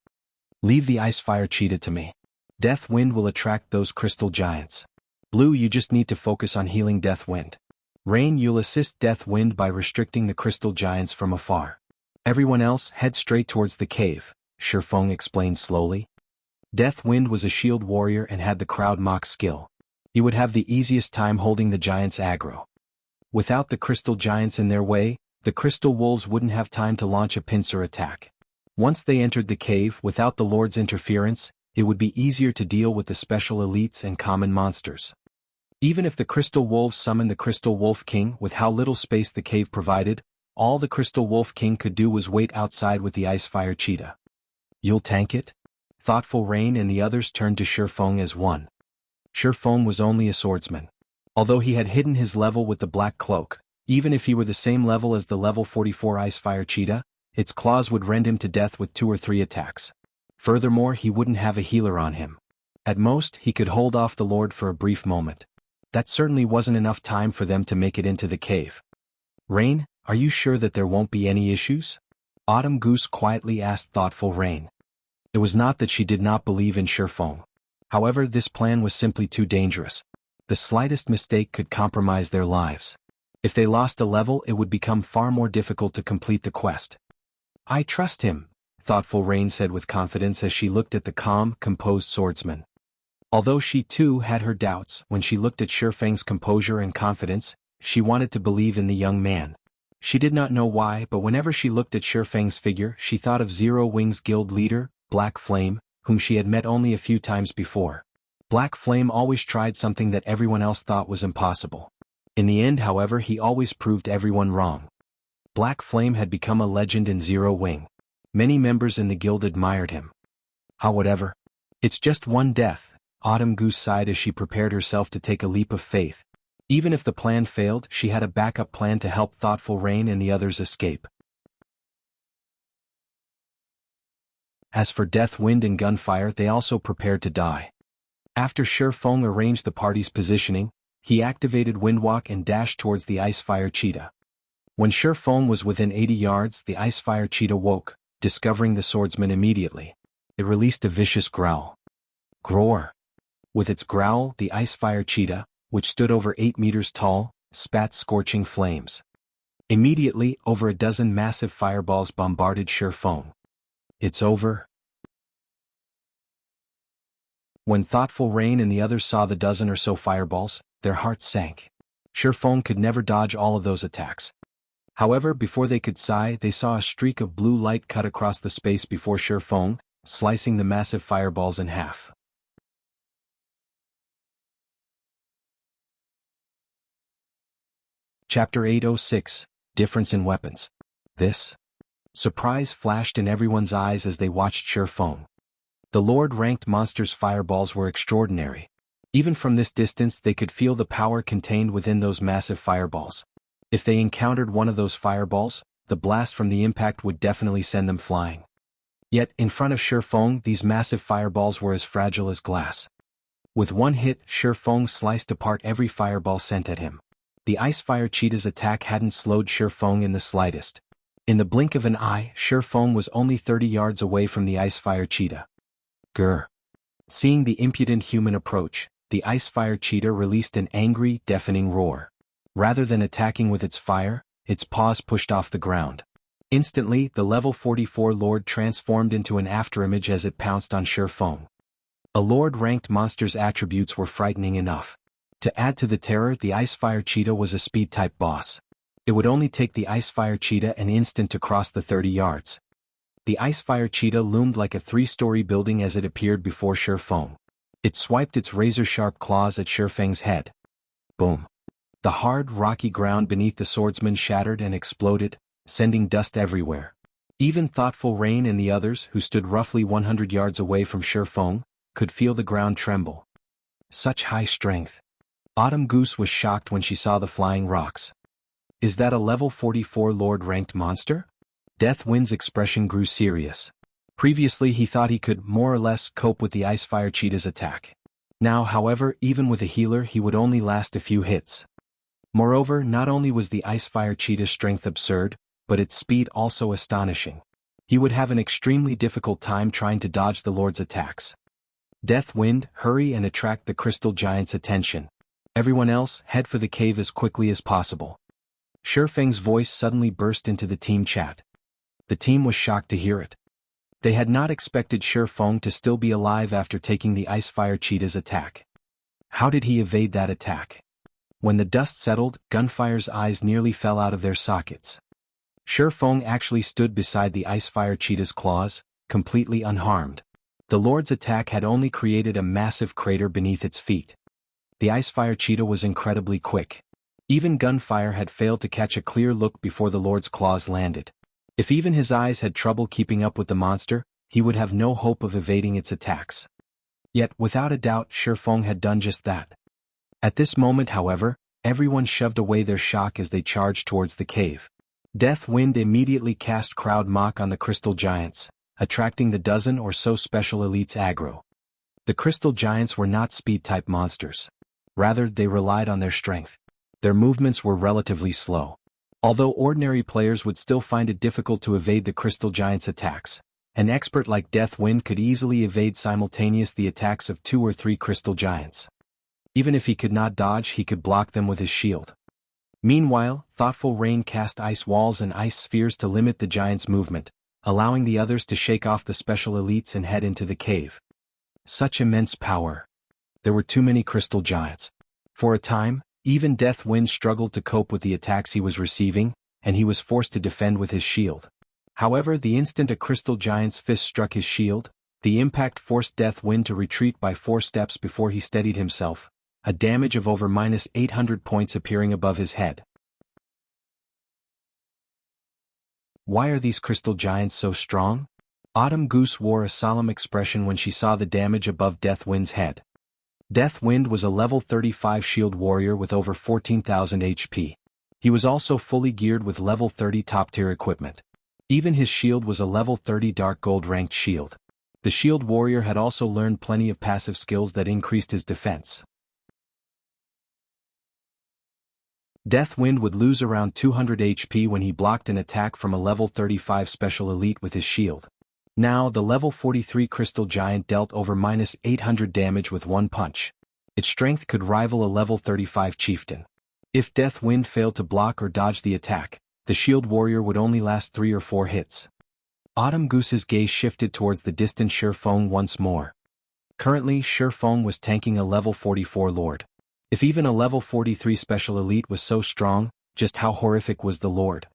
Leave the ice fire cheetah to me. Death Wind will attract those crystal giants. Blue, you just need to focus on healing Death Wind. Rain, you'll assist Death Wind by restricting the crystal giants from afar. Everyone else, head straight towards the cave, Feng explained slowly. Death Wind was a shield warrior and had the crowd mock skill. He would have the easiest time holding the giants aggro. Without the crystal giants in their way, the crystal wolves wouldn't have time to launch a pincer attack. Once they entered the cave without the Lord's interference, it would be easier to deal with the special elites and common monsters. Even if the crystal wolves summoned the crystal wolf king, with how little space the cave provided, all the crystal wolf king could do was wait outside with the ice fire cheetah. You'll tank it? Thoughtful Rain and the others turned to Feng as one. Feng was only a swordsman. Although he had hidden his level with the black cloak, even if he were the same level as the level 44 ice fire cheetah, its claws would rend him to death with 2 or 3 attacks. Furthermore, he wouldn't have a healer on him. At most, he could hold off the Lord for a brief moment. That certainly wasn't enough time for them to make it into the cave. Rain, are you sure that there won't be any issues? Autumn Goose quietly asked thoughtful Rain. It was not that she did not believe in Feng. However, this plan was simply too dangerous. The slightest mistake could compromise their lives. If they lost a level, it would become far more difficult to complete the quest. I trust him, thoughtful Rain said with confidence as she looked at the calm, composed swordsman. Although she too had her doubts, when she looked at Feng's composure and confidence, she wanted to believe in the young man. She did not know why, but whenever she looked at Feng's figure, she thought of Zero Wings Guild leader, Black Flame, whom she had met only a few times before. Black Flame always tried something that everyone else thought was impossible. In the end, however, he always proved everyone wrong. Black Flame had become a legend in Zero Wing. Many members in the guild admired him. However, it's just one death, Autumn Goose sighed as she prepared herself to take a leap of faith. Even if the plan failed, she had a backup plan to help thoughtful Rain and the others escape. As for Death Wind and Gunfire, they also prepared to die. After Feng arranged the party's positioning, he activated Windwalk and dashed towards the Ice Fire Cheetah. When Feng was within 80 yards, the Ice Fire Cheetah woke, discovering the swordsman immediately. It released a vicious growl. Groar! With its growl, the Ice Fire Cheetah, which stood over 8 meters tall, spat scorching flames. Immediately, over a dozen massive fireballs bombarded Feng. It's over. When thoughtful Rain and the others saw the dozen or so fireballs, their hearts sank. Feng could never dodge all of those attacks. However, before they could sigh, they saw a streak of blue light cut across the space before Feng, slicing the massive fireballs in half. Chapter 806, Difference in Weapons. This? Surprise flashed in everyone's eyes as they watched Feng. The Lord-ranked monster's fireballs were extraordinary. Even from this distance they could feel the power contained within those massive fireballs. If they encountered one of those fireballs, the blast from the impact would definitely send them flying. Yet, in front of Feng, these massive fireballs were as fragile as glass. With one hit, Feng sliced apart every fireball sent at him. The Ice Fire Cheetah's attack hadn't slowed Feng in the slightest. In the blink of an eye, Feng was only 30 yards away from the Ice Fire Cheetah. Grr! Seeing the impudent human approach, the Ice Fire Cheetah released an angry, deafening roar. Rather than attacking with its fire, its paws pushed off the ground. Instantly, the level 44 Lord transformed into an afterimage as it pounced on Feng. A Lord-ranked monster's attributes were frightening enough. To add to the terror, the Ice Fire Cheetah was a speed-type boss. It would only take the Ice Fire Cheetah an instant to cross the 30 yards. The Ice Fire Cheetah loomed like a 3-story building as it appeared before Feng. It swiped its razor-sharp claws at Feng's head. Boom! The hard, rocky ground beneath the swordsman shattered and exploded, sending dust everywhere. Even thoughtful Rain and the others, who stood roughly 100 yards away from Feng, could feel the ground tremble. Such high strength. Autumn Goose was shocked when she saw the flying rocks. Is that a level 44 Lord-ranked monster? Death Wind's expression grew serious. Previously he thought he could, more or less, cope with the Ice Fire Cheetah's attack. Now, however, even with a healer he would only last a few hits. Moreover, not only was the Icefire Cheetah's strength absurd, but its speed also astonishing. He would have an extremely difficult time trying to dodge the Lord's attacks. Death Wind, hurry and attract the Crystal Giant's attention. Everyone else, head for the cave as quickly as possible. Feng's voice suddenly burst into the team chat. The team was shocked to hear it. They had not expected Feng to still be alive after taking the Icefire Cheetah's attack. How did he evade that attack? When the dust settled, Gunfire's eyes nearly fell out of their sockets. Feng actually stood beside the Icefire Cheetah's claws, completely unharmed. The Lord's attack had only created a massive crater beneath its feet. The Icefire Cheetah was incredibly quick. Even Gunfire had failed to catch a clear look before the Lord's claws landed. If even his eyes had trouble keeping up with the monster, he would have no hope of evading its attacks. Yet, without a doubt, Feng had done just that. At this moment, however, everyone shoved away their shock as they charged towards the cave. Death Wind immediately cast Crowd Mock on the Crystal Giants, attracting the dozen or so special elites aggro. The Crystal Giants were not speed-type monsters. Rather, they relied on their strength. Their movements were relatively slow. Although ordinary players would still find it difficult to evade the Crystal Giant's attacks, an expert like Death Wind could easily evade simultaneously the attacks of 2 or 3 Crystal Giants. Even if he could not dodge, he could block them with his shield. Meanwhile, Thoughtful Rain cast ice walls and ice spheres to limit the giants' movement, allowing the others to shake off the special elites and head into the cave. Such immense power. There were too many Crystal Giants. For a time, even Death Wind struggled to cope with the attacks he was receiving, and he was forced to defend with his shield. However, the instant a Crystal Giant's fist struck his shield, the impact forced Death Wind to retreat by 4 steps before he steadied himself, a damage of over -800 points appearing above his head. Why are these Crystal Giants so strong? Autumn Goose wore a solemn expression when she saw the damage above Death Wind's head. Death Wind was a level 35 shield warrior with over 14,000 HP. He was also fully geared with level 30 top-tier equipment. Even his shield was a level 30 dark gold ranked shield. The shield warrior had also learned plenty of passive skills that increased his defense. Death Wind would lose around 200 HP when he blocked an attack from a level 35 special elite with his shield. Now, the level 43 Crystal Giant dealt over -800 damage with one punch. Its strength could rival a level 35 chieftain. If Death Wind failed to block or dodge the attack, the shield warrior would only last 3 or 4 hits. Autumn Goose's gaze shifted towards the distant Feng once more. Currently, Feng was tanking a level 44 lord. If even a level 43 special elite was so strong, just how horrific was the lord?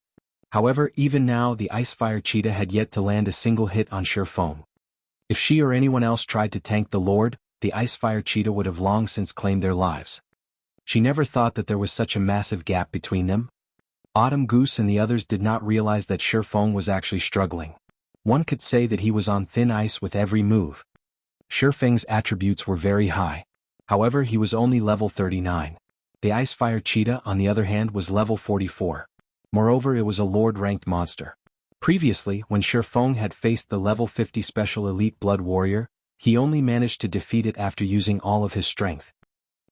However, even now the Icefire Cheetah had yet to land a single hit on Feng. If she or anyone else tried to tank the lord, the Icefire Cheetah would have long since claimed their lives. She never thought that there was such a massive gap between them. Autumn Goose and the others did not realize that Feng was actually struggling. One could say that he was on thin ice with every move. Feng's attributes were very high. However, he was only level 39. The Icefire Cheetah, on the other hand, was level 44. Moreover, it was a lord-ranked monster. Previously, when Feng had faced the level 50 special elite blood warrior, he only managed to defeat it after using all of his strength.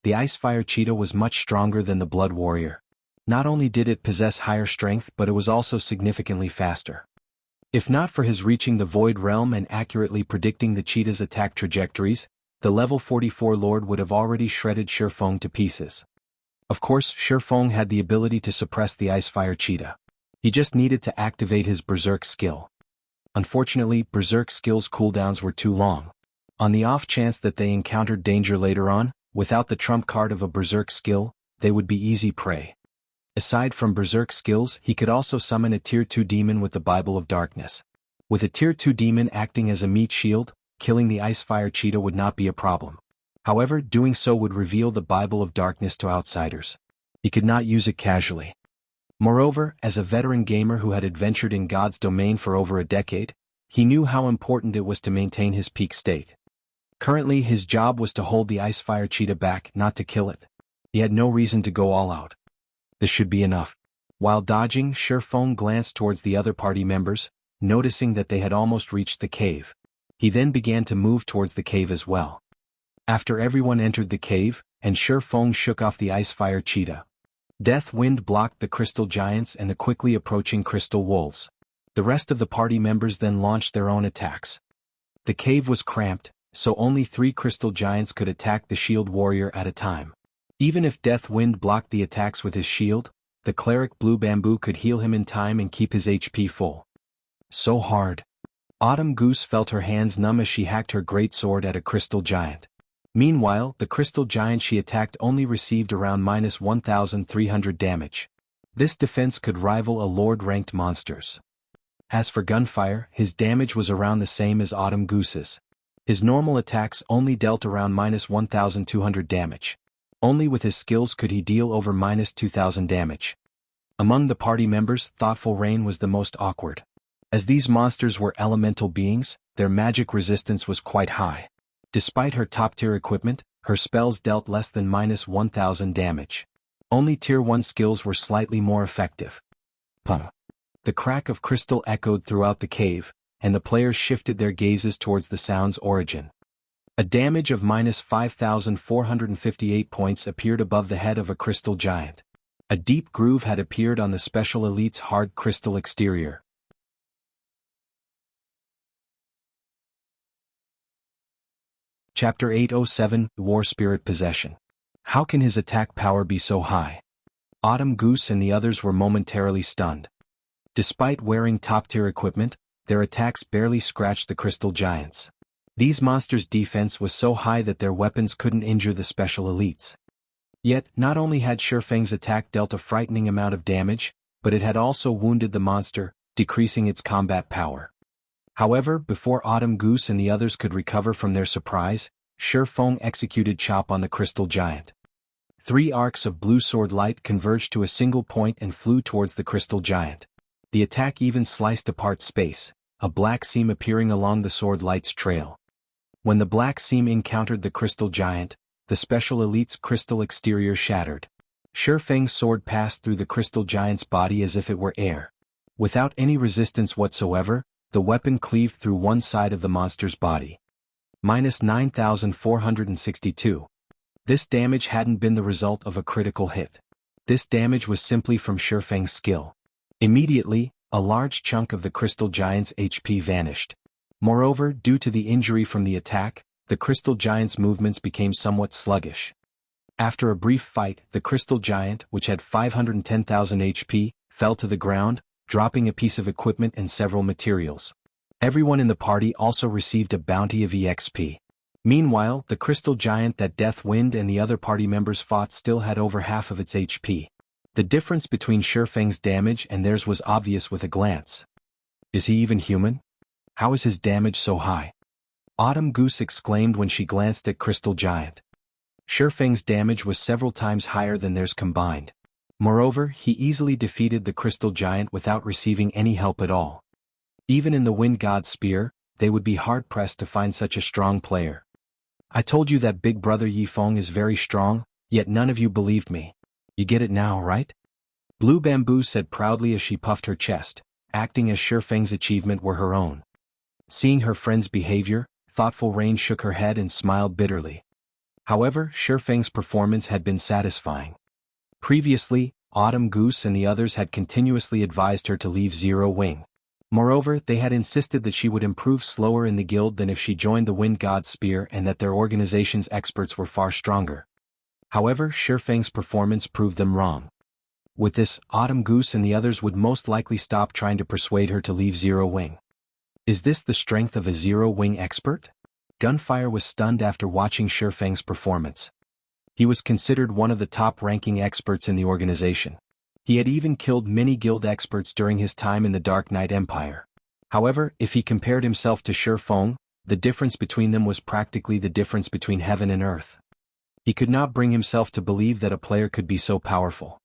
The Icefire Cheetah was much stronger than the blood warrior. Not only did it possess higher strength, but it was also significantly faster. If not for his reaching the Void Realm and accurately predicting the cheetah's attack trajectories, the level 44 lord would have already shredded Feng to pieces. Of course, Feng had the ability to suppress the Icefire Cheetah. He just needed to activate his Berserk skill. Unfortunately, Berserk skill's cooldowns were too long. On the off chance that they encountered danger later on, without the trump card of a Berserk skill, they would be easy prey. Aside from Berserk skills, he could also summon a Tier 2 demon with the Bible of Darkness. With a Tier 2 demon acting as a meat shield, killing the Icefire Cheetah would not be a problem. However, doing so would reveal the Bible of Darkness to outsiders. He could not use it casually. Moreover, as a veteran gamer who had adventured in God's domain for over a decade, he knew how important it was to maintain his peak state. Currently, his job was to hold the Icefire Cheetah back, not to kill it. He had no reason to go all out. This should be enough. While dodging, Feng glanced towards the other party members, noticing that they had almost reached the cave. He then began to move towards the cave as well. After everyone entered the cave, and Feng shook off the ice-fire cheetah. Death Wind blocked the crystal giants and the quickly approaching crystal wolves. The rest of the party members then launched their own attacks. The cave was cramped, so only 3 crystal giants could attack the shield warrior at a time. Even if Death Wind blocked the attacks with his shield, the cleric Blue Bamboo could heal him in time and keep his HP full. So hard. Autumn Goose felt her hands numb as she hacked her greatsword at a crystal giant. Meanwhile, the crystal giant she attacked only received around -1,300 damage. This defense could rival a lord-ranked monster's. As for Gunfire, his damage was around the same as Autumn Goose's. His normal attacks only dealt around -1,200 damage. Only with his skills could he deal over -2,000 damage. Among the party members, Thoughtful Rain was the most awkward. As these monsters were elemental beings, their magic resistance was quite high. Despite her top-tier equipment, her spells dealt less than -1,000 damage. Only Tier 1 skills were slightly more effective. Puh. The crack of crystal echoed throughout the cave, and the players shifted their gazes towards the sound's origin. A damage of -5,458 points appeared above the head of a crystal giant. A deep groove had appeared on the Special Elite's hard crystal exterior. Chapter 807, War Spirit Possession. How can his attack power be so high? Autumn Goose and the others were momentarily stunned. Despite wearing top-tier equipment, their attacks barely scratched the crystal giants. These monsters' defense was so high that their weapons couldn't injure the Special Elites. Yet, not only had Feng's attack dealt a frightening amount of damage, but it had also wounded the monster, decreasing its combat power. However, before Autumn Goose and the others could recover from their surprise, Feng executed Chop on the crystal giant. 3 arcs of blue sword light converged to a single point and flew towards the crystal giant. The attack even sliced apart space, a black seam appearing along the sword light's trail. When the black seam encountered the crystal giant, the Special Elite's crystal exterior shattered. Feng's sword passed through the crystal giant's body as if it were air. Without any resistance whatsoever, the weapon cleaved through one side of the monster's body. -9,462. This damage hadn't been the result of a critical hit. This damage was simply from Feng's skill. Immediately, a large chunk of the crystal giant's HP vanished. Moreover, due to the injury from the attack, the crystal giant's movements became somewhat sluggish. After a brief fight, the crystal giant, which had 510,000 HP, fell to the ground, dropping a piece of equipment and several materials. Everyone in the party also received a bounty of EXP. Meanwhile, the crystal giant that Death Wind and the other party members fought still had over half of its HP. The difference between Feng's damage and theirs was obvious with a glance. Is he even human? How is his damage so high? Autumn Goose exclaimed when she glanced at Crystal Giant. Feng's damage was several times higher than theirs combined. Moreover, he easily defeated the Crystal Giant without receiving any help at all. Even in the Wind God's Spear, they would be hard-pressed to find such a strong player. I told you that Big Brother Feng is very strong, yet none of you believed me. You get it now, right? Blue Bamboo said proudly as she puffed her chest, acting as Feng's achievement were her own. Seeing her friend's behavior, Thoughtful Rain shook her head and smiled bitterly. However, Feng's performance had been satisfying. Previously, Autumn Goose and the others had continuously advised her to leave Zero Wing. Moreover, they had insisted that she would improve slower in the guild than if she joined the Wind God's Spear and that their organization's experts were far stronger. However, Feng's performance proved them wrong. With this, Autumn Goose and the others would most likely stop trying to persuade her to leave Zero Wing. Is this the strength of a Zero Wing expert? Gunfire was stunned after watching Feng's performance. He was considered one of the top-ranking experts in the organization. He had even killed many guild experts during his time in the Dark Knight Empire. However, if he compared himself to Feng, the difference between them was practically the difference between heaven and earth. He could not bring himself to believe that a player could be so powerful.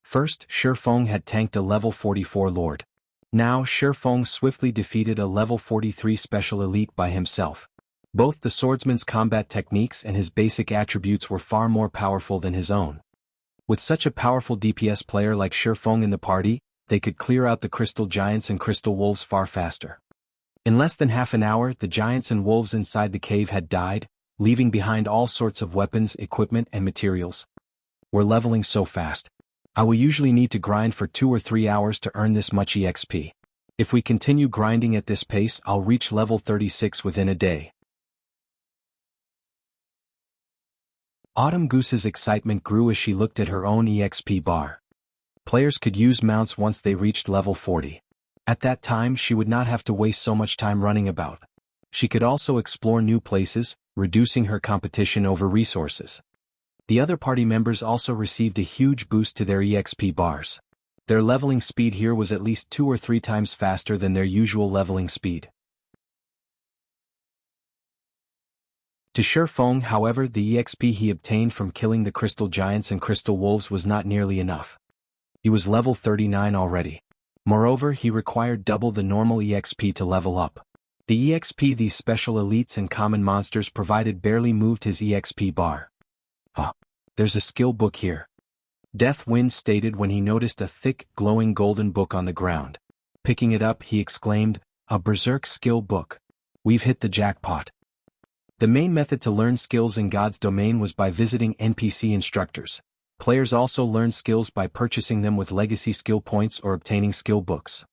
First, Feng had tanked a level 44 lord. Now, Feng swiftly defeated a level 43 special elite by himself. Both the swordsman's combat techniques and his basic attributes were far more powerful than his own. With such a powerful DPS player like Feng in the party, they could clear out the crystal giants and crystal wolves far faster. In less than half an hour, the giants and wolves inside the cave had died, leaving behind all sorts of weapons, equipment, and materials. We're leveling so fast. I will usually need to grind for 2 or 3 hours to earn this much EXP. If we continue grinding at this pace, I'll reach level 36 within a day. Autumn Goose's excitement grew as she looked at her own EXP bar. Players could use mounts once they reached level 40. At that time, she would not have to waste so much time running about. She could also explore new places, reducing her competition over resources. The other party members also received a huge boost to their EXP bars. Their leveling speed here was at least 2 or 3 times faster than their usual leveling speed. To Feng, however, the EXP he obtained from killing the crystal giants and crystal wolves was not nearly enough. He was level 39 already. Moreover, he required double the normal EXP to level up. The EXP these special elites and common monsters provided barely moved his EXP bar. There's a skill book here. Deathwind stated when he noticed a thick, glowing golden book on the ground. Picking it up, he exclaimed, "A berserk skill book. We've hit the jackpot." The main method to learn skills in God's domain was by visiting NPC instructors. Players also learned skills by purchasing them with legacy skill points or obtaining skill books.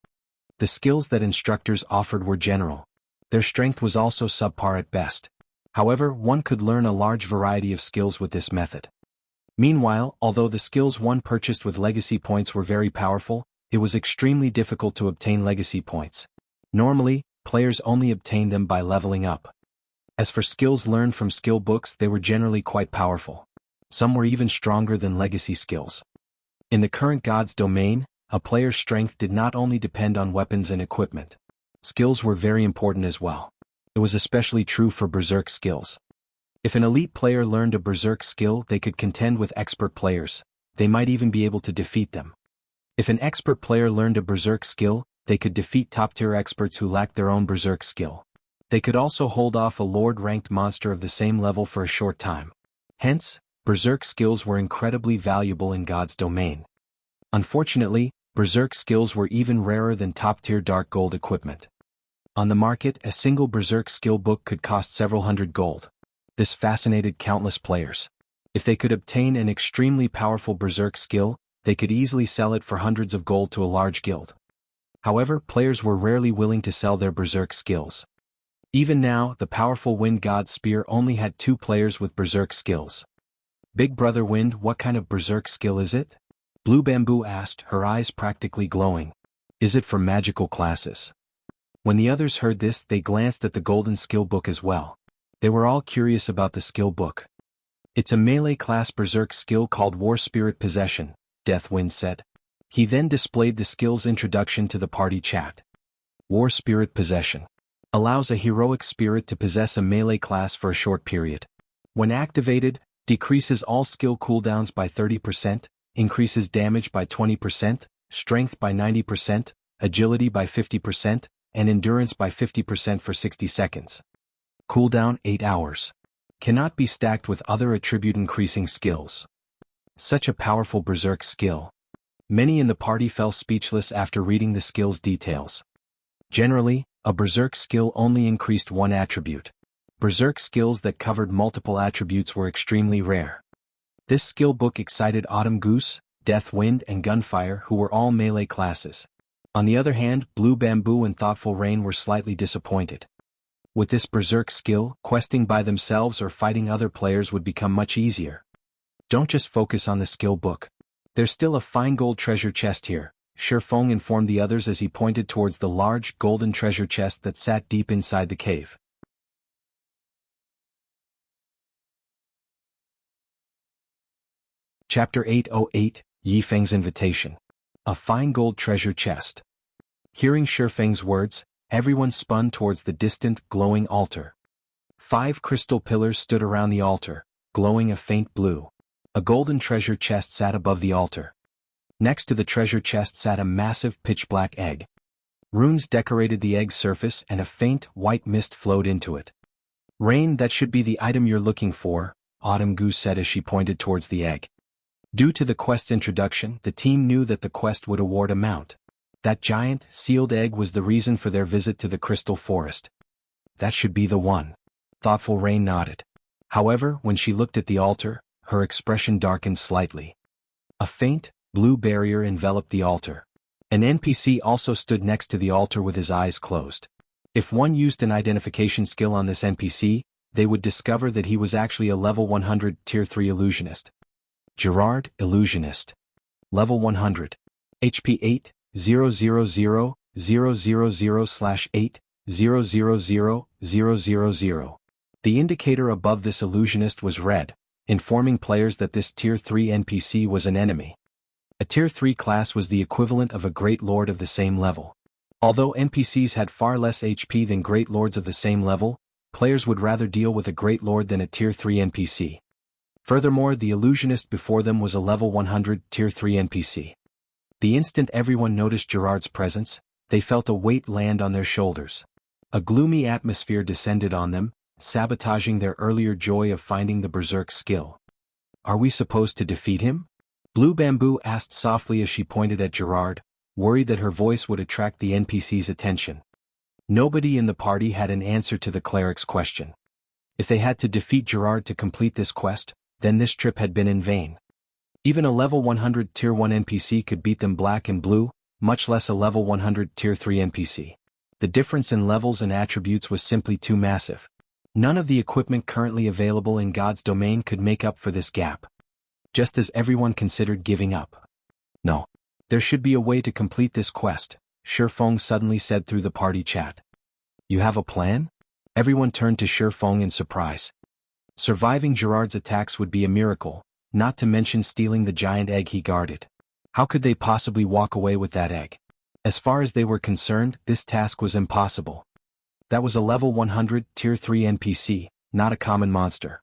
The skills that instructors offered were general. Their strength was also subpar at best. However, one could learn a large variety of skills with this method. Meanwhile, although the skills one purchased with legacy points were very powerful, it was extremely difficult to obtain legacy points. Normally, players only obtained them by leveling up. As for skills learned from skill books, they were generally quite powerful. Some were even stronger than legacy skills. In the current God's domain, a player's strength did not only depend on weapons and equipment. Skills were very important as well. It was especially true for berserk skills. If an elite player learned a berserk skill, they could contend with expert players. They might even be able to defeat them. If an expert player learned a berserk skill, they could defeat top-tier experts who lacked their own berserk skill. They could also hold off a lord-ranked monster of the same level for a short time. Hence, berserk skills were incredibly valuable in God's domain. Unfortunately, berserk skills were even rarer than top-tier dark gold equipment. On the market, a single berserk skill book could cost several hundred gold. This fascinated countless players. If they could obtain an extremely powerful berserk skill, they could easily sell it for hundreds of gold to a large guild. However, players were rarely willing to sell their berserk skills. Even now, the powerful Wind God Spear only had 2 players with berserk skills. "Big Brother Wind, what kind of berserk skill is it?" Blue Bamboo asked, her eyes practically glowing. "Is it for magical classes?" When the others heard this, they glanced at the golden skill book as well. They were all curious about the skill book. "It's a melee class berserk skill called War Spirit Possession," Deathwind said. He then displayed the skill's introduction to the party chat. War Spirit Possession allows a heroic spirit to possess a melee class for a short period. When activated, decreases all skill cooldowns by 30%, increases damage by 20%, strength by 90%, agility by 50%, and endurance by 50% for 60 seconds. Cooldown 8 hours. Cannot be stacked with other attribute-increasing skills. Such a powerful berserk skill. Many in the party fell speechless after reading the skill's details. Generally, a berserk skill only increased one attribute. Berserk skills that covered multiple attributes were extremely rare. This skill book excited Autumn Goose, Deathwind, and Gunfire, who were all melee classes. On the other hand, Blue Bamboo and Thoughtful Rain were slightly disappointed. With this berserk skill, questing by themselves or fighting other players would become much easier. Don't just focus on the skill book. There's still a fine gold treasure chest here, Feng informed the others as he pointed towards the large, golden treasure chest that sat deep inside the cave. Chapter 808, Yifeng's Invitation. A fine gold treasure chest. Hearing Feng's words, everyone spun towards the distant, glowing altar. 5 crystal pillars stood around the altar, glowing a faint blue. A golden treasure chest sat above the altar. Next to the treasure chest sat a massive pitch-black egg. Runes decorated the egg's surface and a faint, white mist flowed into it. "Rain, that should be the item you're looking for," Autumn Goose said as she pointed towards the egg. Due to the quest's introduction, the team knew that the quest would award a mount. That giant, sealed egg was the reason for their visit to the Crystal Forest. "That should be the one." Thoughtful Rain nodded. However, when she looked at the altar, her expression darkened slightly. A faint, blue barrier enveloped the altar. An NPC also stood next to the altar with his eyes closed. If one used an identification skill on this NPC, they would discover that he was actually a level 100 Tier 3 illusionist. Gerard, illusionist. Level 100. HP 8, 000/8, 000/000. The indicator above this illusionist was red, informing players that this Tier 3 NPC was an enemy. A Tier 3 class was the equivalent of a Great Lord of the same level. Although NPCs had far less HP than Great Lords of the same level, players would rather deal with a Great Lord than a Tier 3 NPC. Furthermore, the illusionist before them was a level 100 Tier 3 NPC. The instant everyone noticed Gerard's presence, they felt a weight land on their shoulders. A gloomy atmosphere descended on them, sabotaging their earlier joy of finding the Berserk skill. Are we supposed to defeat him? Blue Bamboo asked softly as she pointed at Gerard, worried that her voice would attract the NPC's attention. Nobody in the party had an answer to the cleric's question. If they had to defeat Gerard to complete this quest, then this trip had been in vain. Even a level 100 Tier 1 NPC could beat them black and blue, much less a level 100 Tier 3 NPC. The difference in levels and attributes was simply too massive. None of the equipment currently available in God's domain could make up for this gap. Just as everyone considered giving up. No. There should be a way to complete this quest, Feng suddenly said through the party chat. You have a plan? Everyone turned to Feng in surprise. Surviving Gerard's attacks would be a miracle, not to mention stealing the giant egg he guarded. How could they possibly walk away with that egg? As far as they were concerned, this task was impossible. That was a level 100 Tier 3 NPC, not a common monster.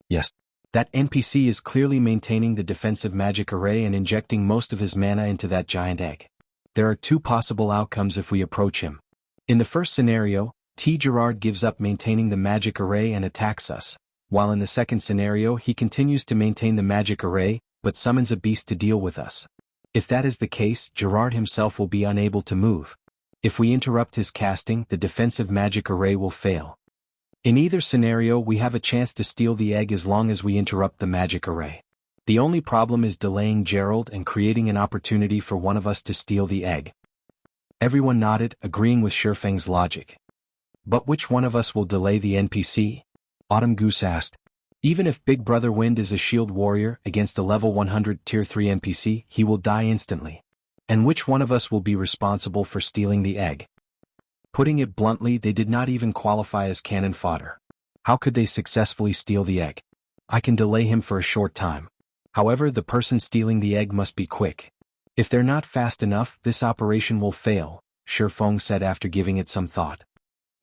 Yes. That NPC is clearly maintaining the defensive magic array and injecting most of his mana into that giant egg. There are two possible outcomes if we approach him. In the first scenario, Gerard gives up maintaining the magic array and attacks us, while in the second scenario he continues to maintain the magic array, but summons a beast to deal with us. If that is the case, Gerard himself will be unable to move. If we interrupt his casting, the defensive magic array will fail. In either scenario, we have a chance to steal the egg as long as we interrupt the magic array. The only problem is delaying Gerald and creating an opportunity for one of us to steal the egg. Everyone nodded, agreeing with Feng's logic. But which one of us will delay the NPC? Autumn Goose asked. Even if Big Brother Wind is a shield warrior against a level 100 Tier 3 NPC, he will die instantly. And which one of us will be responsible for stealing the egg? Putting it bluntly, they did not even qualify as cannon fodder. How could they successfully steal the egg? I can delay him for a short time. However, the person stealing the egg must be quick. If they're not fast enough, this operation will fail, Feng said after giving it some thought.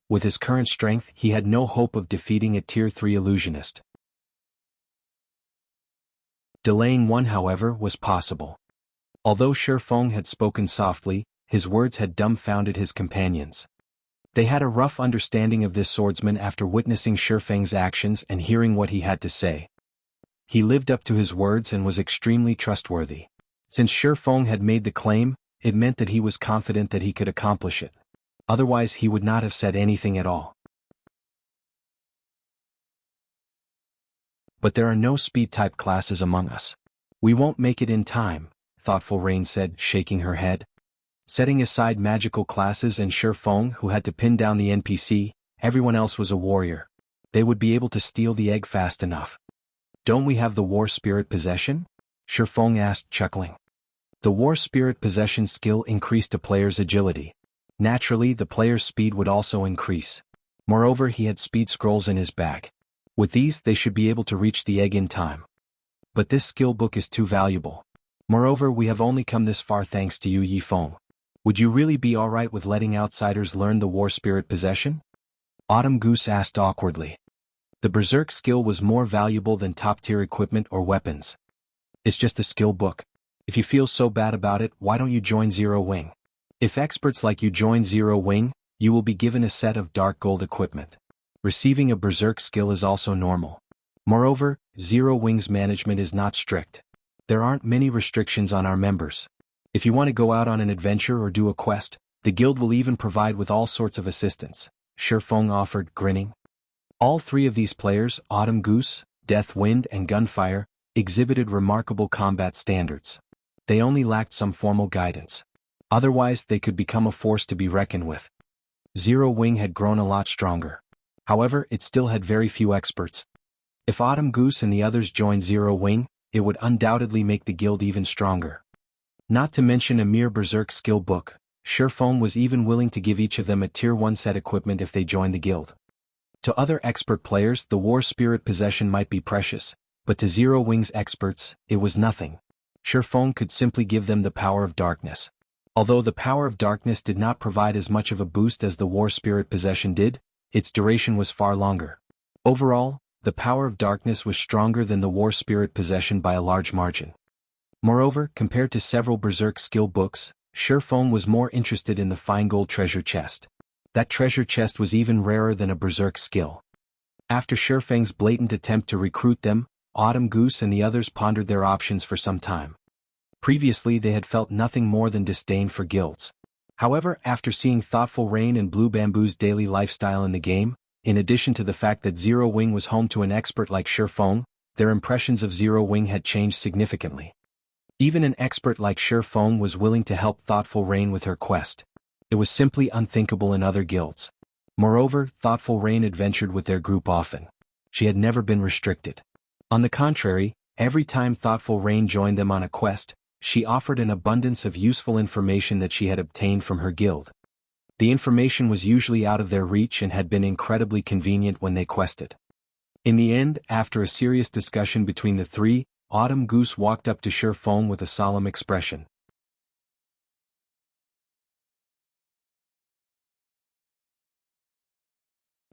With his current strength, he had no hope of defeating a Tier 3 illusionist. Delaying one, however, was possible. Although Feng had spoken softly, his words had dumbfounded his companions. They had a rough understanding of this swordsman after witnessing Feng's actions and hearing what he had to say. He lived up to his words and was extremely trustworthy. Since Feng had made the claim, it meant that he was confident that he could accomplish it. Otherwise he would not have said anything at all. But there are no speed-type classes among us. We won't make it in time, Thoughtful Rain said, shaking her head. Setting aside magical classes and Feng, who had to pin down the NPC, everyone else was a warrior. They would be able to steal the egg fast enough. Don't we have the War Spirit Possession? Feng asked, chuckling. The War Spirit Possession skill increased a player's agility. Naturally, the player's speed would also increase. Moreover, he had speed scrolls in his bag. With these, they should be able to reach the egg in time. But this skill book is too valuable. Moreover, we have only come this far thanks to you, Feng. Would you really be alright with letting outsiders learn the War Spirit Possession? Autumn Goose asked awkwardly. The Berserk skill was more valuable than top-tier equipment or weapons. It's just a skill book. If you feel so bad about it, why don't you join Zero Wing? If experts like you join Zero Wing, you will be given a set of dark gold equipment. Receiving a Berserk skill is also normal. Moreover, Zero Wing's management is not strict. There aren't many restrictions on our members. If you want to go out on an adventure or do a quest, the guild will even provide with all sorts of assistance, Feng offered, grinning. All three of these players, Autumn Goose, Death Wind and Gunfire, exhibited remarkable combat standards. They only lacked some formal guidance. Otherwise they could become a force to be reckoned with. Zero Wing had grown a lot stronger. However, it still had very few experts. If Autumn Goose and the others joined Zero Wing, it would undoubtedly make the guild even stronger. Not to mention a mere berserk skill book, Feng was even willing to give each of them a tier 1 set equipment if they joined the guild. To other expert players the war spirit possession might be precious, but to Zero Wing's experts, it was nothing. Feng could simply give them the power of darkness. Although the power of darkness did not provide as much of a boost as the war spirit possession did, its duration was far longer. Overall, the power of darkness was stronger than the war spirit possession by a large margin. Moreover, compared to several berserk skill books, Feng was more interested in the fine gold treasure chest. That treasure chest was even rarer than a berserk skill. After Feng's blatant attempt to recruit them, Autumn Goose and the others pondered their options for some time. Previously they had felt nothing more than disdain for guilds. However, after seeing Thoughtful Rain and Blue Bamboo's daily lifestyle in the game, in addition to the fact that Zero Wing was home to an expert like Feng, their impressions of Zero Wing had changed significantly. Even an expert like Feng was willing to help Thoughtful Rain with her quest. It was simply unthinkable in other guilds. Moreover, Thoughtful Rain adventured with their group often. She had never been restricted. On the contrary, every time Thoughtful Rain joined them on a quest, she offered an abundance of useful information that she had obtained from her guild. The information was usually out of their reach and had been incredibly convenient when they quested. In the end, after a serious discussion between the three, Autumn Goose walked up to Feng with a solemn expression.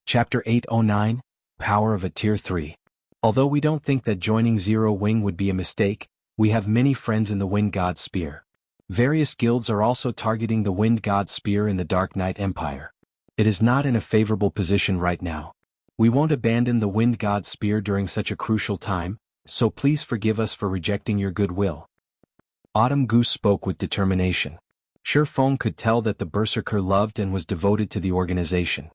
Chapter 809, Power of a Tier 3. Although we don't think that joining Zero Wing would be a mistake, we have many friends in the Wind God Spear. Various guilds are also targeting the Wind God Spear in the Dark Knight Empire. It is not in a favorable position right now. We won't abandon the Wind God Spear during such a crucial time, so please forgive us for rejecting your goodwill. Autumn Goose spoke with determination. Feng could tell that the berserker loved and was devoted to the organization.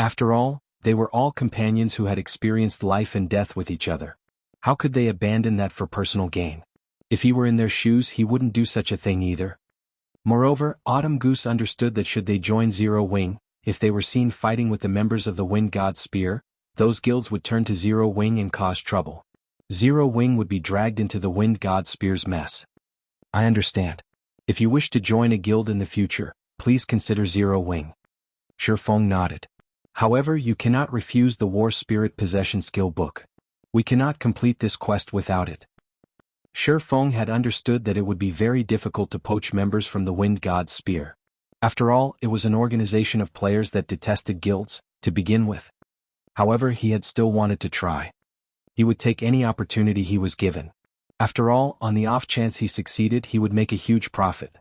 After all, they were all companions who had experienced life and death with each other. How could they abandon that for personal gain? If he were in their shoes he wouldn't do such a thing either. Moreover, Autumn Goose understood that should they join Zero Wing, if they were seen fighting with the members of the Wind God Spear, those guilds would turn to Zero Wing and cause trouble. Zero Wing would be dragged into the Wind God Spear's mess. I understand. If you wish to join a guild in the future, please consider Zero Wing. Feng nodded. However, you cannot refuse the War Spirit Possession skill book. We cannot complete this quest without it. Feng had understood that it would be very difficult to poach members from the Wind God's Spear. After all, it was an organization of players that detested guilds, to begin with. However, he had still wanted to try. He would take any opportunity he was given. After all, on the off chance he succeeded he would make a huge profit.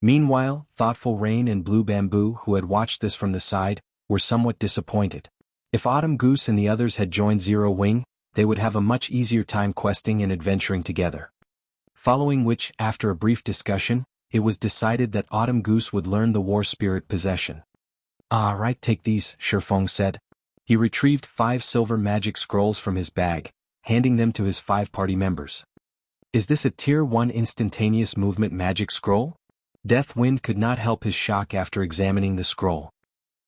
Meanwhile, Thoughtful Rain and Blue Bamboo, who had watched this from the side, were somewhat disappointed. If Autumn Goose and the others had joined Zero Wing, they would have a much easier time questing and adventuring together. Following which, after a brief discussion, it was decided that Autumn Goose would learn the War Spirit Possession. "Ah, right, take these," Feng said. He retrieved 5 silver magic scrolls from his bag, handing them to his 5 party members. "Is this a Tier 1 instantaneous movement magic scroll?" Death Wind could not help his shock after examining the scroll.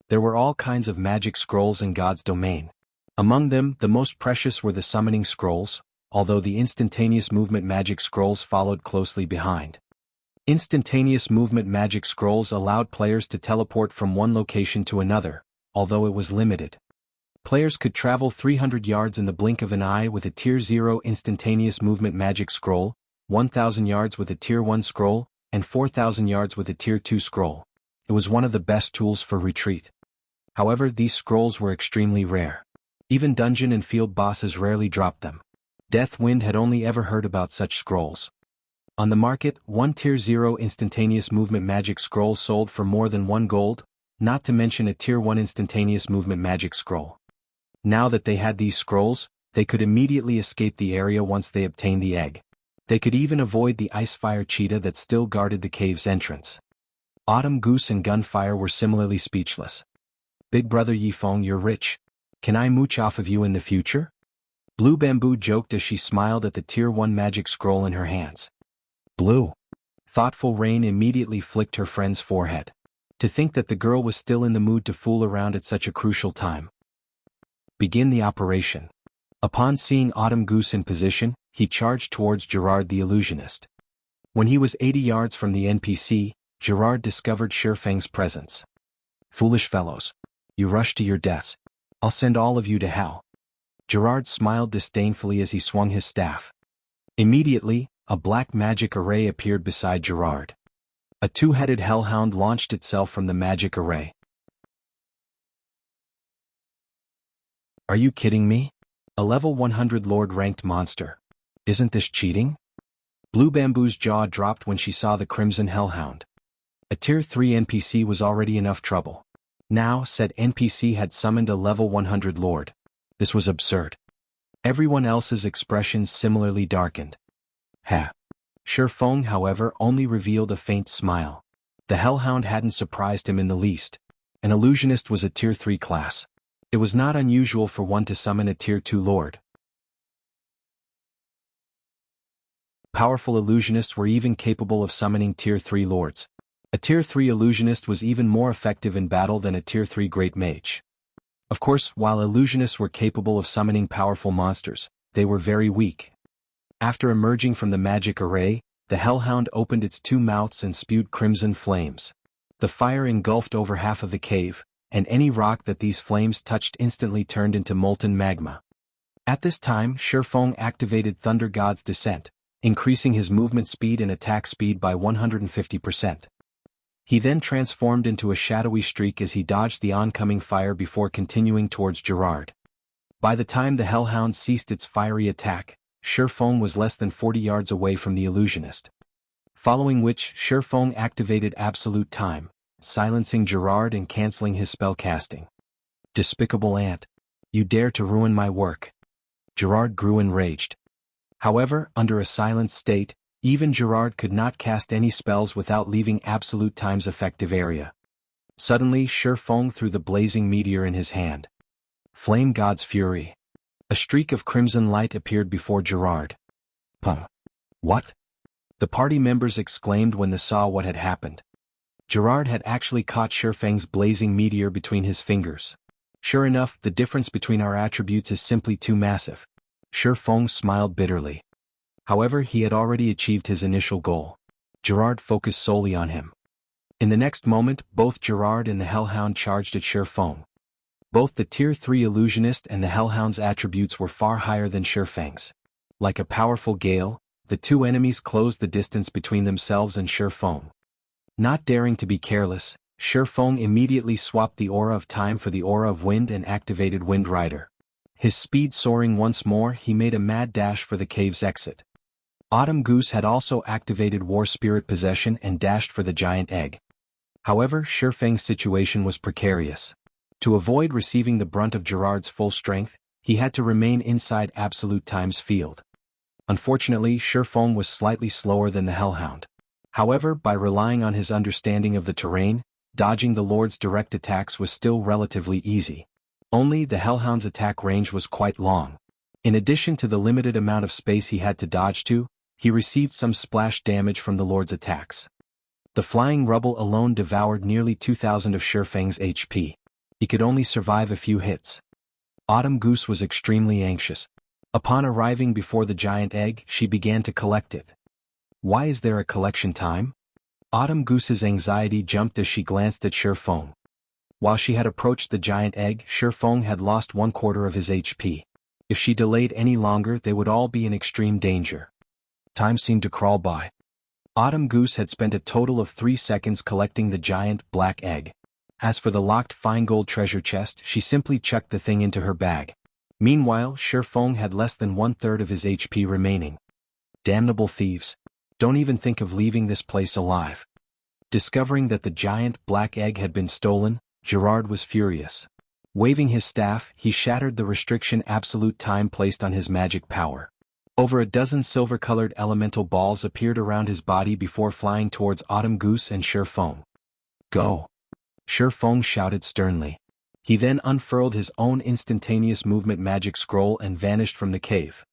There were all kinds of magic scrolls in God's domain. Among them, the most precious were the summoning scrolls, although the instantaneous movement magic scrolls followed closely behind. Instantaneous movement magic scrolls allowed players to teleport from one location to another, although it was limited. Players could travel 300 yards in the blink of an eye with a Tier 0 instantaneous movement magic scroll, 1,000 yards with a Tier 1 scroll, and 4,000 yards with a Tier 2 scroll. It was one of the best tools for retreat. However, these scrolls were extremely rare. Even dungeon and field bosses rarely dropped them. Death Wind had only ever heard about such scrolls. On the market, one Tier 0 instantaneous movement magic scroll sold for more than 1 gold, not to mention a Tier 1 instantaneous movement magic scroll. Now that they had these scrolls, they could immediately escape the area once they obtained the egg. They could even avoid the Icefire cheetah that still guarded the cave's entrance. Autumn Goose and Gunfire were similarly speechless. "Big brother Feng, you're rich. Can I mooch off of you in the future? Blue Bamboo joked as she smiled at the Tier 1 magic scroll in her hands. Blue. Thoughtful Rain immediately flicked her friend's forehead. To think that the girl was still in the mood to fool around at such a crucial time. Begin the operation. Upon seeing Autumn Goose in position, he charged towards Gerard the illusionist. When he was 80 yards from the NPC, Gerard discovered Feng's presence. Foolish fellows. You rush to your deaths. I'll send all of you to hell. Gerard smiled disdainfully as he swung his staff. Immediately, a black magic array appeared beside Gerard. A two-headed hellhound launched itself from the magic array. Are you kidding me? A level 100 Lord-ranked monster. Isn't this cheating? Blue Bamboo's jaw dropped when she saw the Crimson Hellhound. A Tier 3 NPC was already enough trouble. Now, said NPC had summoned a level 100 Lord. This was absurd. Everyone else's expressions similarly darkened. Ha! Feng, however, only revealed a faint smile. The Hellhound hadn't surprised him in the least. An illusionist was a Tier 3 class. It was not unusual for one to summon a Tier 2 Lord. Powerful illusionists were even capable of summoning Tier 3 Lords. A Tier 3 illusionist was even more effective in battle than a Tier 3 Great Mage. Of course, while illusionists were capable of summoning powerful monsters, they were very weak. After emerging from the magic array, the Hellhound opened its two mouths and spewed crimson flames. The fire engulfed over half of the cave, and any rock that these flames touched instantly turned into molten magma. At this time, Feng activated Thunder God's Descent, increasing his movement speed and attack speed by 150%. He then transformed into a shadowy streak as he dodged the oncoming fire before continuing towards Gerard. By the time the Hellhound ceased its fiery attack, Feng was less than 40 yards away from the illusionist. Following which, Feng activated Absolute Time, silencing Gerard and cancelling his spell casting. Despicable ant. You dare to ruin my work. Gerard grew enraged. However, under a silent state, even Gerard could not cast any spells without leaving Absolute Time's effective area. Suddenly, Feng threw the blazing meteor in his hand. Flame God's Fury. A streak of crimson light appeared before Gerard. Puh. What? The party members exclaimed when they saw what had happened. Gerard had actually caught Feng's blazing meteor between his fingers. Sure enough, the difference between our attributes is simply too massive. Feng smiled bitterly. However, he had already achieved his initial goal. Gerard focused solely on him. In the next moment, both Gerard and the Hellhound charged at Feng. Both the Tier 3 illusionist and the Hellhound's attributes were far higher than Feng's. Like a powerful gale, the two enemies closed the distance between themselves and Feng. Not daring to be careless, Feng immediately swapped the Aura of Time for the Aura of Wind and activated Wind Rider. His speed soaring once more, he made a mad dash for the cave's exit. Autumn Goose had also activated War Spirit Possession and dashed for the giant egg. However, Feng's situation was precarious. To avoid receiving the brunt of Gerard's full strength, he had to remain inside Absolute Time's field. Unfortunately, Feng was slightly slower than the Hellhound. However, by relying on his understanding of the terrain, dodging the Lord's direct attacks was still relatively easy. Only the Hellhound's attack range was quite long. In addition to the limited amount of space he had to dodge to, he received some splash damage from the Lord's attacks. The flying rubble alone devoured nearly 2,000 of Feng's HP. He could only survive a few hits. Autumn Goose was extremely anxious. Upon arriving before the giant egg, she began to collect it. Why is there a collection time? Autumn Goose's anxiety jumped as she glanced at Feng. While she had approached the giant egg, Feng had lost 1/4 of his HP. If she delayed any longer, they would all be in extreme danger. Time seemed to crawl by. Autumn Goose had spent a total of 3 seconds collecting the giant, black egg. As for the locked fine gold treasure chest, she simply chucked the thing into her bag. Meanwhile, Feng had less than 1/3 of his HP remaining. Damnable thieves. Don't even think of leaving this place alive. Discovering that the giant, black egg had been stolen, Gerard was furious. Waving his staff, he shattered the restriction Absolute Time placed on his magic power. Over a dozen silver-colored elemental balls appeared around his body before flying towards Autumn Goose and Feng. Go! Feng shouted sternly. He then unfurled his own instantaneous movement magic scroll and vanished from the cave.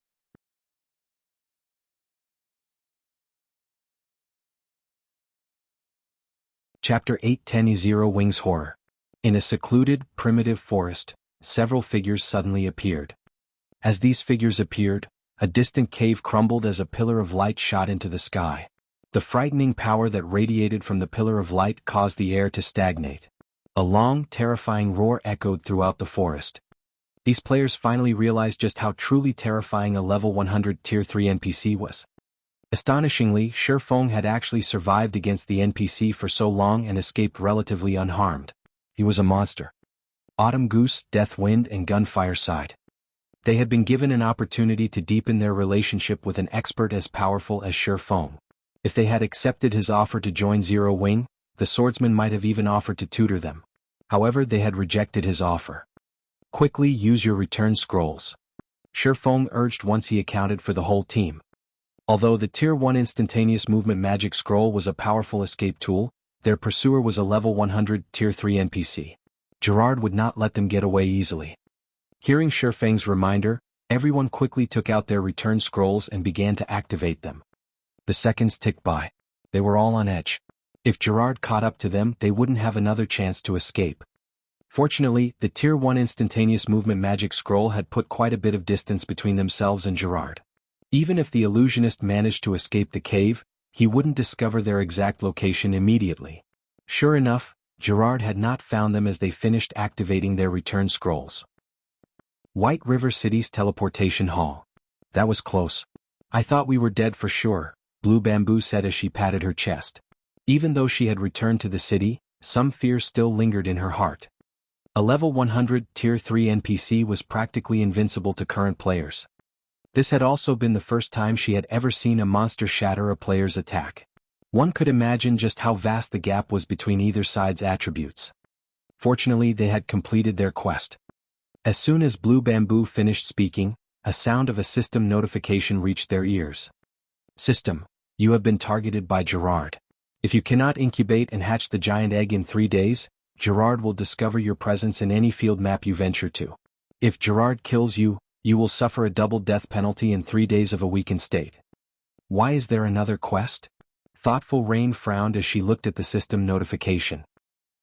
Chapter 8:10 Zero Wings Horror. In a secluded, primitive forest, several figures suddenly appeared. As these figures appeared, a distant cave crumbled as a pillar of light shot into the sky. The frightening power that radiated from the pillar of light caused the air to stagnate. A long, terrifying roar echoed throughout the forest. These players finally realized just how truly terrifying a level 100 Tier 3 NPC was. Astonishingly, Feng had actually survived against the NPC for so long and escaped relatively unharmed. He was a monster. Autumn Goose, Death Wind, and Gunfire sighed. They had been given an opportunity to deepen their relationship with an expert as powerful as Feng. If they had accepted his offer to join Zero Wing, the swordsman might have even offered to tutor them. However, they had rejected his offer. Quickly use your return scrolls, Feng urged once he accounted for the whole team. Although the Tier 1 instantaneous movement magic scroll was a powerful escape tool, their pursuer was a level 100 Tier 3 NPC. Gerard would not let them get away easily. Hearing Feng's reminder, everyone quickly took out their return scrolls and began to activate them. The seconds ticked by. They were all on edge. If Gerard caught up to them, they wouldn't have another chance to escape. Fortunately, the Tier 1 instantaneous movement magic scroll had put quite a bit of distance between themselves and Gerard. Even if the illusionist managed to escape the cave, he wouldn't discover their exact location immediately. Sure enough, Gerard had not found them as they finished activating their return scrolls. White River City's teleportation hall. That was close. I thought we were dead for sure, Blue Bamboo said as she patted her chest. Even though she had returned to the city, some fear still lingered in her heart. A level 100 Tier 3 NPC was practically invincible to current players. This had also been the first time she had ever seen a monster shatter a player's attack. One could imagine just how vast the gap was between either side's attributes. Fortunately, they had completed their quest. As soon as Blue Bamboo finished speaking, a sound of a system notification reached their ears. System, you have been targeted by Gerard. If you cannot incubate and hatch the giant egg in 3 days, Gerard will discover your presence in any field map you venture to. If Gerard kills you, you will suffer a double death penalty in 3 days of a weakened state. Why is there another quest? Thoughtful Rain frowned as she looked at the system notification.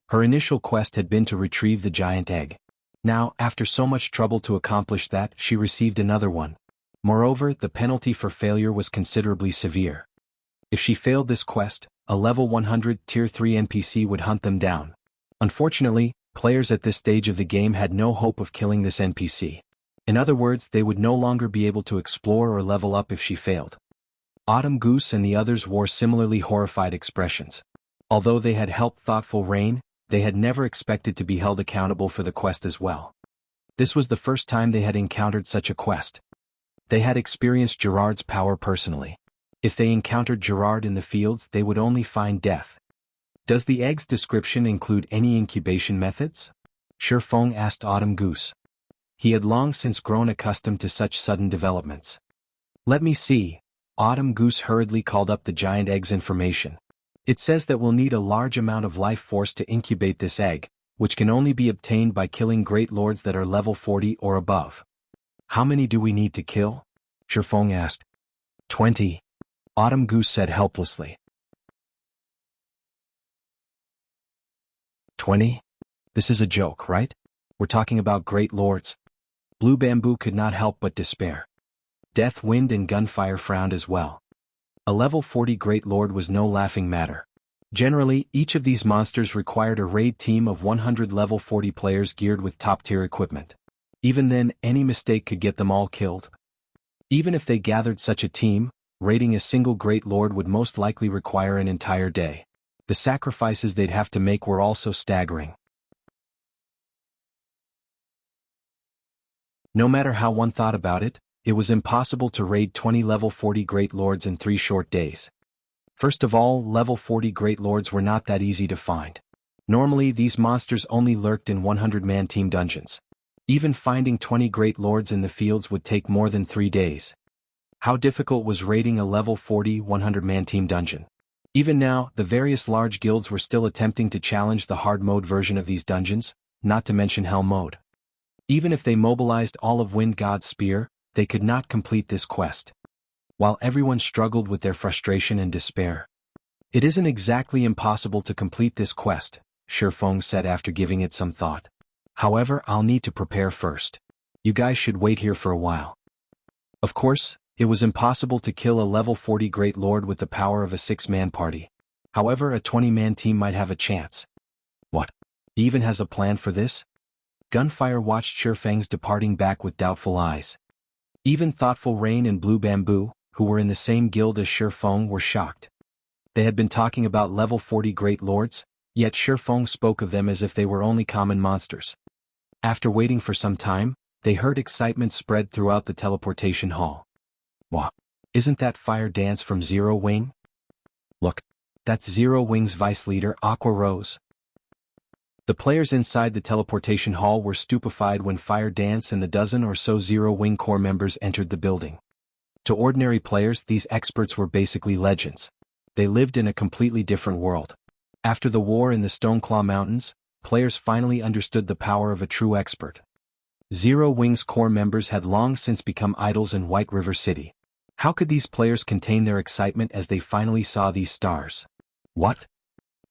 Her initial quest had been to retrieve the giant egg. Now, after so much trouble to accomplish that, she received another one. Moreover, the penalty for failure was considerably severe. If she failed this quest, a level 100 Tier 3 NPC would hunt them down. Unfortunately, players at this stage of the game had no hope of killing this NPC. In other words, they would no longer be able to explore or level up if she failed. Autumn Goose and the others wore similarly horrified expressions. Although they had helped Thoughtful Rain, they had never expected to be held accountable for the quest as well. This was the first time they had encountered such a quest. They had experienced Gerard's power personally. If they encountered Gerard in the fields, they would only find death. Does the egg's description include any incubation methods? Feng asked Autumn Goose. He had long since grown accustomed to such sudden developments. Let me see. Autumn Goose hurriedly called up the giant egg's information. It says that we'll need a large amount of life force to incubate this egg, which can only be obtained by killing great lords that are level 40 or above. How many do we need to kill? Feng asked. 20. Autumn Goose said helplessly. 20? This is a joke, right? We're talking about great lords. Blue Bamboo could not help but despair. Death Wind and Gunfire frowned as well. A level 40 great lord was no laughing matter. Generally, each of these monsters required a raid team of 100 level 40 players geared with top-tier equipment. Even then, any mistake could get them all killed. Even if they gathered such a team, raiding a single great lord would most likely require an entire day. The sacrifices they'd have to make were also staggering. No matter how one thought about it, it was impossible to raid 20 level 40 great lords in 3 short days. First of all, level 40 great lords were not that easy to find. Normally, these monsters only lurked in 100-man team dungeons. Even finding 20 great lords in the fields would take more than 3 days. How difficult was raiding a level 40 100-man team dungeon? Even now, the various large guilds were still attempting to challenge the hard mode version of these dungeons, not to mention Hell mode. Even if they mobilized all of Wind God's spear, they could not complete this quest. While everyone struggled with their frustration and despair. It isn't exactly impossible to complete this quest, Feng said after giving it some thought. However, I'll need to prepare first. You guys should wait here for a while. Of course, it was impossible to kill a level 40 Great Lord with the power of a 6-man party. However, a 20-man team might have a chance. What? He even has a plan for this? Gunfire watched Feng's departing back with doubtful eyes. Even Thoughtful Rain and Blue Bamboo, who were in the same guild as Feng, were shocked. They had been talking about level 40 Great Lords, yet Feng spoke of them as if they were only common monsters. After waiting for some time, they heard excitement spread throughout the teleportation hall. Wow! Isn't that Fire Dance from Zero Wing? Look, that's Zero Wing's vice leader Aqua Rose. The players inside the teleportation hall were stupefied when Fire Dance and the dozen or so Zero Wing core members entered the building. To ordinary players, these experts were basically legends. They lived in a completely different world. After the war in the Stoneclaw Mountains, players finally understood the power of a true expert. Zero Wing's core members had long since become idols in White River City. How could these players contain their excitement as they finally saw these stars? What?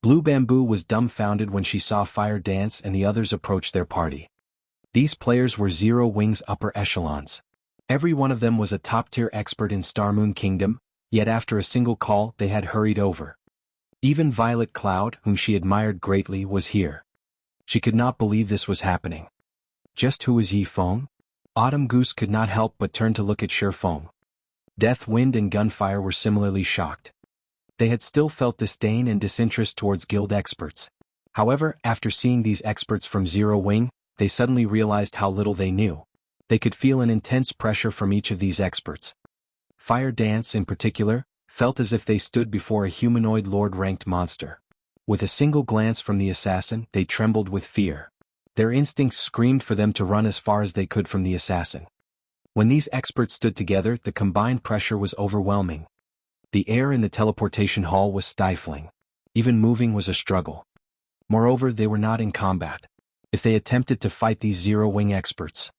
Blue Bamboo was dumbfounded when she saw Fire Dance and the others approach their party. These players were Zero Wing's upper echelons. Every one of them was a top-tier expert in Star Moon Kingdom, yet after a single call they had hurried over. Even Violet Cloud, whom she admired greatly, was here. She could not believe this was happening. Just who is Yi Feng? Autumn Goose could not help but turn to look at Feng. Death Wind and Gunfire were similarly shocked. They had still felt disdain and disinterest towards guild experts. However, after seeing these experts from Zero Wing, they suddenly realized how little they knew. They could feel an intense pressure from each of these experts. Fire Dance, in particular, felt as if they stood before a humanoid lord-ranked monster. With a single glance from the assassin, they trembled with fear. Their instincts screamed for them to run as far as they could from the assassin. When these experts stood together, the combined pressure was overwhelming. The air in the teleportation hall was stifling. Even moving was a struggle. Moreover, they were not in combat. If they attempted to fight these Zero Wing experts,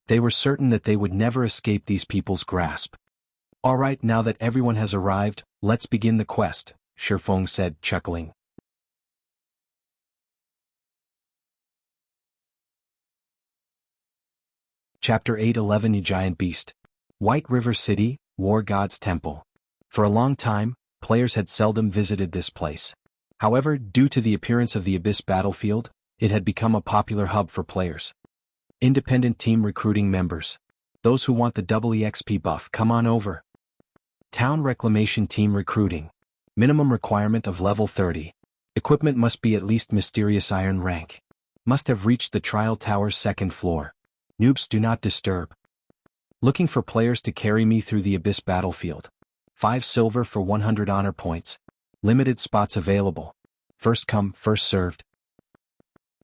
they were certain that they would never escape these people's grasp. Alright, now that everyone has arrived, let's begin the quest, Feng said, chuckling. Chapter 8:11 A Giant Beast. White River City, War God's Temple. For a long time, players had seldom visited this place. However, due to the appearance of the Abyss battlefield, it had become a popular hub for players. Independent team recruiting members. Those who want the double EXP buff, come on over. Town Reclamation Team recruiting. Minimum requirement of level 30. Equipment must be at least Mysterious Iron rank. Must have reached the Trial Tower's 2nd floor. Noobs do not disturb. Looking for players to carry me through the Abyss battlefield. 5 silver for 100 honor points. Limited spots available. First come, first served.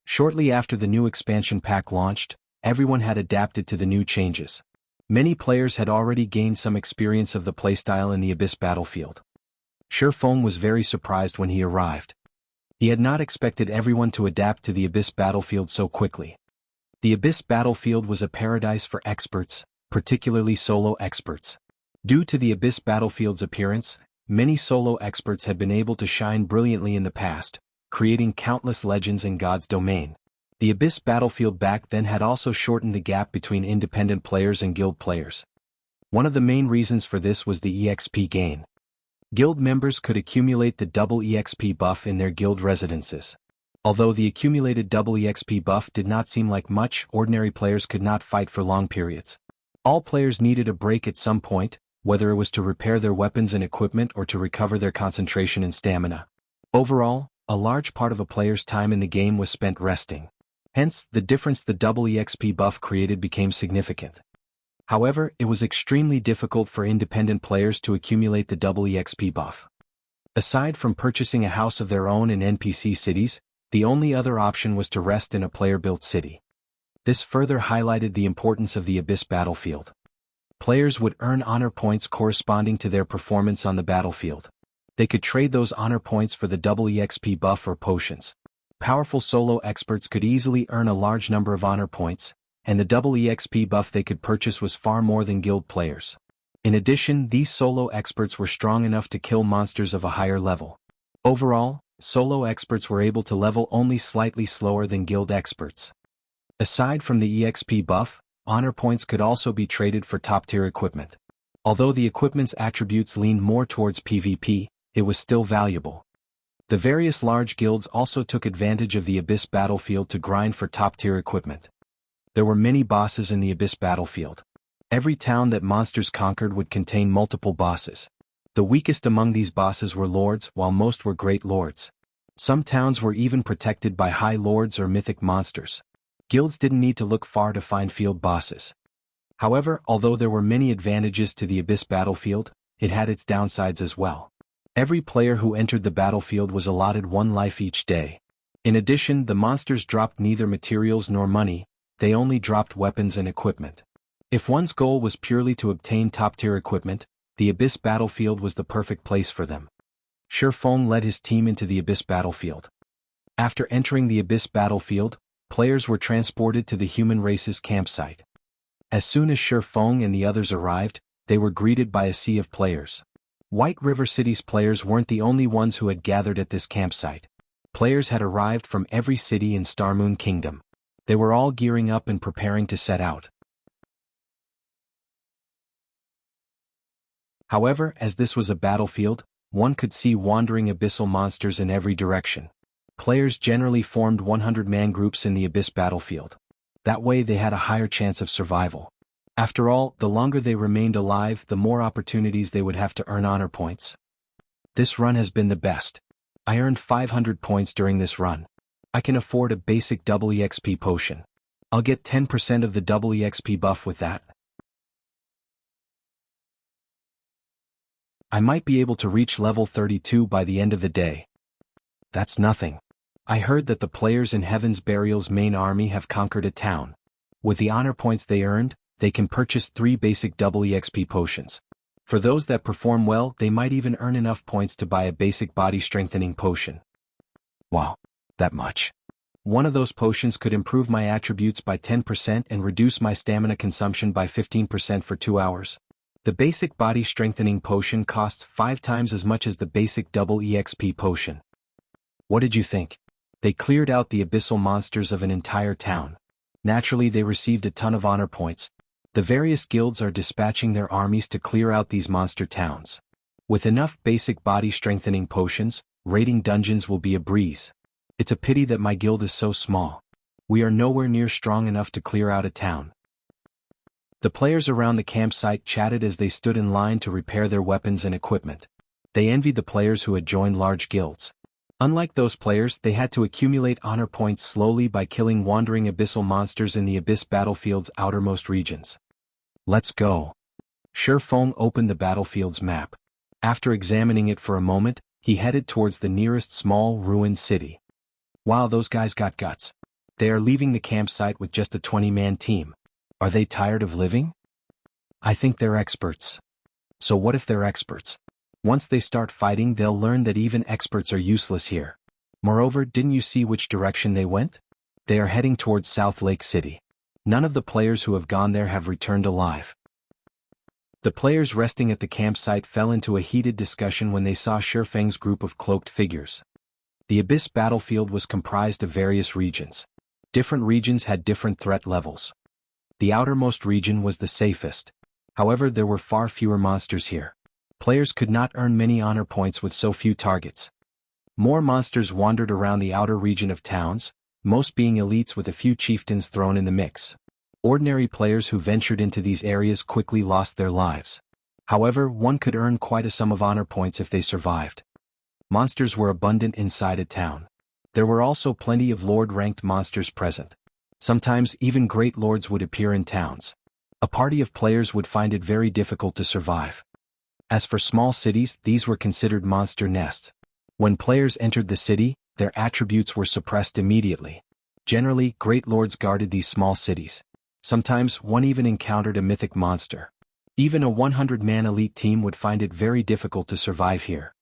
Shortly after the new expansion pack launched, everyone had adapted to the new changes. Many players had already gained some experience of the playstyle in the Abyss battlefield. Feng was very surprised when he arrived. He had not expected everyone to adapt to the Abyss battlefield so quickly. The Abyss battlefield was a paradise for experts, particularly solo experts. Due to the Abyss battlefield's appearance, many solo experts had been able to shine brilliantly in the past, creating countless legends in God's domain. The Abyss battlefield back then had also shortened the gap between independent players and guild players. One of the main reasons for this was the EXP gain. Guild members could accumulate the double EXP buff in their guild residences. Although the accumulated double EXP buff did not seem like much, ordinary players could not fight for long periods. All players needed a break at some point, whether it was to repair their weapons and equipment or to recover their concentration and stamina. Overall, a large part of a player's time in the game was spent resting. Hence, the difference the double EXP buff created became significant. However, it was extremely difficult for independent players to accumulate the double EXP buff. Aside from purchasing a house of their own in NPC cities, the only other option was to rest in a player-built city. This further highlighted the importance of the Abyss battlefield. Players would earn honor points corresponding to their performance on the battlefield. They could trade those honor points for the double EXP buff or potions. Powerful solo experts could easily earn a large number of honor points, and the double EXP buff they could purchase was far more than guild players. In addition, these solo experts were strong enough to kill monsters of a higher level. Overall, solo experts were able to level only slightly slower than guild experts. Aside from the EXP buff, honor points could also be traded for top-tier equipment. Although the equipment's attributes leaned more towards PvP, it was still valuable. The various large guilds also took advantage of the Abyss battlefield to grind for top-tier equipment. There were many bosses in the Abyss battlefield. Every town that monsters conquered would contain multiple bosses. The weakest among these bosses were lords, while most were great lords. Some towns were even protected by high lords or mythic monsters. Guilds didn't need to look far to find field bosses. However, although there were many advantages to the Abyss battlefield, it had its downsides as well. Every player who entered the battlefield was allotted one life each day. In addition, the monsters dropped neither materials nor money, they only dropped weapons and equipment. If one's goal was purely to obtain top-tier equipment, the Abyss battlefield was the perfect place for them. Feng led his team into the Abyss battlefield. After entering the Abyss battlefield, players were transported to the human race's campsite. As soon as Feng and the others arrived, they were greeted by a sea of players. White River City's players weren't the only ones who had gathered at this campsite. Players had arrived from every city in Starmoon Kingdom. They were all gearing up and preparing to set out. However, as this was a battlefield, one could see wandering abyssal monsters in every direction. Players generally formed 100-man groups in the Abyss battlefield. That way they had a higher chance of survival. After all, the longer they remained alive, the more opportunities they would have to earn honor points. This run has been the best. I earned 500 points during this run. I can afford a basic double EXP potion. I'll get 10% of the double EXP buff with that. I might be able to reach level 32 by the end of the day. That's nothing. I heard that the players in Heaven's Burial's main army have conquered a town. With the honor points they earned, they can purchase 3 basic double EXP potions. For those that perform well, they might even earn enough points to buy a basic body strengthening potion. Wow, that much. One of those potions could improve my attributes by 10% and reduce my stamina consumption by 15% for 2 hours. The basic body strengthening potion costs 5 times as much as the basic double EXP potion. What did you think? They cleared out the abyssal monsters of an entire town. Naturally, they received a ton of honor points. The various guilds are dispatching their armies to clear out these monster towns. With enough basic body strengthening potions, raiding dungeons will be a breeze. It's a pity that my guild is so small. We are nowhere near strong enough to clear out a town. The players around the campsite chatted as they stood in line to repair their weapons and equipment. They envied the players who had joined large guilds. Unlike those players, they had to accumulate honor points slowly by killing wandering abyssal monsters in the Abyss battlefield's outermost regions. Let's go. Feng opened the battlefield's map. After examining it for a moment, he headed towards the nearest small, ruined city. Wow, those guys got guts. They are leaving the campsite with just a 20-man team. Are they tired of living? I think they're experts. So what if they're experts? Once they start fighting, they'll learn that even experts are useless here. Moreover, didn't you see which direction they went? They are heading towards South Lake City. None of the players who have gone there have returned alive. The players resting at the campsite fell into a heated discussion when they saw Feng's group of cloaked figures. The Abyss battlefield was comprised of various regions. Different regions had different threat levels. The outermost region was the safest. However, there were far fewer monsters here. Players could not earn many honor points with so few targets. More monsters wandered around the outer region of towns, most being elites with a few chieftains thrown in the mix. Ordinary players who ventured into these areas quickly lost their lives. However, one could earn quite a sum of honor points if they survived. Monsters were abundant inside a town. There were also plenty of lord-ranked monsters present. Sometimes even great lords would appear in towns. A party of players would find it very difficult to survive. As for small cities, these were considered monster nests. When players entered the city, their attributes were suppressed immediately. Generally, great lords guarded these small cities. Sometimes one even encountered a mythic monster. Even a 100-man elite team would find it very difficult to survive here.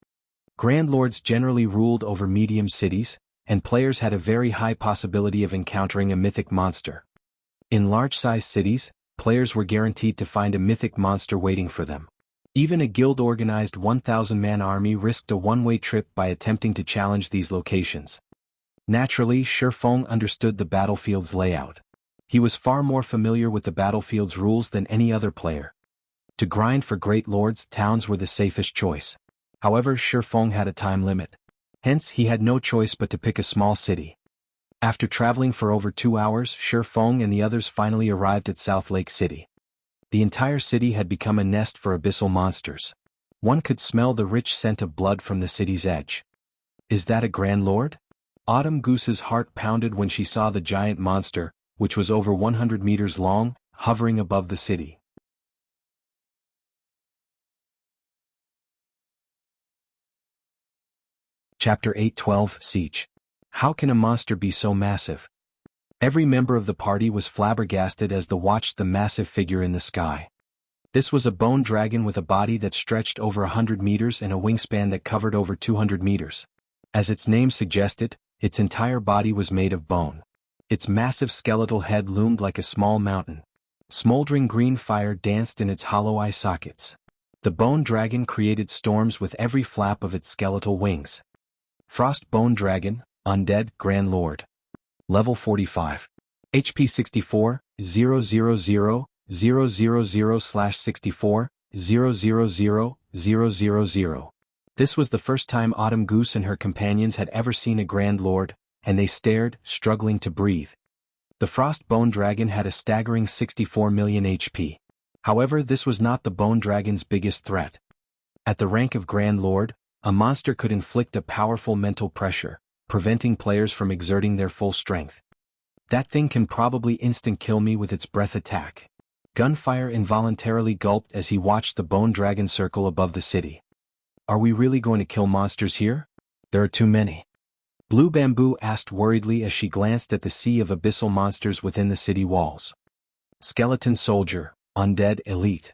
Grand lords generally ruled over medium cities, and players had a very high possibility of encountering a mythic monster. In large-sized cities, players were guaranteed to find a mythic monster waiting for them. Even a guild-organized 1,000-man army risked a one-way trip by attempting to challenge these locations. Naturally, Feng understood the battlefield's layout. He was far more familiar with the battlefield's rules than any other player. To grind for great lords, towns were the safest choice. However, Feng had a time limit. Hence, he had no choice but to pick a small city. After traveling for over 2 hours, Feng and the others finally arrived at South Lake City. The entire city had become a nest for abyssal monsters. One could smell the rich scent of blood from the city's edge. Is that a Grand Lord? Autumn Goose's heart pounded when she saw the giant monster, which was over 100 meters long, hovering above the city. Chapter 8:12 Siege. How can a monster be so massive? Every member of the party was flabbergasted as they watched the massive figure in the sky. This was a bone dragon with a body that stretched over 100 meters and a wingspan that covered over 200 meters. As its name suggested, its entire body was made of bone. Its massive skeletal head loomed like a small mountain. Smoldering green fire danced in its hollow eye sockets. The bone dragon created storms with every flap of its skeletal wings. Frost Bone Dragon, Undead Grand Lord. Level 45. HP 64, 000/64, 000. This was the first time Autumn Goose and her companions had ever seen a Grand Lord, and they stared, struggling to breathe. The Frost Bone Dragon had a staggering 64 million HP. However, this was not the Bone Dragon's biggest threat. At the rank of Grand Lord, a monster could inflict a powerful mental pressure, preventing players from exerting their full strength. That thing can probably instant kill me with its breath attack. Gunfire involuntarily gulped as he watched the Bone Dragon circle above the city. Are we really going to kill monsters here? There are too many. Blue Bamboo asked worriedly as she glanced at the sea of abyssal monsters within the city walls. Skeleton Soldier, Undead Elite.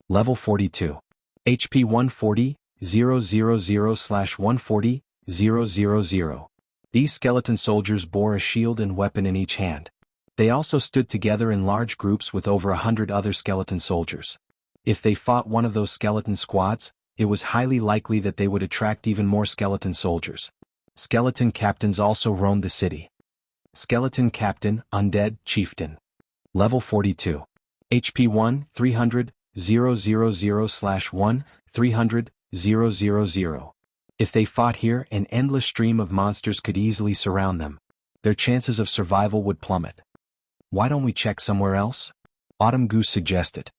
Level 42. HP 140, 000/140, 000. These skeleton soldiers bore a shield and weapon in each hand. They also stood together in large groups with over 100 other skeleton soldiers. If they fought one of those skeleton squads, it was highly likely that they would attract even more skeleton soldiers. Skeleton captains also roamed the city. Skeleton Captain, Undead Chieftain. Level 42. HP 1, 300, 000/1, 300, 000. If they fought here, an endless stream of monsters could easily surround them. Their chances of survival would plummet. Why don't we check somewhere else? Autumn Goose suggested.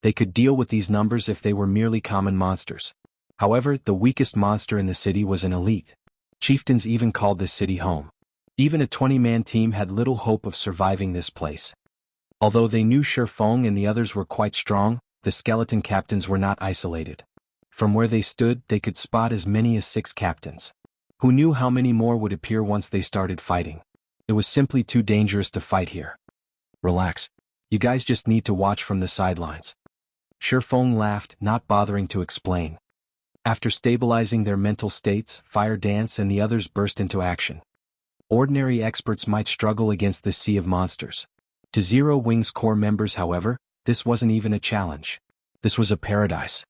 They could deal with these numbers if they were merely common monsters. However, the weakest monster in the city was an elite. Chieftains even called this city home. Even a 20-man team had little hope of surviving this place. Although they knew Feng and the others were quite strong, the skeleton captains were not isolated. From where they stood, they could spot as many as 6 captains. Who knew how many more would appear once they started fighting? It was simply too dangerous to fight here. Relax. You guys just need to watch from the sidelines. Feng laughed, not bothering to explain. After stabilizing their mental states, Fire Dance and the others burst into action. Ordinary experts might struggle against this sea of monsters. To Zero Wing's core members, however, this wasn't even a challenge. This was a paradise.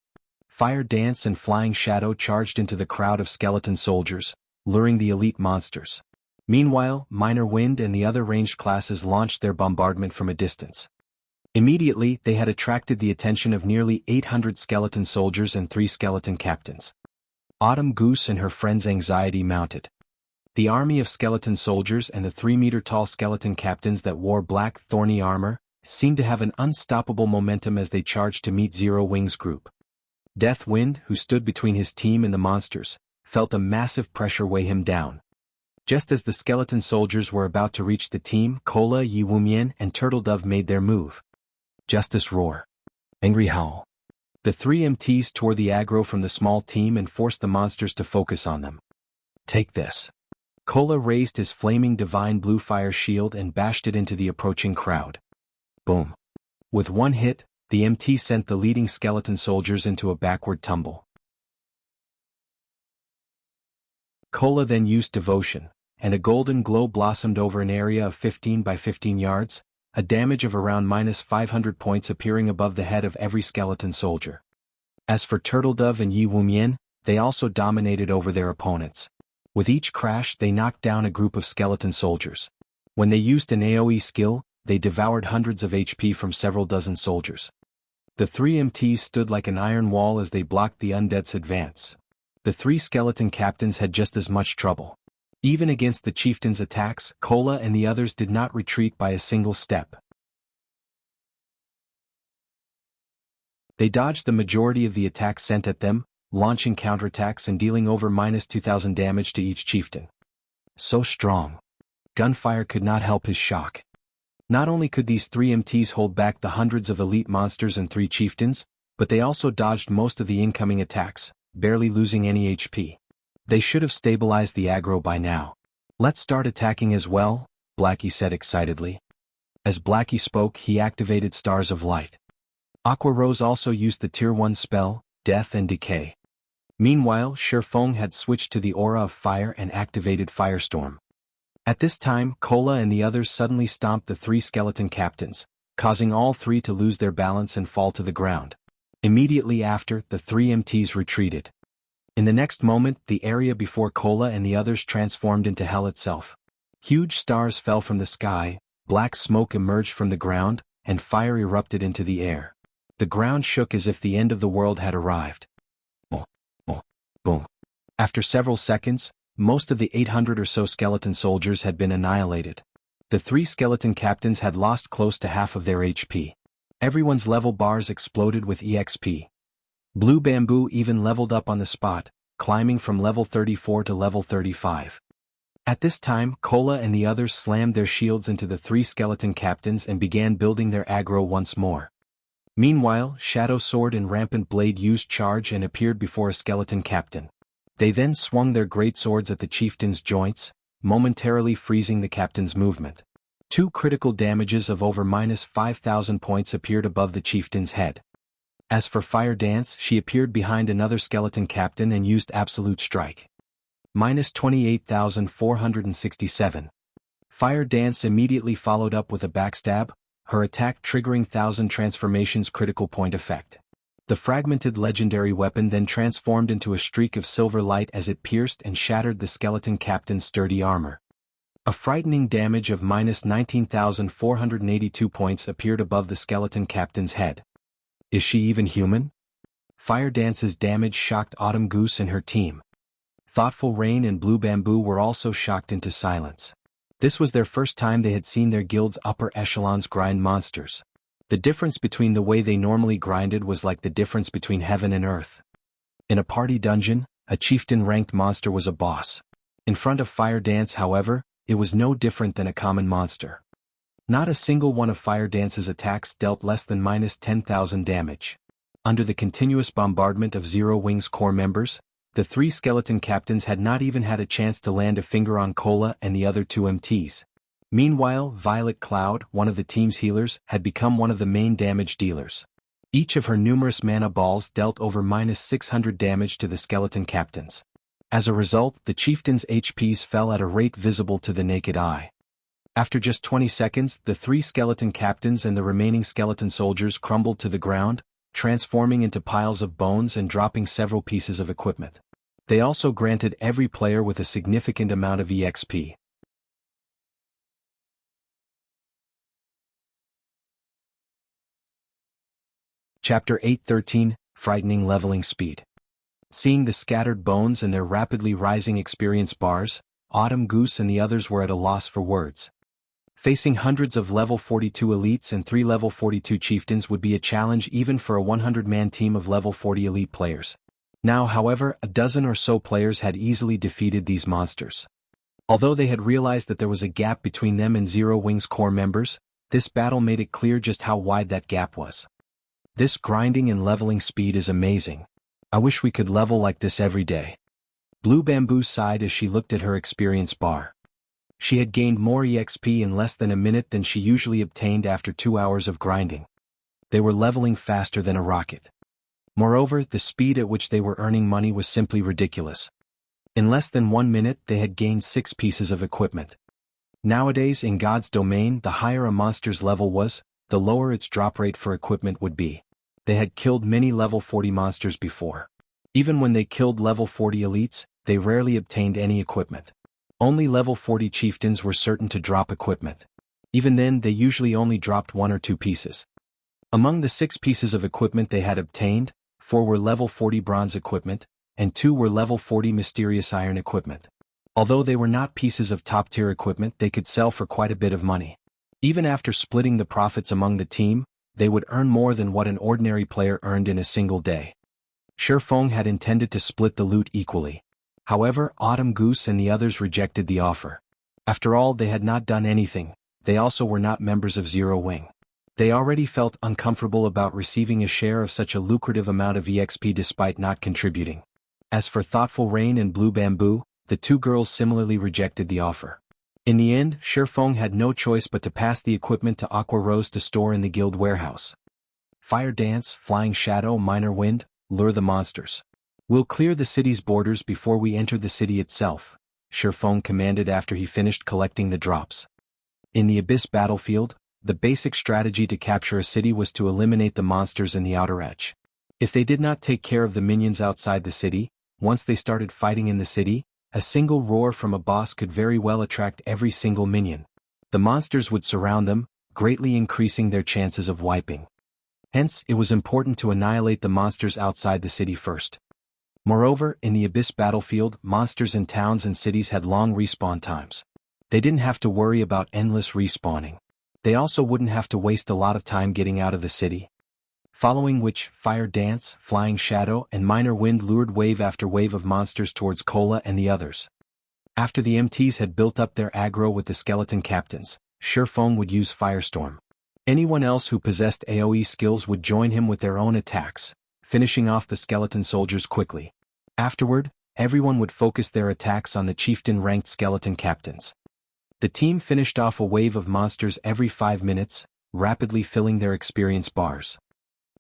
Fire Dance and Flying Shadow charged into the crowd of skeleton soldiers, luring the elite monsters. Meanwhile, Minor Wind and the other ranged classes launched their bombardment from a distance. Immediately, they had attracted the attention of nearly 800 skeleton soldiers and 3 skeleton captains. Autumn Goose and her friends' anxiety mounted. The army of skeleton soldiers and the 3-meter-tall skeleton captains that wore black, thorny armor seemed to have an unstoppable momentum as they charged to meet Zero Wing's group. Death Wind, who stood between his team and the monsters, felt a massive pressure weigh him down. Just as the skeleton soldiers were about to reach the team, Cola, Yiwumian, and Turtle Dove made their move. Justice Roar. Angry Howl. The 3 MTs tore the aggro from the small team and forced the monsters to focus on them. Take this. Cola raised his flaming divine blue fire shield and bashed it into the approaching crowd. Boom. With one hit, the MT sent the leading skeleton soldiers into a backward tumble. Cola then used Devotion, and a golden glow blossomed over an area of 15 by 15 yards, a damage of around -500 points appearing above the head of every skeleton soldier. As for Turtledove and Yi Wumian, they also dominated over their opponents. With each crash they knocked down a group of skeleton soldiers. When they used an AoE skill, they devoured hundreds of HP from several dozen soldiers. The three MTs stood like an iron wall as they blocked the undead's advance. The three skeleton captains had just as much trouble. Even against the chieftain's attacks, Kola and the others did not retreat by a single step. They dodged the majority of the attacks sent at them, launching counterattacks and dealing over -2,000 damage to each chieftain. So strong. Gunfire could not help his shock. Not only could these three MTs hold back the hundreds of elite monsters and three chieftains, but they also dodged most of the incoming attacks, barely losing any HP. They should have stabilized the aggro by now. Let's start attacking as well, Blackie said excitedly. As Blackie spoke, he activated Stars of Light. Aqua Rose also used the Tier 1 spell, Death and Decay. Meanwhile, Feng had switched to the Aura of Fire and activated Firestorm. At this time, Kola and the others suddenly stomped the three skeleton captains, causing all three to lose their balance and fall to the ground. Immediately after, the three MTs retreated. In the next moment, the area before Kola and the others transformed into hell itself. Huge stars fell from the sky, black smoke emerged from the ground, and fire erupted into the air. The ground shook as if the end of the world had arrived. Boom, boom, boom. After several seconds, most of the 800 or so skeleton soldiers had been annihilated. The three skeleton captains had lost close to half of their HP. Everyone's level bars exploded with EXP. Blue Bamboo even leveled up on the spot, climbing from level 34 to level 35. At this time, Kola and the others slammed their shields into the three skeleton captains and began building their aggro once more. Meanwhile, Shadow Sword and Rampant Blade used charge and appeared before a skeleton captain. They then swung their great swords at the chieftain's joints, momentarily freezing the captain's movement. Two critical damages of over -5,000 points appeared above the chieftain's head. As for Fire Dance, she appeared behind another skeleton captain and used Absolute Strike. -28,467. Fire Dance immediately followed up with a backstab, her attack triggering 1,000 transformations critical point effect. The fragmented legendary weapon then transformed into a streak of silver light as it pierced and shattered the skeleton captain's sturdy armor. A frightening damage of -19,482 points appeared above the skeleton captain's head. Is she even human? Fire Dance's damage shocked Autumn Goose and her team. Thoughtful Rain and Blue Bamboo were also shocked into silence. This was their first time they had seen their guild's upper echelons grind monsters. The difference between the way they normally grinded was like the difference between heaven and earth. In a party dungeon, a chieftain-ranked monster was a boss. In front of Fire Dance, however, it was no different than a common monster. Not a single one of Fire Dance's attacks dealt less than -10,000 damage. Under the continuous bombardment of Zero Wing's core members, the three skeleton captains had not even had a chance to land a finger on Kola and the other two MTs. Meanwhile, Violet Cloud, one of the team's healers, had become one of the main damage dealers. Each of her numerous mana balls dealt over -600 damage to the skeleton captains. As a result, the chieftain's HPs fell at a rate visible to the naked eye. After just 20 seconds, the three skeleton captains and the remaining skeleton soldiers crumbled to the ground, transforming into piles of bones and dropping several pieces of equipment. They also granted every player with a significant amount of EXP. Chapter 8:13, Frightening Leveling Speed. Seeing the scattered bones and their rapidly rising experience bars, Autumn Goose and the others were at a loss for words. Facing hundreds of level 42 elites and 3 level 42 chieftains would be a challenge even for a 100-man team of level 40 elite players. Now, however, a dozen or so players had easily defeated these monsters. Although they had realized that there was a gap between them and Zero Wing's core members, this battle made it clear just how wide that gap was. This grinding and leveling speed is amazing. I wish we could level like this every day. Blue Bamboo sighed as she looked at her experience bar. She had gained more EXP in less than a minute than she usually obtained after 2 hours of grinding. They were leveling faster than a rocket. Moreover, the speed at which they were earning money was simply ridiculous. In less than 1 minute they had gained 6 pieces of equipment. Nowadays in God's domain, the higher a monster's level was, the lower its drop rate for equipment would be. They had killed many level 40 monsters before. Even when they killed level 40 elites, they rarely obtained any equipment. Only level 40 chieftains were certain to drop equipment. Even then they usually only dropped 1 or 2 pieces. Among the 6 pieces of equipment they had obtained, 4 were level 40 bronze equipment, and 2 were level 40 mysterious iron equipment. Although they were not pieces of top-tier equipment, they could sell for quite a bit of money. Even after splitting the profits among the team, they would earn more than what an ordinary player earned in a single day. Feng had intended to split the loot equally. However, Autumn Goose and the others rejected the offer. After all, they had not done anything. They also were not members of Zero Wing. They already felt uncomfortable about receiving a share of such a lucrative amount of EXP despite not contributing. As for Thoughtful Rain and Blue Bamboo, the 2 girls similarly rejected the offer. In the end, Feng had no choice but to pass the equipment to Aqua Rose to store in the guild warehouse. Fire Dance, Flying Shadow, Minor Wind, lure the monsters. We'll clear the city's borders before we enter the city itself, Feng commanded after he finished collecting the drops. In the Abyss battlefield, the basic strategy to capture a city was to eliminate the monsters in the outer edge. If they did not take care of the minions outside the city, once they started fighting in the city, a single roar from a boss could very well attract every single minion. The monsters would surround them, greatly increasing their chances of wiping. Hence, it was important to annihilate the monsters outside the city first. Moreover, in the Abyss battlefield, monsters in towns and cities had long respawn times. They didn't have to worry about endless respawning. They also wouldn't have to waste a lot of time getting out of the city. Following which, Fire Dance, Flying Shadow, and Minor Wind lured wave after wave of monsters towards Cola and the others. After the MTs had built up their aggro with the skeleton captains, Feng would use Firestorm. Anyone else who possessed AoE skills would join him with their own attacks, finishing off the skeleton soldiers quickly. Afterward, everyone would focus their attacks on the chieftain-ranked skeleton captains. The team finished off a wave of monsters every 5 minutes, rapidly filling their experience bars.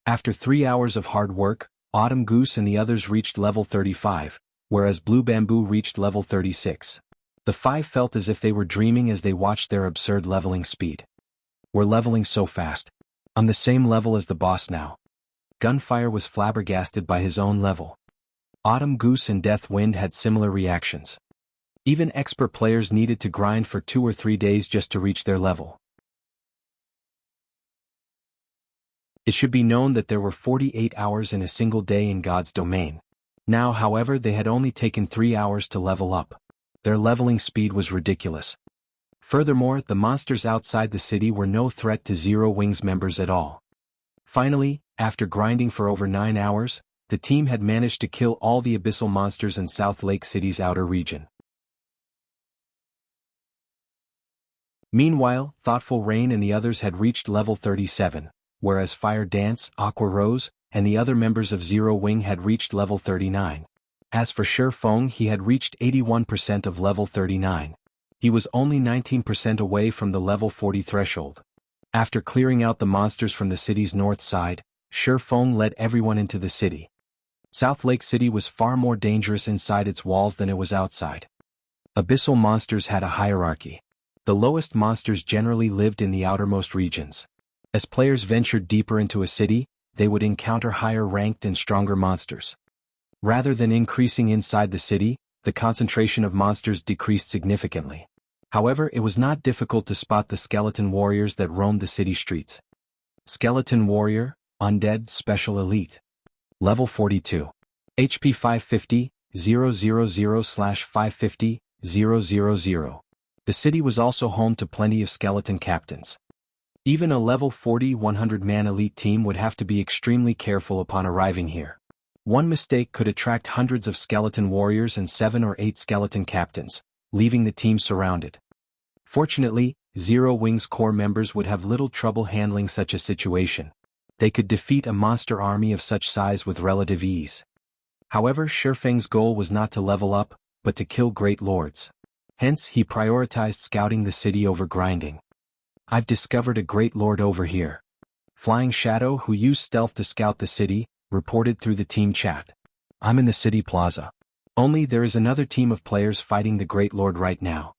After 3 hours of hard work, Autumn Goose and the others reached level 35, whereas Blue Bamboo reached level 36. The 5 felt as if they were dreaming as they watched their absurd leveling speed. We're leveling so fast. I'm the same level as the boss now. Gunfire was flabbergasted by his own level. Autumn Goose and Death Wind had similar reactions. Even expert players needed to grind for 2 or 3 days just to reach their level. It should be known that there were 48 hours in a single day in God's domain. Now, however, they had only taken 3 hours to level up. Their leveling speed was ridiculous. Furthermore, the monsters outside the city were no threat to Zero Wings members at all. Finally, after grinding for over 9 hours, the team had managed to kill all the abyssal monsters in South Lake City's outer region. Meanwhile, Thoughtful Rain and the others had reached level 37. Whereas Fire Dance, Aqua Rose, and the other members of Zero Wing had reached level 39. As for Feng, he had reached 81% of level 39. He was only 19% away from the level 40 threshold. After clearing out the monsters from the city's north side, Feng led everyone into the city. South Lake City was far more dangerous inside its walls than it was outside. Abyssal monsters had a hierarchy. The lowest monsters generally lived in the outermost regions. As players ventured deeper into a city, they would encounter higher-ranked and stronger monsters. Rather than increasing inside the city, the concentration of monsters decreased significantly. However, it was not difficult to spot the skeleton warriors that roamed the city streets. Skeleton Warrior, Undead Special Elite. Level 42. HP 550, 000/550, 000. The city was also home to plenty of skeleton captains. Even a level 40 100-man elite team would have to be extremely careful upon arriving here. One mistake could attract hundreds of skeleton warriors and 7 or 8 skeleton captains, leaving the team surrounded. Fortunately, Zero Wing's core members would have little trouble handling such a situation. They could defeat a monster army of such size with relative ease. However, Feng's goal was not to level up, but to kill great lords. Hence, he prioritized scouting the city over grinding. I've discovered a great lord over here. Flying Shadow, who used stealth to scout the city, reported through the team chat. I'm in the city plaza. Only there is another team of players fighting the Great Lord right now.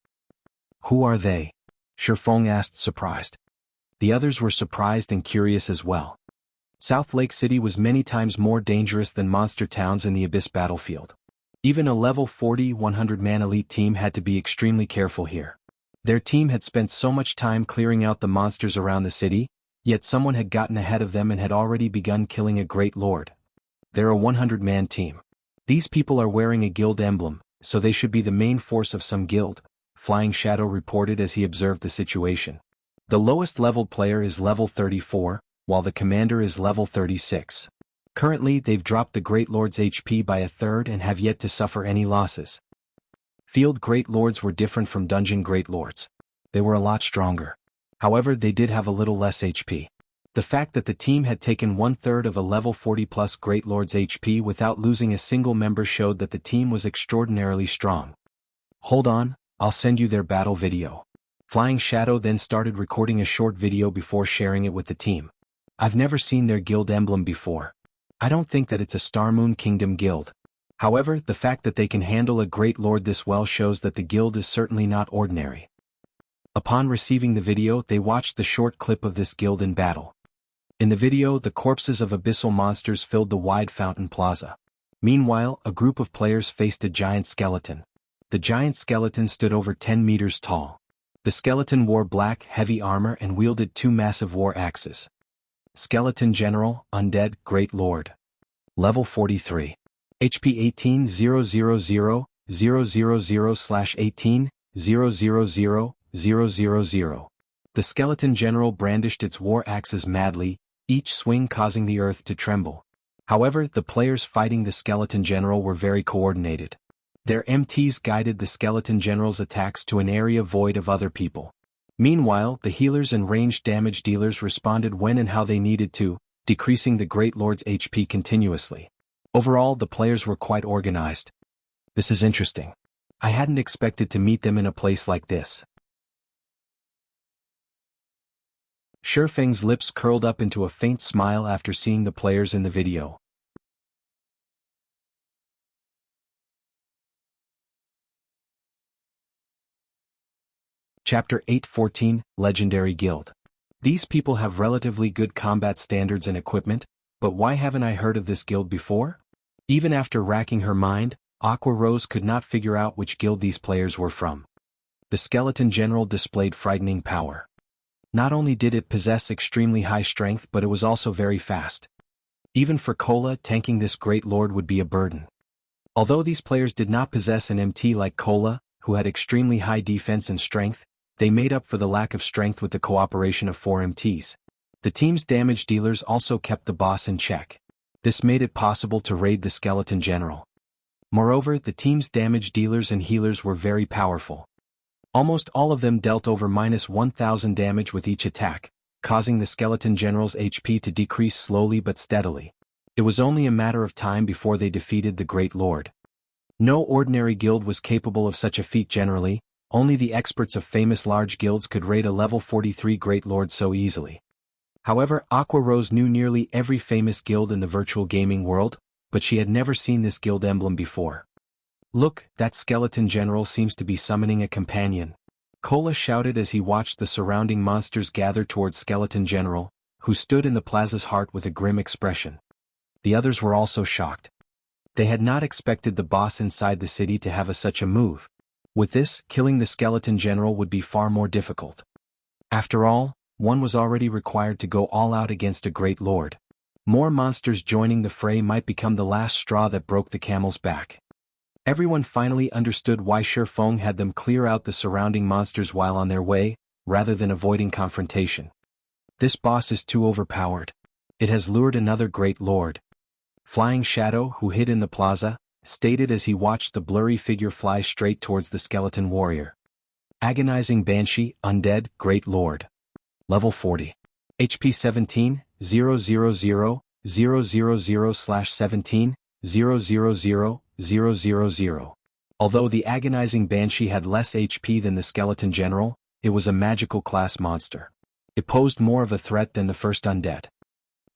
Who are they? Feng asked, surprised. The others were surprised and curious as well. South Lake City was many times more dangerous than monster towns in the Abyss battlefield. Even a level 40, 100-man elite team had to be extremely careful here. Their team had spent so much time clearing out the monsters around the city, yet someone had gotten ahead of them and had already begun killing a Great Lord. They're a 100-man team. These people are wearing a guild emblem, so they should be the main force of some guild, Flying Shadow reported as he observed the situation. The lowest leveled player is level 34, while the commander is level 36. Currently they've dropped the Great Lord's HP by a third and have yet to suffer any losses. Field Great Lords were different from Dungeon Great Lords. They were a lot stronger. However, they did have a little less HP. The fact that the team had taken one-third of a level 40-plus Great Lord's HP without losing a single member showed that the team was extraordinarily strong. Hold on, I'll send you their battle video. Flying Shadow then started recording a short video before sharing it with the team. I've never seen their guild emblem before. I don't think that it's a Star Moon Kingdom guild. However, the fact that they can handle a Great Lord this well shows that the guild is certainly not ordinary. Upon receiving the video, they watched the short clip of this guild in battle. In the video, the corpses of abyssal monsters filled the wide fountain plaza. Meanwhile, a group of players faced a giant skeleton. The giant skeleton stood over 10 meters tall. The skeleton wore black, heavy armor and wielded two massive war axes. Skeleton General, Undead, Great Lord. Level 43. HP 18-000/18-000-000. The Skeleton General brandished its war axes madly, each swing causing the earth to tremble. However, the players fighting the Skeleton General were very coordinated. Their MTs guided the Skeleton General's attacks to an area void of other people. Meanwhile, the healers and ranged damage dealers responded when and how they needed to, decreasing the Great Lord's HP continuously. Overall, the players were quite organized. This is interesting. I hadn't expected to meet them in a place like this. Feng's lips curled up into a faint smile after seeing the players in the video. Chapter 8:14, Legendary Guild. These people have relatively good combat standards and equipment, but why haven't I heard of this guild before? Even after racking her mind, Aqua Rose could not figure out which guild these players were from. The Skeleton General displayed frightening power. Not only did it possess extremely high strength, but it was also very fast. Even for Cola, tanking this Great Lord would be a burden. Although these players did not possess an MT like Cola, who had extremely high defense and strength, they made up for the lack of strength with the cooperation of 4 MTs. The team's damage dealers also kept the boss in check. This made it possible to raid the Skeleton General. Moreover, the team's damage dealers and healers were very powerful. Almost all of them dealt over -1000 damage with each attack, causing the Skeleton General's HP to decrease slowly but steadily. It was only a matter of time before they defeated the Great Lord. No ordinary guild was capable of such a feat generally, only the experts of famous large guilds could raid a level 43 Great Lord so easily. However, Aqua Rose knew nearly every famous guild in the virtual gaming world, but she had never seen this guild emblem before. Look, that Skeleton General seems to be summoning a companion. Cola shouted as he watched the surrounding monsters gather towards Skeleton General, who stood in the plaza's heart with a grim expression. The others were also shocked. They had not expected the boss inside the city to have such a move. With this, killing the Skeleton General would be far more difficult. After all, one was already required to go all out against a Great Lord. More monsters joining the fray might become the last straw that broke the camel's back. Everyone finally understood why Feng had them clear out the surrounding monsters while on their way, rather than avoiding confrontation. This boss is too overpowered. It has lured another Great Lord. Flying Shadow, who hid in the plaza, stated as he watched the blurry figure fly straight towards the skeleton warrior. Agonizing Banshee, Undead, Great Lord. Level 40. HP 17-000/17-000-000. Although the Agonizing Banshee had less HP than the Skeleton General, it was a magical class monster. It posed more of a threat than the first undead.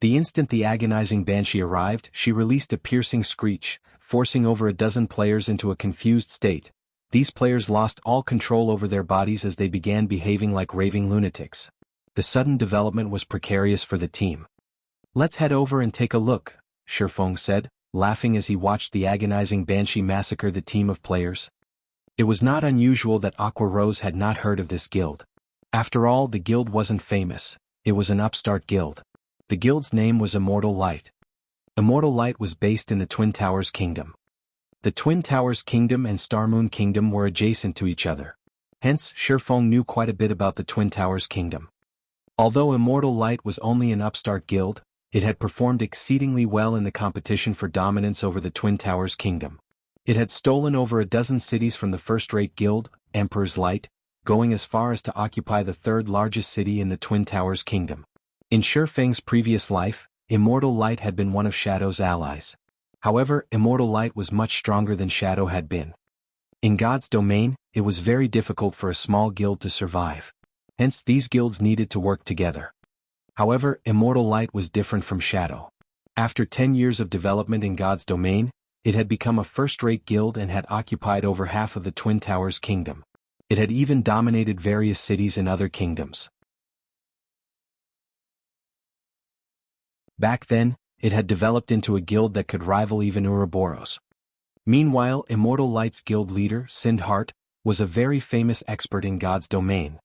The instant the Agonizing Banshee arrived, she released a piercing screech, forcing over a dozen players into a confused state. These players lost all control over their bodies as they began behaving like raving lunatics. The sudden development was precarious for the team. "Let's head over and take a look," Feng said, laughing as he watched the agonizing banshee massacre the team of players. It was not unusual that Aqua Rose had not heard of this guild. After all, the guild wasn't famous, it was an upstart guild. The guild's name was Immortal Light. Immortal Light was based in the Twin Towers Kingdom. The Twin Towers Kingdom and Starmoon Kingdom were adjacent to each other. Hence, Feng knew quite a bit about the Twin Towers Kingdom. Although Immortal Light was only an upstart guild, it had performed exceedingly well in the competition for dominance over the Twin Towers Kingdom. It had stolen over a dozen cities from the first-rate guild, Emperor's Light, going as far as to occupy the third largest city in the Twin Towers Kingdom. In Feng's previous life, Immortal Light had been one of Shadow's allies. However, Immortal Light was much stronger than Shadow had been. In God's domain, it was very difficult for a small guild to survive. Hence, these guilds needed to work together. However, Immortal Light was different from Shadow. After 10 years of development in God's domain, it had become a first-rate guild and had occupied over half of the Twin Towers Kingdom. It had even dominated various cities in other kingdoms. Back then, it had developed into a guild that could rival even Ouroboros. Meanwhile, Immortal Light's guild leader, Sindhart, was a very famous expert in God's domain.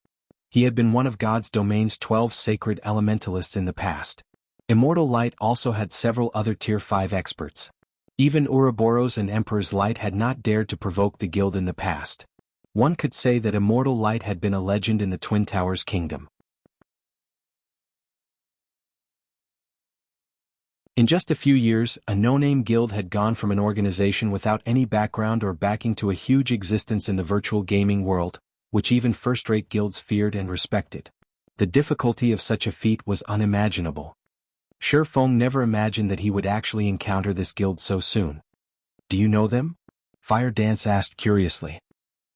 He had been one of God's domain's 12 sacred elementalists in the past. Immortal Light also had several other Tier 5 experts. Even Ouroboros and Emperor's Light had not dared to provoke the guild in the past. One could say that Immortal Light had been a legend in the Twin Towers Kingdom. In just a few years, a no-name guild had gone from an organization without any background or backing to a huge existence in the virtual gaming world, which even first-rate guilds feared and respected. The difficulty of such a feat was unimaginable. Feng never imagined that he would actually encounter this guild so soon. "Do you know them?" Fire Dance asked curiously.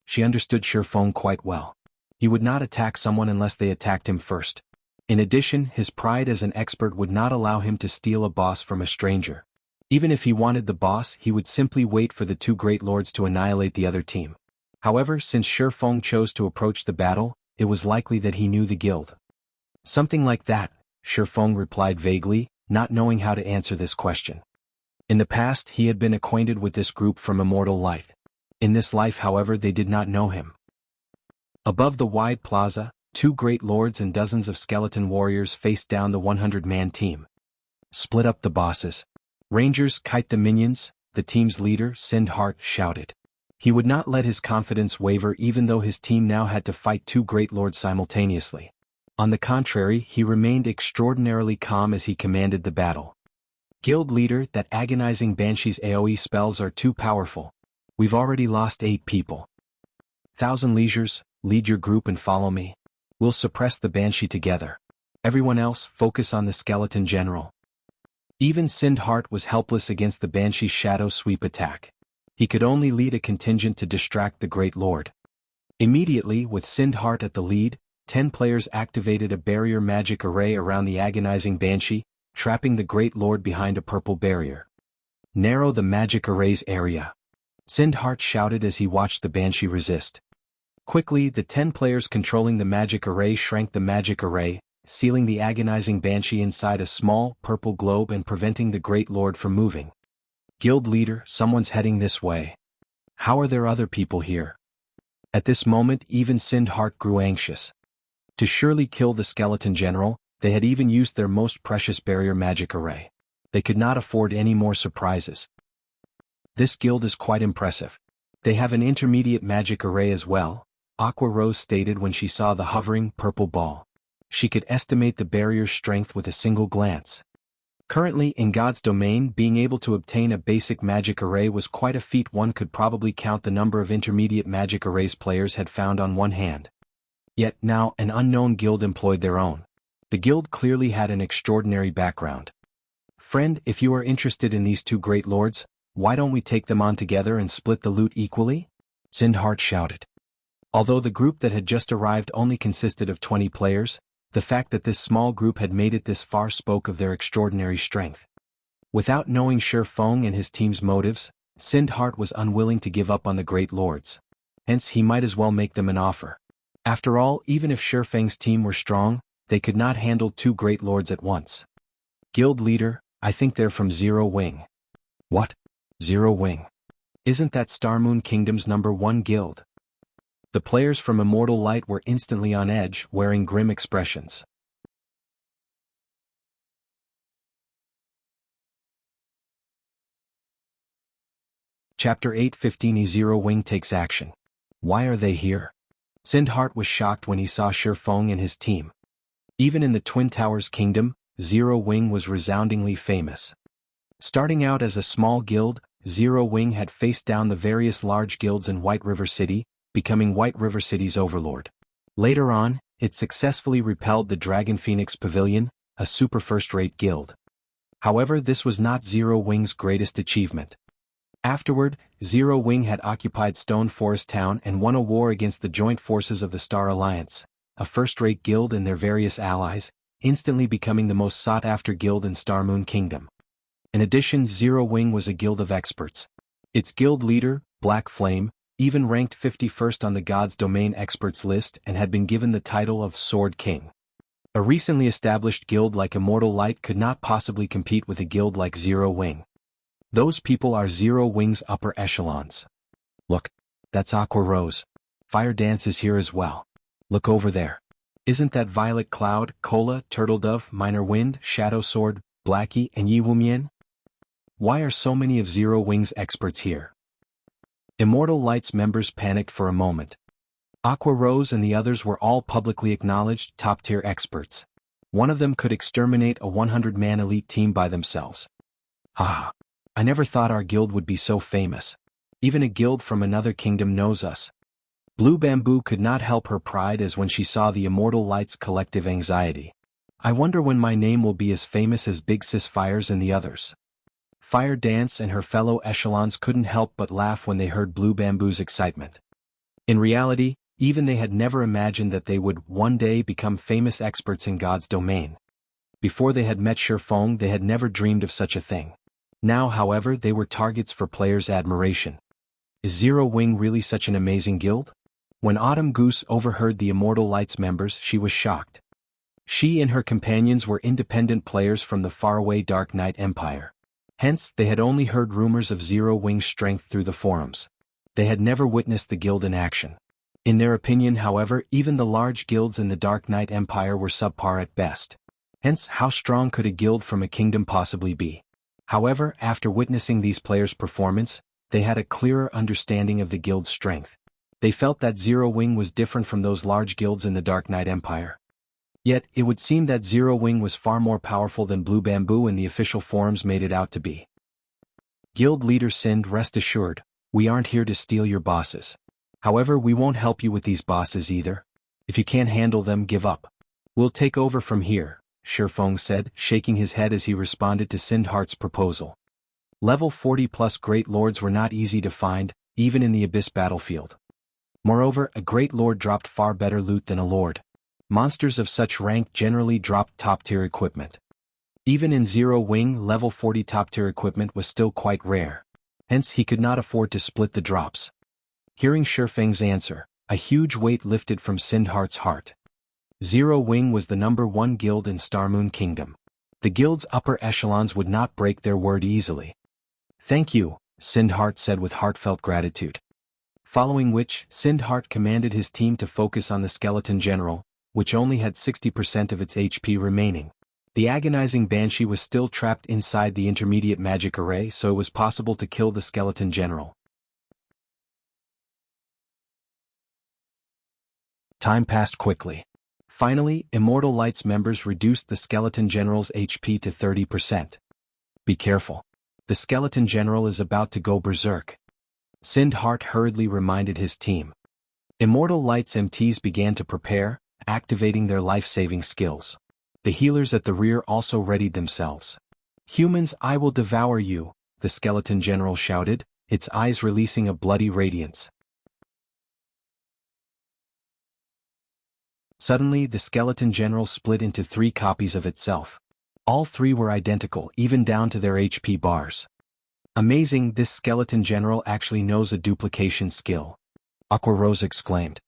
She understood Feng quite well. He would not attack someone unless they attacked him first. In addition, his pride as an expert would not allow him to steal a boss from a stranger. Even if he wanted the boss, he would simply wait for the two great lords to annihilate the other team. However, since Feng chose to approach the battle, it was likely that he knew the guild. "Something like that," Feng replied vaguely, not knowing how to answer this question. In the past, he had been acquainted with this group from Immortal Light. In this life, however, they did not know him. Above the wide plaza, two great lords and dozens of skeleton warriors faced down the 100-man team. "Split up the bosses. Rangers, kite the minions," the team's leader, Sindhart, shouted. He would not let his confidence waver even though his team now had to fight two great lords simultaneously. On the contrary, he remained extraordinarily calm as he commanded the battle. "Guild leader, that agonizing Banshee's AoE spells are too powerful. We've already lost 8 people. Thousand Leisures, lead your group and follow me. We'll suppress the Banshee together. Everyone else, focus on the skeleton general." Even Sindhart was helpless against the Banshee's shadow sweep attack. He could only lead a contingent to distract the Great Lord. Immediately, with Sindhart at the lead, 10 players activated a barrier magic array around the agonizing Banshee, trapping the Great Lord behind a purple barrier. "Narrow the magic array's area," Sindhart shouted as he watched the Banshee resist. Quickly, the 10 players controlling the magic array shrank the magic array, sealing the agonizing Banshee inside a small, purple globe and preventing the Great Lord from moving. "Guild leader, someone's heading this way. How are there other people here?" At this moment, even Sindhart grew anxious. To surely kill the skeleton general, they had even used their most precious barrier magic array. They could not afford any more surprises. "This guild is quite impressive. They have an intermediate magic array as well," Aqua Rose stated when she saw the hovering, purple ball. She could estimate the barrier's strength with a single glance. Currently, in God's domain, being able to obtain a basic magic array was quite a feat. One could probably count the number of intermediate magic arrays players had found on one hand. Yet now, an unknown guild employed their own. The guild clearly had an extraordinary background. "Friend, if you are interested in these two great lords, why don't we take them on together and split the loot equally?" Sindhart shouted. Although the group that had just arrived only consisted of 20 players, the fact that this small group had made it this far spoke of their extraordinary strength. Without knowing Feng and his team's motives, Sindhart was unwilling to give up on the great lords. Hence he might as well make them an offer. After all, even if Feng's team were strong, they could not handle two great lords at once. Guild leader, I think they're from Zero Wing. What? Zero Wing? Isn't that Starmoon Kingdom's #1 guild? The players from Immortal Light were instantly on edge, wearing grim expressions. Chapter 8:15 Zero Wing takes action. Why are they here? Sindhart was shocked when he saw Feng and his team. Even in the Twin Towers Kingdom, Zero Wing was resoundingly famous. Starting out as a small guild, Zero Wing had faced down the various large guilds in White River City, becoming White River City's overlord. Later on, it successfully repelled the Dragon Phoenix Pavilion, a super first-rate guild. However, this was not Zero Wing's greatest achievement. Afterward, Zero Wing had occupied Stone Forest Town and won a war against the joint forces of the Star Alliance, a first-rate guild and their various allies, instantly becoming the most sought-after guild in Starmoon Kingdom. In addition, Zero Wing was a guild of experts. Its guild leader, Black Flame, even ranked 51st on the God's Domain experts list and had been given the title of Sword King. A recently established guild like Immortal Light could not possibly compete with a guild like Zero Wing. Those people are Zero Wing's upper echelons. Look, that's Aqua Rose. Fire Dance is here as well. Look over there. Isn't that Violet Cloud, Cola, Turtledove, Minor Wind, Shadow Sword, Blackie, and Yi Wumian? Why are so many of Zero Wing's experts here? Immortal Light's members panicked for a moment. Aqua Rose and the others were all publicly acknowledged top-tier experts. One of them could exterminate a 100-man elite team by themselves. Haha. I never thought our guild would be so famous. Even a guild from another kingdom knows us. Blue Bamboo could not help her pride as when she saw the Immortal Light's collective anxiety. I wonder when my name will be as famous as Big Sis Fires and the others. Fire Dance and her fellow echelons couldn't help but laugh when they heard Blue Bamboo's excitement. In reality, even they had never imagined that they would one day become famous experts in God's domain. Before they had met Feng, they had never dreamed of such a thing. Now, however, they were targets for players' admiration. Is Zero Wing really such an amazing guild? When Autumn Goose overheard the Immortal Light's members, she was shocked. She and her companions were independent players from the faraway Dark Knight Empire. Hence, they had only heard rumors of Zero Wing's strength through the forums. They had never witnessed the guild in action. In their opinion, however, even the large guilds in the Dark Knight Empire were subpar at best. Hence, how strong could a guild from a kingdom possibly be? However, after witnessing these players' performance, they had a clearer understanding of the guild's strength. They felt that Zero Wing was different from those large guilds in the Dark Knight Empire. Yet, it would seem that Zero Wing was far more powerful than Blue Bamboo and the official forums made it out to be. Guild leader Sind, rest assured, we aren't here to steal your bosses. However, we won't help you with these bosses either. If you can't handle them, give up. We'll take over from here, Feng said, shaking his head as he responded to Sindhart's proposal. Level 40+ Great Lords were not easy to find, even in the Abyss battlefield. Moreover, a Great Lord dropped far better loot than a Lord. Monsters of such rank generally dropped top-tier equipment. Even in Zero Wing, level 40 top-tier equipment was still quite rare. Hence, he could not afford to split the drops. Hearing Feng's answer, a huge weight lifted from Sindhart's heart. Zero Wing was the #1 guild in Starmoon Kingdom. The guild's upper echelons would not break their word easily. Thank you, Sindhart said with heartfelt gratitude. Following which, Sindhart commanded his team to focus on the Skeleton General, which only had 60% of its HP remaining. The agonizing Banshee was still trapped inside the intermediate magic array, so it was possible to kill the Skeleton General. Time passed quickly. Finally, Immortal Light's members reduced the Skeleton General's HP to 30%. Be careful. The Skeleton General is about to go berserk. Sindhart hurriedly reminded his team. Immortal Light's MTs began to prepare, activating their life-saving skills. The healers at the rear also readied themselves. Humans, I will devour you, the Skeleton General shouted, its eyes releasing a bloody radiance. Suddenly, the Skeleton General split into 3 copies of itself. All 3 were identical, even down to their HP bars. Amazing, this skeleton general actually knows a duplication skill. Aqua Rose exclaimed.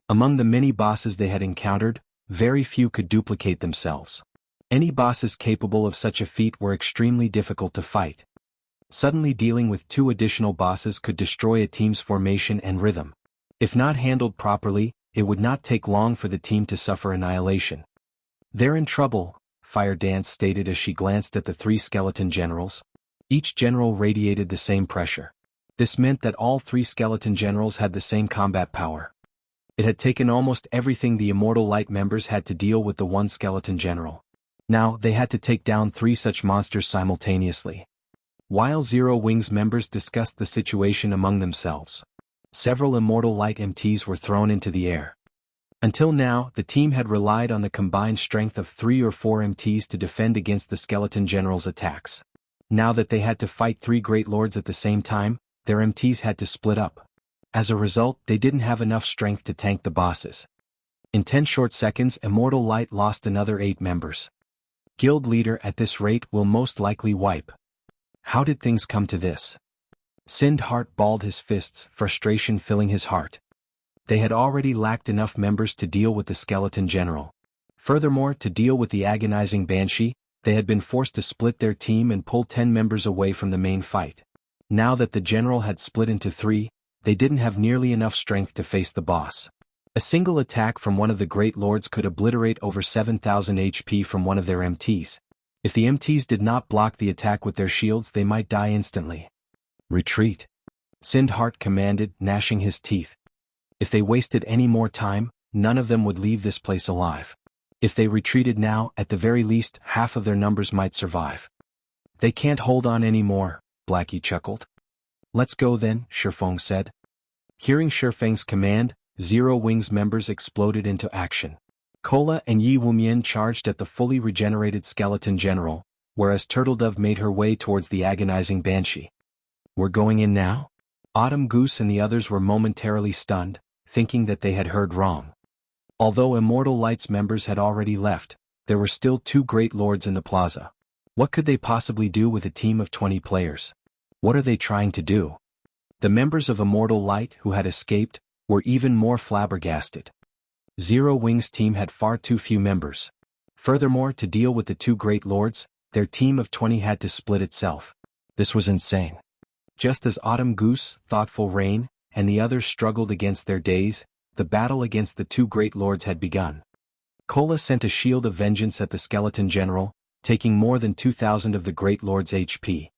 Among the many bosses they had encountered, very few could duplicate themselves. Any bosses capable of such a feat were extremely difficult to fight. Suddenly dealing with 2 additional bosses could destroy a team's formation and rhythm. If not handled properly, it would not take long for the team to suffer annihilation. They're in trouble, Fire Dance stated as she glanced at the 3 skeleton generals. Each general radiated the same pressure. This meant that all 3 skeleton generals had the same combat power. It had taken almost everything the Immortal Light members had to deal with the 1 skeleton general. Now, they had to take down 3 such monsters simultaneously. While Zero Wings members discussed the situation among themselves, several Immortal Light MTs were thrown into the air. Until now, the team had relied on the combined strength of 3 or 4 MTs to defend against the skeleton general's attacks. Now that they had to fight 3 Great Lords at the same time, their MTs had to split up. As a result, they didn't have enough strength to tank the bosses. In 10 short seconds, Immortal Light lost another 8 members. Guild leader at this rate will most likely wipe. How did things come to this? Sindheart balled his fists, frustration filling his heart. They had already lacked enough members to deal with the skeleton general. Furthermore, to deal with the agonizing Banshee, they had been forced to split their team and pull 10 members away from the main fight. Now that the general had split into 3, they didn't have nearly enough strength to face the boss. A single attack from one of the Great Lords could obliterate over 7,000 HP from one of their MTs. If the MTs did not block the attack with their shields, they might die instantly. Retreat, Sindheart commanded, gnashing his teeth. If they wasted any more time, none of them would leave this place alive. If they retreated now, at the very least, half of their numbers might survive. They can't hold on anymore, Blackie chuckled. Let's go then, Feng said. Hearing Feng's command, Zero Wings members exploded into action. Kola and Yi Wumian charged at the fully regenerated skeleton general, whereas Turtledove made her way towards the agonizing Banshee. We're going in now? Autumn Goose and the others were momentarily stunned, thinking that they had heard wrong. Although Immortal Light's members had already left, there were still 2 Great Lords in the plaza. What could they possibly do with a team of 20 players? What are they trying to do? The members of Immortal Light who had escaped were even more flabbergasted. Zero Wings' team had far too few members. Furthermore, to deal with the 2 Great Lords, their team of 20 had to split itself. This was insane. Just as Autumn Goose, Thoughtful Rain, and the others struggled against their days, the battle against the 2 Great Lords had begun. Kola sent a shield of vengeance at the skeleton general, taking more than 2,000 of the Great Lord's HP.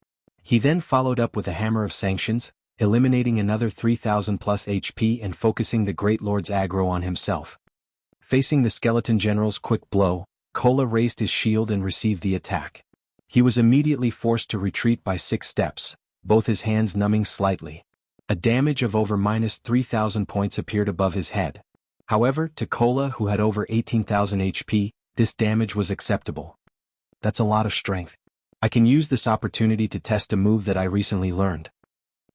He then followed up with a hammer of sanctions, eliminating another 3,000 plus HP and focusing the Great Lord's aggro on himself. Facing the skeleton general's quick blow, Kola raised his shield and received the attack. He was immediately forced to retreat by 6 steps, both his hands numbing slightly. A damage of over -3,000 points appeared above his head. However, to Kola, who had over 18,000 HP, this damage was acceptable. That's a lot of strength. I can use this opportunity to test a move that I recently learned.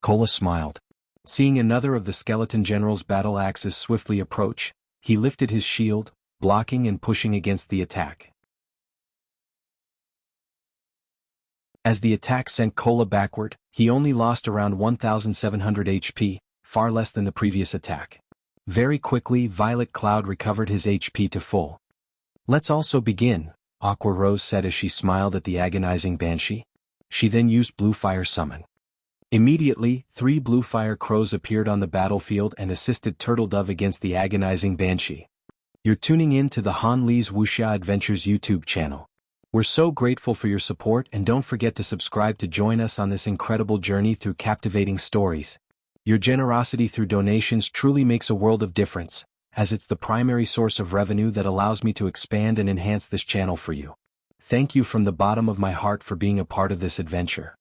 Kola smiled. Seeing another of the skeleton general's battle axes swiftly approach, he lifted his shield, blocking and pushing against the attack. As the attack sent Kola backward, he only lost around 1,700 HP, far less than the previous attack. Very quickly, Violet Cloud recovered his HP to full. Let's also begin, Aqua Rose said as she smiled at the agonizing Banshee. She then used Blue Fire Summon. Immediately, 3 Blue Fire Crows appeared on the battlefield and assisted Turtledove against the agonizing Banshee. You're tuning in to the Han Lee's Wuxia Adventures YouTube channel. We're so grateful for your support, and don't forget to subscribe to join us on this incredible journey through captivating stories. Your generosity through donations truly makes a world of difference, as it's the primary source of revenue that allows me to expand and enhance this channel for you. Thank you from the bottom of my heart for being a part of this adventure.